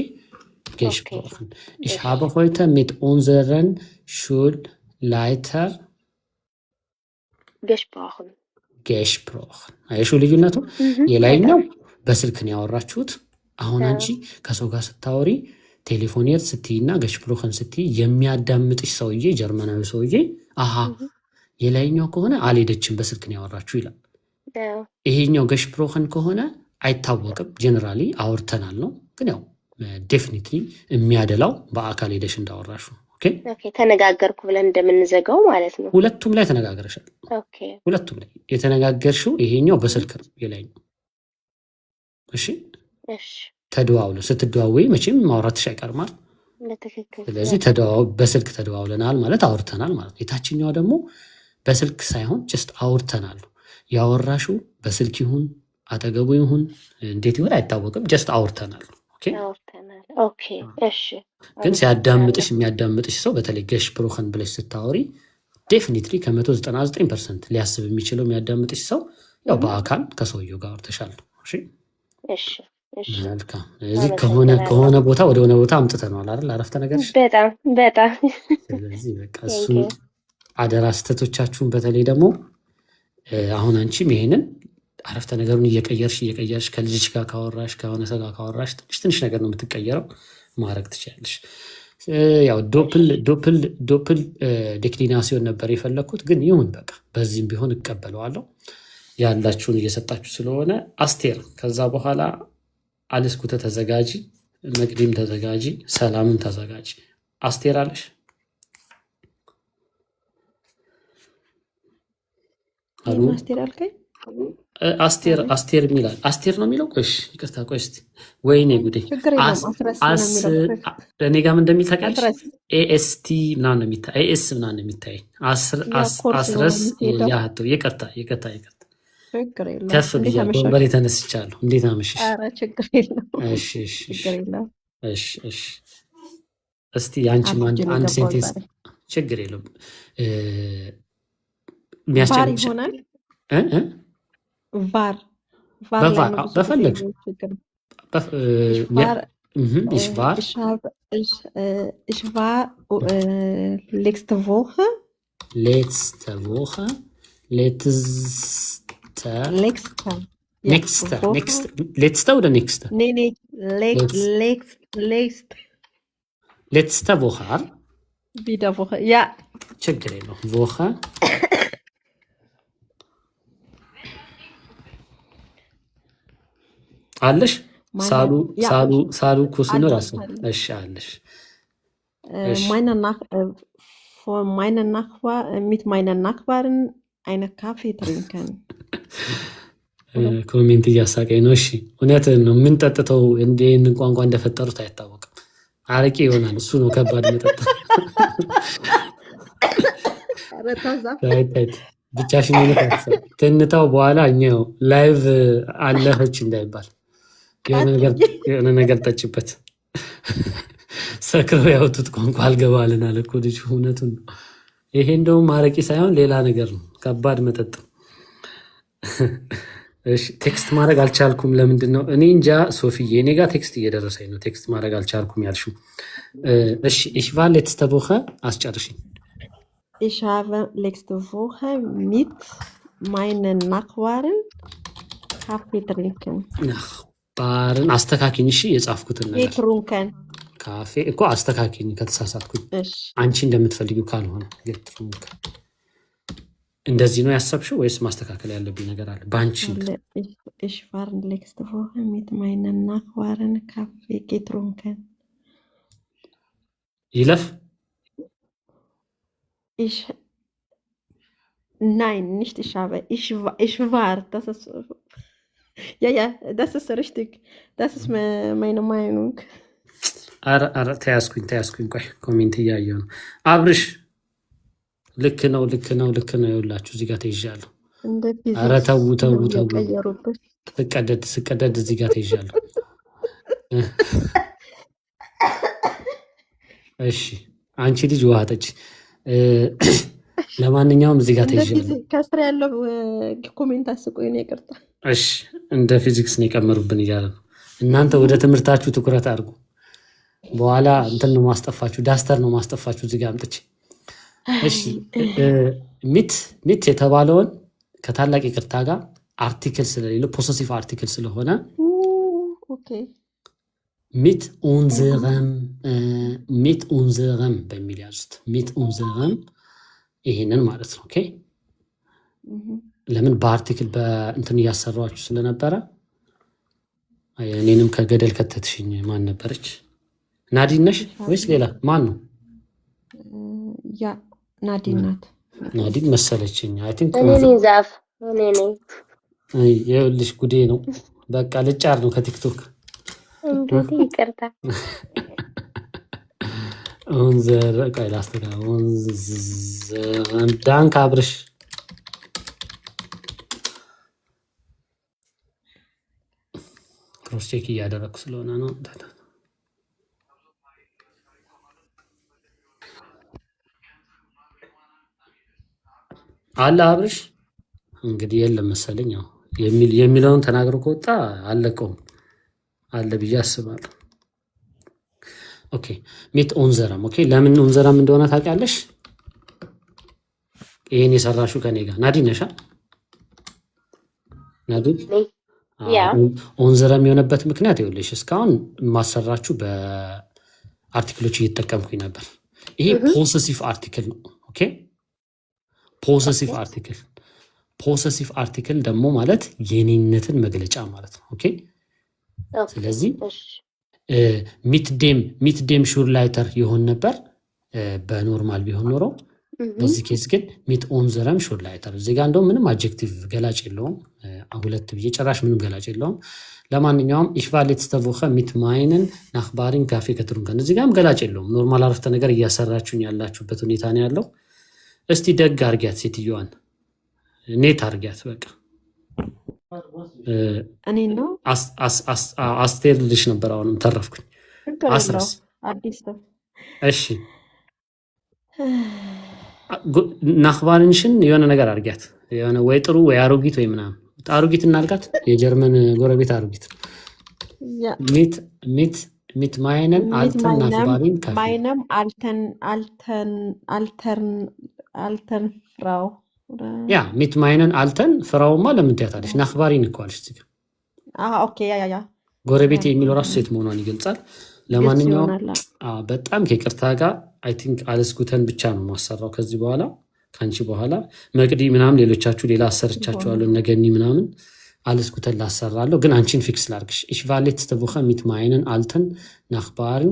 ኦኬ gesprochen. Ich እሺ habe heute mit unseren Schulleiter gesprochen gesprochen. አየሹ ልዩነቱ? በጣም የላይኛው በስልክ ነው ያወራችሁት። አሁን አዎ አንቺ ከሰው ጋር ስታወሪ ቴሌፎኔር ስትይና ገሽፕሮከን ስትይ የሚያዳምጥሽ ሰውዬ ጀርመናዊ ሰውዬ አሃ እህ የላይኛው ከሆነ አልሄደችም በስልክ ነው ያወራችሁ ይላል። አዎ ይሄኛው ገሽፕሮከን ከሆነ አይታወቅም። ጀነራሊ አውርተናል ነው፣ ግን ያው ዴፊኒትሊ የሚያደላው በአካል ሄደሽ እንዳወራሹ። ኦኬ ኦኬ ተነጋገርኩ ብለን እንደምንዘጋው ማለት ነው። ሁለቱም ላይ ተነጋግረሻል። ኦኬ ሁለቱም ላይ የተነጋገርሽው ይሄኛው በስልክ ነው የላይኛው። እሺ እሺ ተደዋውሉ። ስትደዋወይ መቼም ማውራትሽ አይቀርማል። በትክክል ስለዚህ በስልክ ተደዋውለናል ማለት አውርተናል ማለት ነው። የታችኛው ደግሞ በስልክ ሳይሆን ጀስት አውርተናል። ያወራሽው በስልክ ይሁን አጠገቡ ይሁን እንዴት ይሁን አይታወቅም። ጀስት አውርተናል። ኦኬ አውርተናል። ኦኬ እሺ ግን አመሰግናለሁ። የሚያዳምጥሽ ሰው በተለይ ገሽ ፕሮከን ብለሽ ስታወሪ ዴፊኒትሊ ከ199% ሊያስብ የሚችለው የሚያዳምጥሽ ሰው ያው እህ በአካል ከሰውየው ጋር አውርተሻል ነው። እሺ እሺ እሺ መልካም። ስለዚህ ከሆነ አመሰግናለሁ። ቦታ ወደ ሆነ ቦታ አምጥተነዋል አይደል? አረፍተ ነገርሽ። በጣም በጣም ስለዚህ በቃ ቴንክ እሱን ዩ አደራ። ስህተቶቻችሁን በተለይ ደግሞ አሁን አንቺም ይሄንን አረፍተ ነገሩን እየቀየርሽ ከልጅሽ ጋር ካወራሽ ከሆነ ሰው ጋር ካወራሽ ትንሽ ነገር ነው የምትቀየረው፣ ማድረግ ትችላለሽ። ያው ዶፕል ዴክሊናሲዮን ነበር የፈለግኩት፣ ግን ይሁን በቃ በዚህም ቢሆን እቀበለዋለሁ። ያላችሁን እየሰጣችሁ ስለሆነ አስቴር፣ ከዛ በኋላ አልስኩተ ተዘጋጂ፣ መቅዲም ተዘጋጂ፣ ሰላምን ተዘጋጂ። አስቴር አለሽ? አሉ አስቴር አልከኝ? አስቴር የሚላል አስቴር ነው የሚለው። እሺ ይቅርታ፣ ቆይ እስኪ ወይኔ ጉዴ። ችግር የለውም። አስረስ ነው የሚለው። እኔ ጋርም እንደሚታውቃልሽ አስረስ ኤኤስቲ ምናምን ነው የሚታይ፣ ኤኤስ ምናምን ነው የሚታይ። አስረስ ያህቶ ይቅርታ። ችግር የለውም። ከፍ እንዴት ብያለሁ፣ አመሻችሁ? ወንበሬ ተነስቻለሁ። እንዴት አመሸሽ? ኧረ ችግር የለውም። እሺ እሺ እሺ ችግር የለውም። እሺ እሺ። እስቲ አንቺም አርፍጄ ነው አንድ የገባሁት ሴንቴንስ። ዛሬ። ችግር የለውም። ቫር የሚያስጨንቅሽ ይሆናል። እ እ ቫር ቫር ላይ በቫር ነው ብዙ ጊዜ በፈለግሽ ችግር ich war ich war letzte Woche letzte oder nächste? Nee, letzte Woche wieder Woche, ja. ችግር የለውም። Woche አለሽ? ሳሉ ኩስኑ ራሱ እሺ አለሽ። von meiner mit meiner Nachbarin eine Kaffee trinken. ኮሜንት እያሳቀኝ ነው። እሺ እውነትህን ነው። ምን ጠጥተው ይህንን ቋንቋ እንደፈጠሩት አይታወቅም። አረቄ ይሆናል። እሱ ነው ከባድ መጠጥ። ብቻሽን ትንታው በኋላ እኛው ላይቭ አለፈች እንዳይባል የሆነ ነገር ጠጭበት። ሰክረው ያወጡት ቋንቋ አልገባልን አለ እኮ ልጁ። እውነቱን ነው። ይሄ እንደውም ማረቂ ሳይሆን ሌላ ነገር ነው፣ ከባድ መጠጥ። እሺ ቴክስት ማድረግ አልቻልኩም። ለምንድን ነው? እኔ እንጃ ሶፊዬ፣ እኔ ጋር ቴክስት እየደረሰኝ ነው። ቴክስት ማድረግ አልቻልኩም ያልሽው። እሺ ich war letzte Woche አስጨርሽኝ። Ich habe letzte Woche mit meinen Nachbarn Kaffee trinken. ናኽባርን አስተካኪኝ። እሺ የጻፍኩትን ነገር Getrunken. ካፌ እኮ አስተካኪኝ ከተሳሳትኩኝ፣ እሺ አንቺ እንደምትፈልጊው ካልሆነ getrunken። እንደዚህ ነው ያሰብሽው ወይስ ማስተካከል ያለብኝ ነገር አለ? ባንቺ Ich war letzte Woche mit meinen Nachbarn Kaffee getrunken. ይለፍ Ich Nein, nicht ich habe. Ich war. Das ist ja, das ist richtig. Das ist meine Meinung. አረ ተያዝኩኝ። ቆይ ኮሜንት እያየሁ ነው። አብርሽ ልክ ነው። ይኸውላችሁ እዚህ ጋር ተይዣለሁ። አረ ተው። ስቀደድ እዚህ ጋር ተይዣለሁ። እሺ አንቺ ልጅ ውሃ ጠጪ። ለማንኛውም እዚህ ጋር ተይዣለሁ። ከስር ያለው ኮሜንት አስቆኝ ነው፣ ይቅርታ። እሺ እንደ ፊዚክስ ነው የቀመሩብን እያለ ነው። እናንተ ወደ ትምህርታችሁ ትኩረት አድርጉ። በኋላ እንትን ነው ማስጠፋችሁ፣ ዳስተር ነው ማስጠፋችሁ እዚህ ጋር አምጥቼ። እሺ ሚት የተባለውን ከታላቅ ይቅርታ ጋር አርቲክል ስለሌለው ፖሰሲቭ አርቲክል ስለሆነ ኦኬ ሚት ኡንዘረም በሚል ያዙት። ሚት ኡንዘረም ይሄንን ማለት ነው። ኦኬ ለምን በአርቲክል በእንትን እያሰራችሁ ስለነበረ እኔንም ከገደል ከተትሽኝ። ማን ነበረች? ናዲን ነሽ ወይስ ሌላ ማን ነው? ያ ናዲን ናት። ናዲን መሰለችኝ። አይ ቲንክ እኔ ነኝ ዛፍ፣ እኔ ነኝ። ይኸውልሽ ጉዴ ነው። በቃ ልጫር ነው ከቲክቶክ እንግዲህ ይቅርታ። ኡንዘር ቆይ ላስተካ። ኡንዘር ዳንክ አብርሽ ክሮስ ቼክ እያደረኩ ስለሆነ ነው። አለ አብርሽ እንግዲህ የለም መሰለኝ። ያው የሚለውን ተናግሮ ከወጣ አለቀውም አለ ብዬ አስባለሁ። ኦኬ ሚት ኡንዘረም። ኦኬ ለምን ኡንዘረም እንደሆነ ታውቂያለሽ? ይሄን የሰራሽው ከኔ ጋር ናዲ ነሻ? ናዲ ኡንዘረም የሆነበት ምክንያት ይኸውልሽ፣ እስካሁን ማሰራችሁ በአርቲክሎች እየተጠቀምኩኝ ነበር። ይሄ ፖሰሲቭ አርቲክል ነው። ኦኬ ፖሰሲቭ አርቲክል ደግሞ ማለት የኔነትን መግለጫ ማለት ነው። ኦኬ ስለዚህ ሚትዴም ሹር ላይተር ይሆን ነበር በኖርማል ቢሆን ኖሮ። በዚህ ኬስ ግን ሚት ኡንዘረም ሹር ላይተር። እዚህ ጋር እንደውም ምንም አጀክቲቭ ገላጭ የለውም። ሁለት ብዬ ጨራሽ ምንም ገላጭ የለውም። ለማንኛውም ich war letzte Woche mit meinen Nachbarn Kaffee getrunken። እዚህ ጋርም ገላጭ የለውም። ኖርማል አረፍተ ነገር እያሰራችሁኝ ያላችሁበት ሁኔታ ነው ያለው። እስቲ ደግ አርጊያት ሴትዮዋን፣ ኔት አርጊያት በቃ። እኔ ነው አስቴር ልጅ ነበር፣ አሁንም ተረፍኩኝ። አስረስ አዲስ ነው። እሺ ናኽባርንሽን የሆነ ነገር አርጊያት፣ የሆነ ወይ ጥሩ ወይ አሮጊት ወይ ምናምን። አሮጊት እናልጋት፣ የጀርመን ጎረቤት አሮጊት። ሚት ማይነን አልተን ናኽባሪን ካፌ ማይነም አልተን ፍራው ያ ሚት ማይነን አልተን ፍራውማ ለምን ትያታለሽ? ናኽባሪን እኮ አለሽ እዚህ ጋር። ኦኬ ያ ጎረቤት የሚለው ራሱ ሴት መሆኗን ይገልጻል። ለማንኛውም በጣም ከይቅርታ ጋር አይ ቲንክ አለስኩተን ብቻ ነው ማሰራው ከዚህ በኋላ ከአንቺ በኋላ መቅዲ ምናምን ሌሎቻችሁ ሌላ አሰርቻችኋለሁ ነገኒ ምናምን አለስኩተን ላሰራለሁ። ግን አንቺን ፊክስ ላርግሽ። ich war letzte Woche mit meinen alten Nachbarn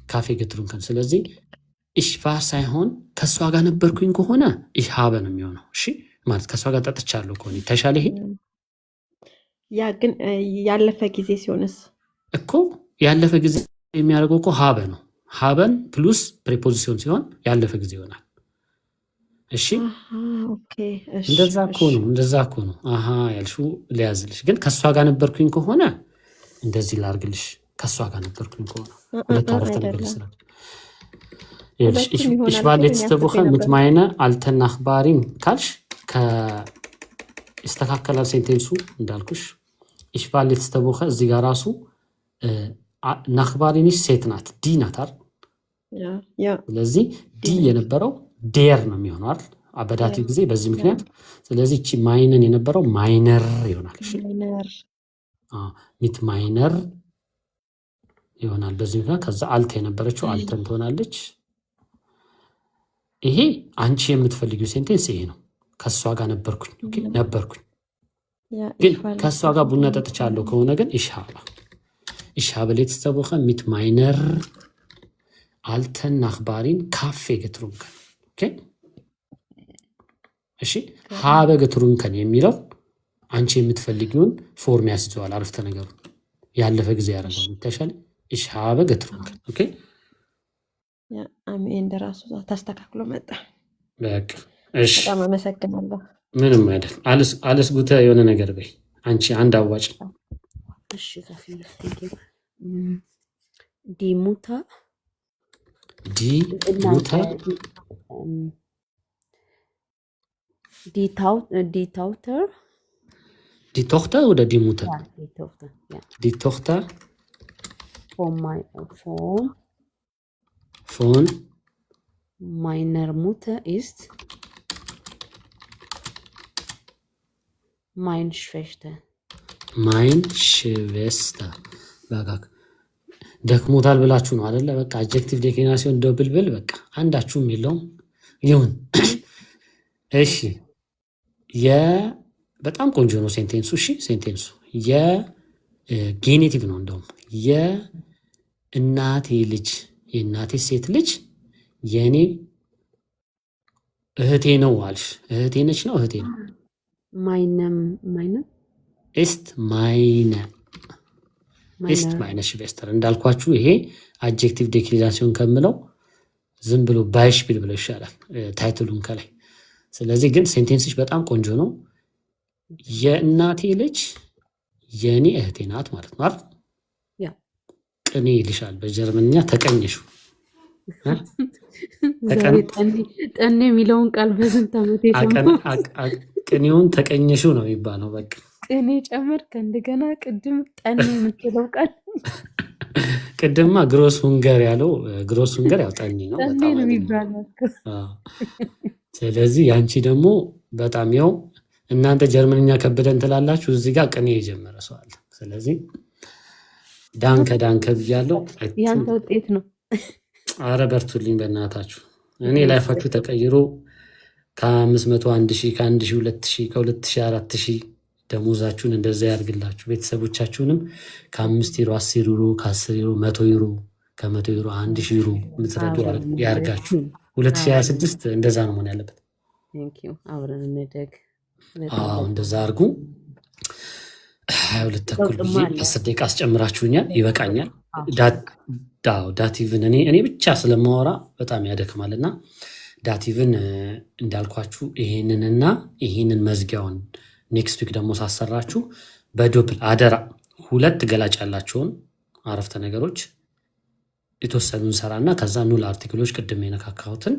Kaffee getrunken። ስለዚህ ich war ሳይሆን ከሷ ጋር ነበርኩኝ ከሆነ ich habe ነው የሚሆነው። እሺ ማለት ከሷ ጋር ጠጥቻለሁ ከሆነ ተሻለ። ይሄ ያ ግን ያለፈ ጊዜ ሲሆንስ እኮ ያለፈ ጊዜ የሚያደርገው እኮ ሀበ ነው። ሀበን ፕሉስ ፕሪፖዚሽን ሲሆን ያለፈ ጊዜ ይሆናል። እሺ እንደዛ እኮ ነው። አሃ ያልሽው ሊያዝልሽ። ግን ከሷ ጋር ነበርኩኝ ከሆነ እንደዚህ ላርግልሽ። ከሷ ጋር ነበርኩኝ ከሆነ ሁለት አረፍተ ነገር ይስራል። ሁለቱም ይሆናል ich war ግን letzte ያስብ Woche mit ነበር። meiner alten Nachbarin ካልሽ ይስተካከላል ሴንቴንሱ እንዳልኩሽ። ich war letzte Woche እዚህ ጋር ራሱ ናክባሪንሽ ሴት ናት፣ ዲ ናት አይደል? ያ ያ ስለዚህ ዲ የነበረው ዴር ነው የሚሆነው አይደል? በዳቲቭ ጊዜ በዚህ ምክንያት። ስለዚህ እቺ ማይነን የነበረው ማይነር ይሆናል። እሺ ማይነር ሚት ማይነር ይሆናል በዚህ ምክንያት። ከዛ አልተ የነበረችው አልተን ትሆናለች። ይሄ አንቺ የምትፈልጊው ሴንቴንስ ይሄ ነው። ከሷ ጋር ነበርኩኝ። ኦኬ ነበርኩኝ፣ ያ ግን ich war ከሷ ጋር ቡና ጠጥቻለሁ ከሆነ ግን ich habe letzte Woche mit meiner alten Nachbarin Kaffee getrunken. ኦኬ እሺ habe getrunken የሚለው አንቺ የምትፈልጊውን ፎርም ያስይዘዋል አረፍተ ነገሩ። ያለፈ ጊዜ ያደርጋል። ይታሻል። ich habe getrunken። ኦኬ ያ አሜን ደራሱ ተስተካክሎ መጣ። በቃ እሺ፣ በጣም አመሰግናለሁ። ምንም አይደል። አለስ ጉተ የሆነ ነገር በይ አንቺ አንድ አዋጭ። እሺ ከፊል ዲ ሙታ die Tochter oder die Mutter? Ja, die Tochter. Ja. Die Tochter von meiner Mutter ist meine Schwester. Mein Schwester. በቃ ደክሞታል ብላችሁ ነው አይደለ? በቃ አድጀክቲቭ ዴክሊኔሽን ዶብል ብል በቃ አንዳችሁም የለውም ይሁን። እሺ በጣም ቆንጆ ነው ሴንቴንሱ። እሺ ሴንቴንሱ የጌኔቲቭ ነው። እንደውም የእናቴ ልጅ የእናቴ ሴት ልጅ የኔ እህቴ ነው አልሽ። እህቴ ነች ነው እህቴ ነው። meine ist meine Schwester እንዳልኳችሁ ይሄ አድጀክቲቭ ዴክሊኔሽን ከምለው ዝም ብሎ ባይሽፒል ብለው ይሻላል ታይትሉን ከላይ። ስለዚህ ግን ሴንቴንስሽ በጣም ቆንጆ ነው። የእናቴ ልጅ የኔ እህቴ ናት ማለት ነው አይደል? ያ ቅኔ ይልሻል በጀርመንኛ ተቀኘሹ። ጠኔ የሚለውን ቃል በስንት ዓመት ቅኔውን ተቀኘሹ ነው የሚባለው። በቃ ቅኔ ጨመር ከእንደገና ቅድም ጠኔ የምትለው ቃል ቅድማ ግሮስ ሁንገር ያለው ግሮስ ሁንገር ያው ጠኔ ነው ጠኔ በጣም ነው የሚባለው። ስለዚህ ያንቺ ደግሞ በጣም ያው እናንተ ጀርመንኛ ከበደን ትላላችሁ፣ እዚህ ጋር ቅኔ የጀመረ ሰው አለ። ስለዚህ ዳንከ ብያለሁ። ያንተ ውጤት ነው። አረ በርቱልኝ በእናታችሁ። እኔ ላይፋችሁ ተቀይሮ ከ500 1000 ከ1000 2000 ከ2000 4000 ደሞዛችሁን እንደዛ ያርግላችሁ። ቤተሰቦቻችሁንም ከ5 ዩሮ 10 ዩሮ ከ10 ዩሮ 100 ዩሮ ከ100 ዩሮ 1000 ዩሮ የምትረዱ ያርጋችሁ። 2026 እንደዛ ነው መሆን ያለበት። አብረን እንደግ። እንደዛ አርጉ። 22 ተኩል ብዬ 10 ደቂቃ አስጨምራችሁኛል። ይበቃኛል። ዳቲቭን እኔ ብቻ ስለማወራ በጣም ያደክማልና ዳቲቭን እንዳልኳችሁ ይሄንንና ይሄንን መዝጊያውን ኔክስት ዊክ ደግሞ ሳሰራችሁ በዶብል አደራ 2 ገላጭ ያላቸውን አረፍተ ነገሮች የተወሰኑ እንሰራና ከዛ ኑል አርቲክሎች ቅድም የነካካሁትን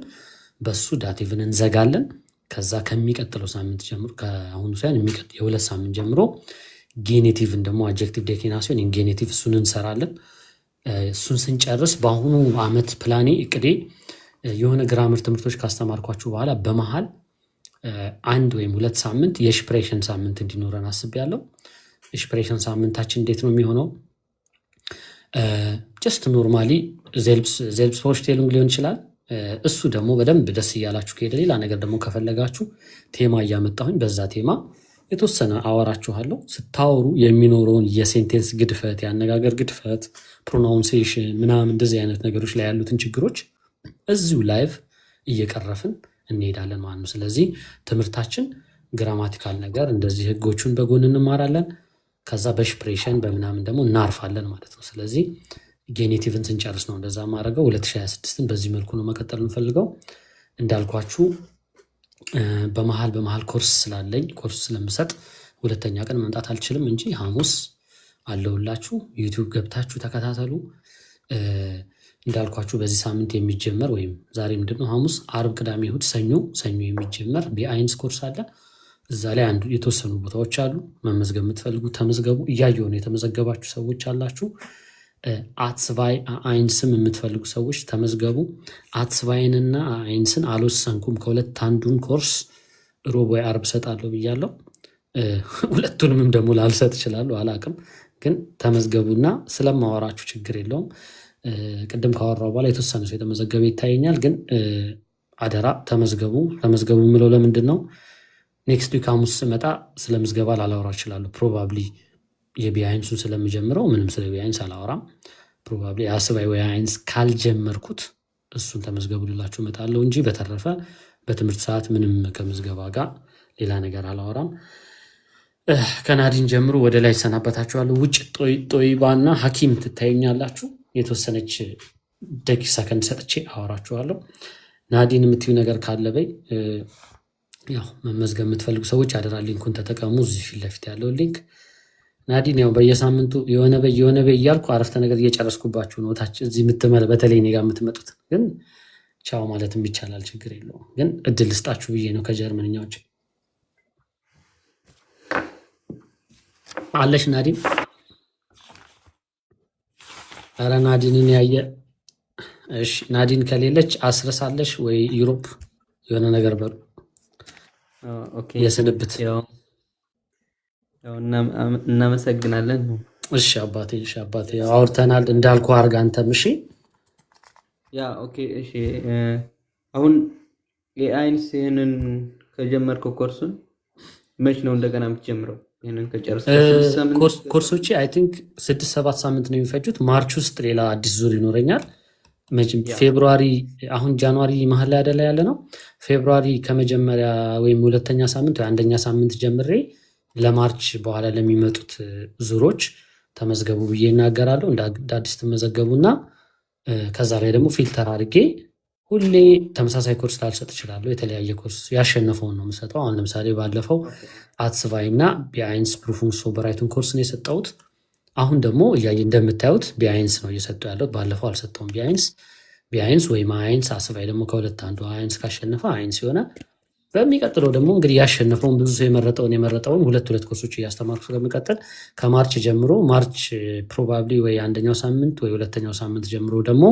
በሱ ዳቲቭን እንዘጋለን። ከዛ ከሚቀጥለው ሳምንት ጀምሮ ከአሁኑ ሳይሆን የሁለት ሳምንት ጀምሮ ጌኔቲቭን ደግሞ አድጀክቲቭ ዴክሊኔሽን ኢንጌኔቲቭ እሱን እንሰራለን። እሱን ስንጨርስ በአሁኑ አመት ፕላኔ እቅዴ የሆነ ግራመር ትምህርቶች ካስተማርኳችሁ በኋላ በመሃል 1 ወይም 2 ሳምንት የሽፕሬሽን ሳምንት እንዲኖረን አስቤያለሁ። የሽፕሬሽን ሳምንታችን እንዴት ነው የሚሆነው? ጀስት ኖርማሊ ዜልብስ ፎርሽቴሉንግ ሊሆን ይችላል። እሱ ደግሞ በደንብ ደስ እያላችሁ ከሄደ ሌላ ነገር ደግሞ ከፈለጋችሁ ቴማ እያመጣሁኝ በዛ ቴማ የተወሰነ አወራችኋለሁ። ስታወሩ የሚኖረውን የሴንቴንስ ግድፈት፣ የአነጋገር ግድፈት፣ ፕሮናውንሴሽን ምናምን እንደዚህ አይነት ነገሮች ላይ ያሉትን ችግሮች እዚሁ ላይቭ እየቀረፍን እንሄዳለን ማለት ነው። ስለዚህ ትምህርታችን ግራማቲካል ነገር እንደዚህ ህጎቹን በጎን እንማራለን። ከዛ በሽፕሬሽን በምናምን ደግሞ እናርፋለን ማለት ነው። ስለዚህ ጌኔቲቭን ስንጨርስ ነው እንደዛ ማድረገው። 2026ን በዚህ መልኩ ነው መቀጠል የምፈልገው። እንዳልኳችሁ በመሃል ኮርስ ስላለኝ ኮርስ ስለምሰጥ 2ኛ ቀን መምጣት አልችልም እንጂ ሐሙስ አለውላችሁ። ዩቲዩብ ገብታችሁ ተከታተሉ። እንዳልኳችሁ በዚህ ሳምንት የሚጀመር ወይም ዛሬ ምንድነው ሐሙስ፣ አርብ፣ ቅዳሜ፣ እሁድ፣ ሰኞ የሚጀመር ቢአይንስ ኮርስ አለ። እዛ ላይ አንዱ የተወሰኑ ቦታዎች አሉ። መመዝገብ የምትፈልጉ ተመዝገቡ። እያየሁ ነው የተመዘገባችሁ ሰዎች አላችሁ። አትስቫይ አይንስም የምትፈልጉ ሰዎች ተመዝገቡ። አትስቫይንና አይንስን አልወሰንኩም። ከሁለት አንዱን ኮርስ ሮብ ወይ አርብ እሰጣለሁ ብያለሁ። ሁለቱንም ደግሞ ላልሰጥ እችላለሁ፣ አላቅም። ግን ተመዝገቡና ስለማወራችሁ ችግር የለውም። ቅድም ካወራው በኋላ የተወሰነ ሰው የተመዘገበ ይታየኛል። ግን አደራ ተመዝገቡ። ተመዝገቡ የምለው ለምንድን ነው? ኔክስት ዊክ ሐሙስ ስመጣ ስለ ምዝገባ ላላወራ እችላለሁ። ፕሮባብሊ የቢአይንሱን ስለምጀምረው ምንም ስለ ቢአይንስ አላወራም። ፕሮባብሊ አስባይ ወይ አይንስ ካልጀመርኩት እሱን ተመዝገቡ ልላችሁ እመጣለሁ እንጂ በተረፈ በትምህርት ሰዓት ምንም ከምዝገባ ጋር ሌላ ነገር አላወራም። ከናዲን ጀምሮ ወደ ላይ ይሰናበታችኋለሁ። ውጭ ጦይባና ሐኪም ትታዩኛላችሁ። የተወሰነች ደቂቃ ሰከንድ ሰጥቼ አወራችኋለሁ። ናዲን የምትዩ ነገር ካለ በይ። ያው መመዝገብ የምትፈልጉ ሰዎች አደራ ሊንኩን ተጠቀሙ። እዚህ ፊት ለፊት ያለው ሊንክ። ናዲን ያው በየሳምንቱ የሆነ በይ እያልኩ አረፍተ ነገር እየጨረስኩባችሁ ነው። ታች እዚህ በተለይ እኔ ጋር የምትመጡት ግን ቻው ማለትም ይቻላል፣ ችግር የለውም። ግን እድል ልስጣችሁ ብዬ ነው። ከጀርመንኛ ውጭ አለሽ ናዲን? ኧረ ናዲንን ያየ እሺ። ናዲን ከሌለች አስረሳለሽ ወይ ዩሮፕ የሆነ ነገር በሉ። የስንብት እናመሰግናለን። እሺ አባቴ አውርተናል እንዳልኩ አርጋ አንተም። እሺ እሺ። አሁን የአይንስ ይህንን ከጀመርከው ኮርሱን መች ነው እንደገና የምትጀምረው? ይህንን ኮርሶቼ አይ ቲንክ 6-7 ሳምንት ነው የሚፈጁት። ማርች ውስጥ ሌላ አዲስ ዙር ይኖረኛል። ፌብሩዋሪ፣ አሁን ጃንዋሪ መሀል ላይ አይደለ ያለ ነው። ፌብሩዋሪ ከመጀመሪያ ወይም ሁለተኛ ሳምንት ወይ አንደኛ ሳምንት ጀምሬ ለማርች በኋላ ለሚመጡት ዙሮች ተመዝገቡ ብዬ እናገራለሁ። እንደ አዲስ ተመዘገቡና ከዛ ላይ ደግሞ ፊልተር አድርጌ ሁሌ ተመሳሳይ ኮርስ ላልሰጥ እችላለሁ። የተለያየ ኮርስ ያሸነፈውን ነው የምሰጠው። አሁን ለምሳሌ ባለፈው አትስቫይ እና ቢአይንስ ፕሩፉን ሶበራይቱን ኮርስ ነው የሰጠሁት። አሁን ደግሞ እንደምታዩት ቢአይንስ ነው እየሰጠው ያለው። ባለፈው አልሰጠውም ቢአይንስ ወይም አይንስ። አትስቫይ ደግሞ ከሁለት አንዱ አይንስ ካሸነፈ አይንስ የሆነ በሚቀጥለው ደግሞ እንግዲህ ያሸነፈውን ብዙ ሰው የመረጠውን ሁለት ኮርሶች እያስተማርኩ ስለሚቀጥል ከማርች ጀምሮ ማርች ፕሮባብሊ ወይ አንደኛው ሳምንት ወይ ሁለተኛው ሳምንት ጀምሮ ደግሞ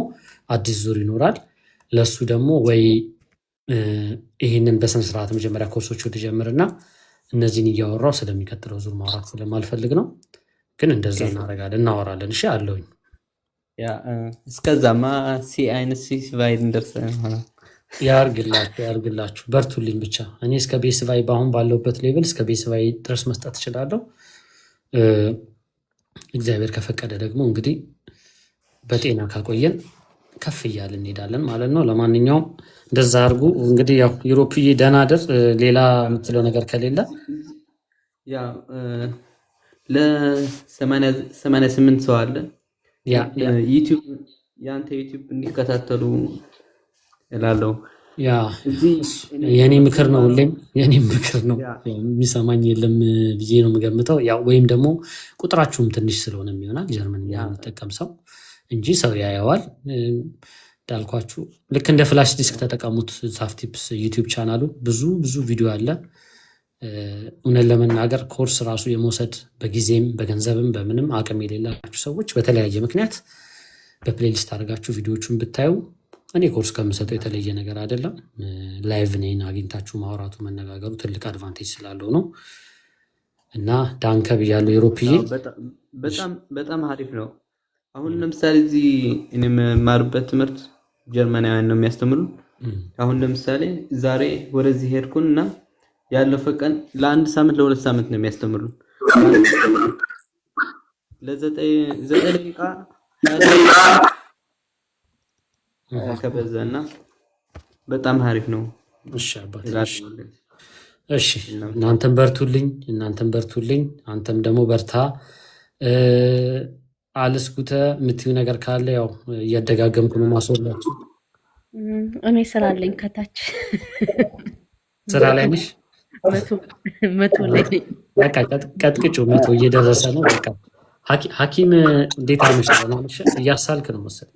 አዲስ ዙር ይኖራል። ለሱ ደግሞ ወይ ይህንን በስነስርዓት መጀመሪያ ኮርሶች ወደ ጀምርና እነዚህን እያወራው ስለሚቀጥለው ዙር ማውራት ስለማልፈልግ ነው። ግን እንደዛ እናወራለን። እሺ አለውኝ። እስከዛማ አይነት ሲስቫይድ እንደርሰ ያርግላችሁ። በርቱልኝ ብቻ። እኔ እስከ ቤስቫይ በአሁን ባለውበት ሌቭል እስከ ቤስቫይ ድረስ መስጠት እችላለሁ። እግዚአብሔር ከፈቀደ ደግሞ እንግዲህ በጤና ካቆየን ከፍ እያልን እንሄዳለን ማለት ነው። ለማንኛውም እንደዛ አድርጉ። እንግዲህ ያው ዩሮፕዬ ደህና ደር። ሌላ የምትለው ነገር ከሌለ ለ88 ሰው አለ የአንተ ዩቲዩብ እንዲከታተሉ እላለሁ። የኔ ምክር ነው፣ ሁሌም የኔ ምክር ነው። የሚሰማኝ የለም ብዬ ነው የምገምተው። ወይም ደግሞ ቁጥራችሁም ትንሽ ስለሆነ ይሆናል ጀርመንኛ የሚጠቀም ሰው እንጂ ሰው ያየዋል። እንዳልኳችሁ ልክ እንደ ፍላሽ ዲስክ ተጠቀሙት። ሳፍቲፕስ ዩቲዩብ ቻናሉ ብዙ ቪዲዮ አለ። እውነት ለመናገር ኮርስ ራሱ የመውሰድ በጊዜም በገንዘብም በምንም አቅም የሌላችሁ ሰዎች በተለያየ ምክንያት በፕሌሊስት አድርጋችሁ ቪዲዮቹን ብታዩ እኔ ኮርስ ከምሰጠው የተለየ ነገር አይደለም። ላይቭ እኔን አግኝታችሁ ማውራቱ መነጋገሩ ትልቅ አድቫንቴጅ ስላለው ነው እና ዳንከ ብያለሁ። ዩሮፕዬ በጣም አሪፍ ነው። አሁን ለምሳሌ እዚህ እኔ የምማርበት ትምህርት ጀርመናውያን ነው የሚያስተምሩ። አሁን ለምሳሌ ዛሬ ወደዚህ ሄድኩን እና ያለፈ ቀን ለአንድ ሳምንት ለሁለት ሳምንት ነው የሚያስተምሩ። ለዘጠኝ ደቂቃ ከበዛና በጣም አሪፍ ነው። እሺ እናንተም በርቱልኝ። አንተም ደግሞ በርታ። አልስኩተ የምትዩ ነገር ካለ ያው እያደጋገምኩ ነው ማስወላችሁ። እኔ ስራ አለኝ ከታች። ስራ ላይ ነሽ? መቶ ላይ ነኝ። በቃ ቀጥቅጩ። መቶ እየደረሰ ነው። በቃ ሐኪም እንዴት አመሽ? እያሳልክ ነው መሰለኝ።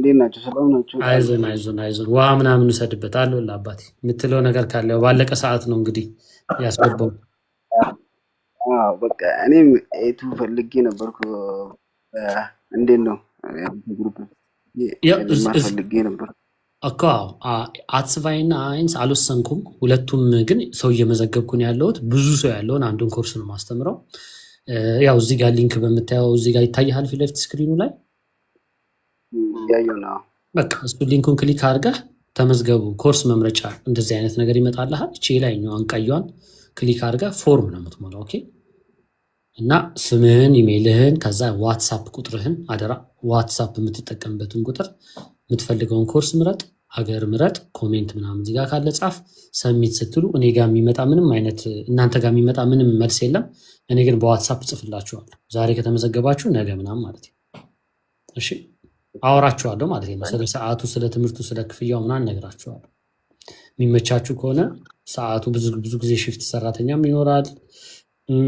እንዴት ናቸው? ሰላም ናቸው? አይዞን አይዞን አይዞን። ውሃ ምናምን ውሰድበት አለሁልህ አባቴ። የምትለው ነገር ካለ ያው ባለቀ ሰዓት ነው እንግዲህ ያስገባው። በቃ እኔም ኤቱ ፈልጌ ነበርኩ። እንዴት ነው ግሩፕ ፈልጌ ነበር እኮ አትስቫይና አይንስ አልወሰንኩም። ሁለቱም ግን ሰው እየመዘገብኩ ነው ያለሁት። ብዙ ሰው ያለውን አንዱን ኮርስ ነው ማስተምረው። ያው እዚህ ጋር ሊንክ በምታየው እዚህ ጋር ይታይሃል ፊት ለፊት ስክሪኑ ላይ ያየው ነው። በቃ እሱ ሊንኩን ክሊክ አድርገህ ተመዝገቡ። ኮርስ መምረጫ እንደዚህ አይነት ነገር ይመጣልሃል። እቺ ላይኛዋን ቀይዋን ክሊክ አድርገህ ፎርም ነው የምትሞላው። ኦኬ። እና ስምህን፣ ኢሜይልህን፣ ከዛ ዋትሳፕ ቁጥርህን አደራ ዋትሳፕ የምትጠቀምበትን ቁጥር የምትፈልገውን ኮርስ ምረጥ፣ ሀገር ምረጥ፣ ኮሜንት ምናምን እዚህ ጋር ካለ ጻፍ። ሰሚት ስትሉ እኔ ጋር የሚመጣ ምንም አይነት እናንተ ጋር የሚመጣ ምንም መልስ የለም። እኔ ግን በዋትሳፕ ጽፍላችኋለሁ። ዛሬ ከተመዘገባችሁ ነገ ምናምን ማለት ነው። እሺ አወራችኋለሁ ማለት ነው። ስለ ሰዓቱ፣ ስለ ትምህርቱ፣ ስለ ክፍያው ምናምን እነግራችኋለሁ። የሚመቻችሁ ከሆነ ሰዓቱ ብዙ ጊዜ ሽፍት ሰራተኛም ይኖራል።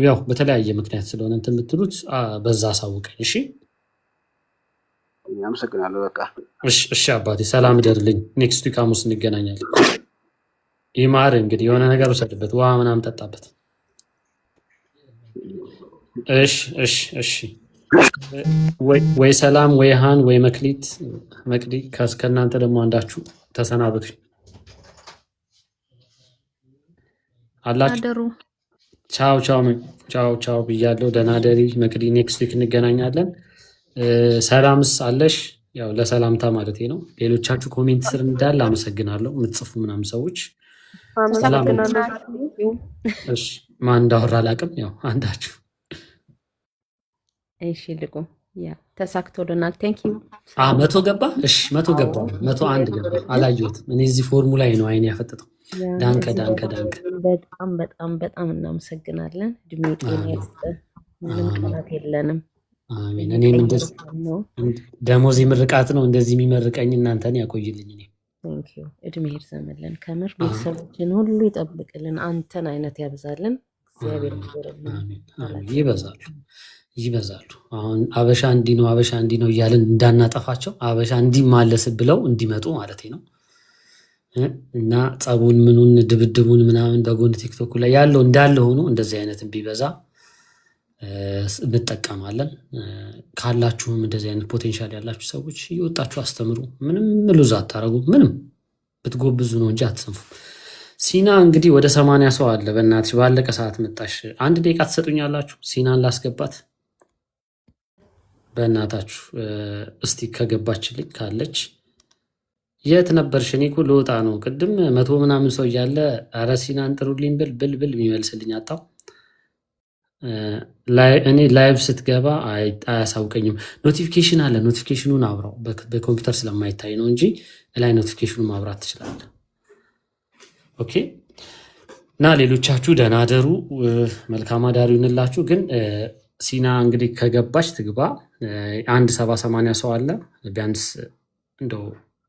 ያው በተለያየ ምክንያት ስለሆነ እንትን የምትሉት በዛ አሳውቀኝ። እሺ አመሰግናለሁ። በቃ እሺ አባቴ ሰላም እደርልኝ። ኔክስት ዊክ ሐሙስ እንገናኛለን። ይማር እንግዲህ የሆነ ነገር ውሰድበት፣ ውሃ ምናምን ጠጣበት። እሺ ወይ ሰላም ወይ ሃን ወይ መቅዲ ከእናንተ ደግሞ አንዳችሁ ተሰናበቱኝ አላችሁ። ቻው ብያለሁ። ደህና ደሪ መቅዲ። ኔክስት ዊክ እንገናኛለን። ሰላምስ አለሽ? ያው ለሰላምታ ማለት ነው። ሌሎቻችሁ ኮሜንት ስር እንዳለ አመሰግናለሁ። የምትጽፉ ምናምን ሰዎች እሺ፣ ማን እንዳወራ አላውቅም። ያው አንዳችሁ እሺ፣ ልቁ ያ ተሳክቶልናል። ቴንክ ዩ። 100 ገባ። እሺ 100 ገባ። 101 ገባ። አላየሁትም እኔ እዚህ ፎርሙላ ነው አይኔ ያፈጠጠው። ዳንከ በጣም እናመሰግናለን። እድሜ ጤና ይስጥህ። ምንም ቃላት የለንም። አሜን። እኔም እንደዚህ ደሞዝ ምርቃት ነው እንደዚህ የሚመርቀኝ እናንተን ያቆይልኝ። እኔ ቴንክ ዩ። እድሜ ይርዘምልን። ከምር ቤተሰቦችን ሁሉ ይጠብቅልን። አንተን አይነት ያብዛልን። እግዚአብሔር ይመስገን። ይበዛሉ። አሁን አበሻ እንዲህ ነው እያልን እንዳናጠፋቸው አበሻ እንዲማለስ ብለው እንዲመጡ ማለት ነው። እና ጸቡን ምኑን ድብድቡን ምናምን በጎን ቲክቶክ ላይ ያለው እንዳለ ሆኖ እንደዚህ አይነትን ቢበዛ እንጠቀማለን። ካላችሁም እንደዚህ አይነት ፖቴንሻል ያላችሁ ሰዎች እየወጣችሁ አስተምሩ። ምንም ሉዝ አታረጉ። ምንም ብትጎብዙ ነው እንጂ አትሰንፉ። ሲና እንግዲህ ወደ 80 ሰው አለ። በእናትሽ ባለቀ ሰዓት መጣሽ። 1 ደቂቃ ትሰጡኛላችሁ ሲናን ላስገባት? በእናታችሁ እስቲ ከገባችልኝ ካለች የት ነበርሽ? እኔ እኮ ልወጣ ነው። ቅድም 100 ምናምን ሰው እያለ ኧረ ሲናን ጥሩልኝ ብል የሚመልስልኝ አጣው። እኔ ላይቭ ስትገባ አያሳውቀኝም። ኖቲፊኬሽን አለ። ኖቲፊኬሽኑን አብራው። በኮምፒውተር ስለማይታይ ነው እንጂ ላይ ኖቲፊኬሽኑን ማብራት ትችላለህ። ኦኬ። እና ሌሎቻችሁ ደህና አደሩ። መልካም አዳር ይሁንላችሁ። ግን ሲና እንግዲህ ከገባች ትግባ። 170 ሰው አለ። ቢያንስ እንደው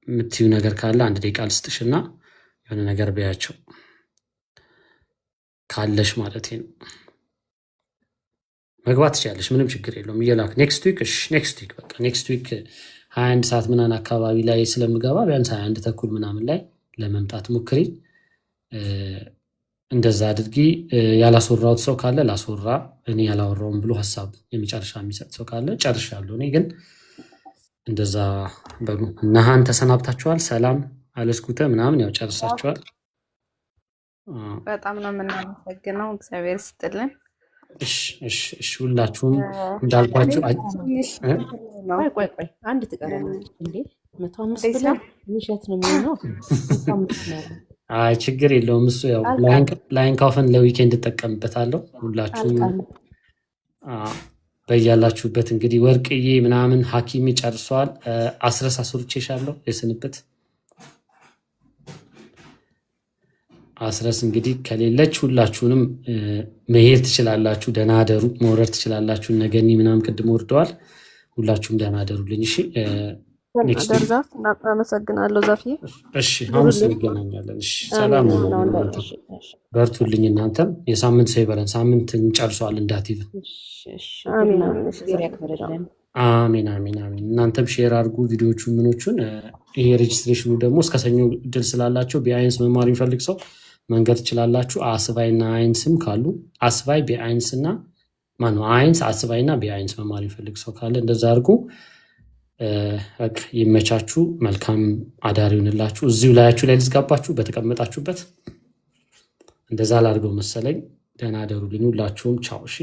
የምትዩ ነገር ካለ 1 ደቂቃ ልስጥሽና የሆነ ነገር በያቸው ካለሽ ማለት ነው። መግባት ትችላለሽ። ምንም ችግር የለውም። እየላክ ኔክስት ዊክ በቃ ኔክስት ዊክ 21 ሰዓት ምናምን አካባቢ ላይ ስለምገባ ቢያንስ 21 ተኩል ምናምን ላይ ለመምጣት ሞክሪ። እንደዛ አድርጊ። ያላስወራሁት ሰው ካለ ላስወራ፣ እኔ ያላወራውም ብሎ ሀሳብ የመጨረሻ የሚሰጥ ሰው ካለ ጨርሻለሁ። እኔ ግን እንደዛ በሉ። ነሃን ተሰናብታችኋል። ሰላም አለስኩተ ምናምን ያው ጨርሳችኋል። በጣም ነው የምናመሰግነው። እግዚአብሔር ይስጥልን። እሺ ሁላችሁም እንዳልኳችሁ ቆይ አንድ ትቀራለች እንዴ? 105 ብለን ውሸት ነው የሚሆነው። አይ ችግር የለውም። እሱ ያው ላይን ካውፈን ለዊኬንድ እጠቀምበታለሁ። ሁላችሁም በያላችሁበት እንግዲህ ወርቅዬ ምናምን ሐኪም ጨርሷል። አስረስ አስርቼሻለሁ የስንብት አስረስ እንግዲህ ከሌለች ሁላችሁንም መሄድ ትችላላችሁ። ደህና አደሩ። መውረድ ትችላላችሁ። ነገኒ ምናምን ቅድም ወርደዋል። ሁላችሁም ደህና አደሩልኝ። እሺ ኔክስት ደርዛፍ እናመሰግናለሁ ዛፍዬ። እሺ ሐሙስ እንገናኛለን። እሺ ሰላም አሜን። ሁኑ አሁን እናንተ እሺ እሺ በርቱልኝ። እናንተም የሳምንት ሰው ይበለን። ሳምንት እንጨርሰዋል እንዳትይብ። አሜን አሜን። እሺ እግዚአብሔር ዛፍዬ ያክብርልን። አሜን አሜን አሜን። እናንተም ሼር አድርጉ ቪዲዮቹ ምኖቹን። ይሄ ሬጅስትሬሽኑ ደግሞ እስከ ሰኞ እድል ስላላቸው ቢአይንስ መማር የሚፈልግ ሰው መንገድ ትችላላችሁ። አስባይና አይንስም ካሉ አስባይ ቢአይንስ እና ማነው አይንስ አስባይና ቢአይንስ መማር የሚፈልግ ሰው ካለ እንደዛ አድርጉ። በቃ ይመቻችሁ። መልካም አዳር ይሁንላችሁ። እዚሁ ላያችሁ ላይ ልዝጋባችሁ በተቀመጣችሁበት። እንደዛ ላድርገው መሰለኝ። ደህና አደሩልኝ ሁላችሁም። ቻው። እሺ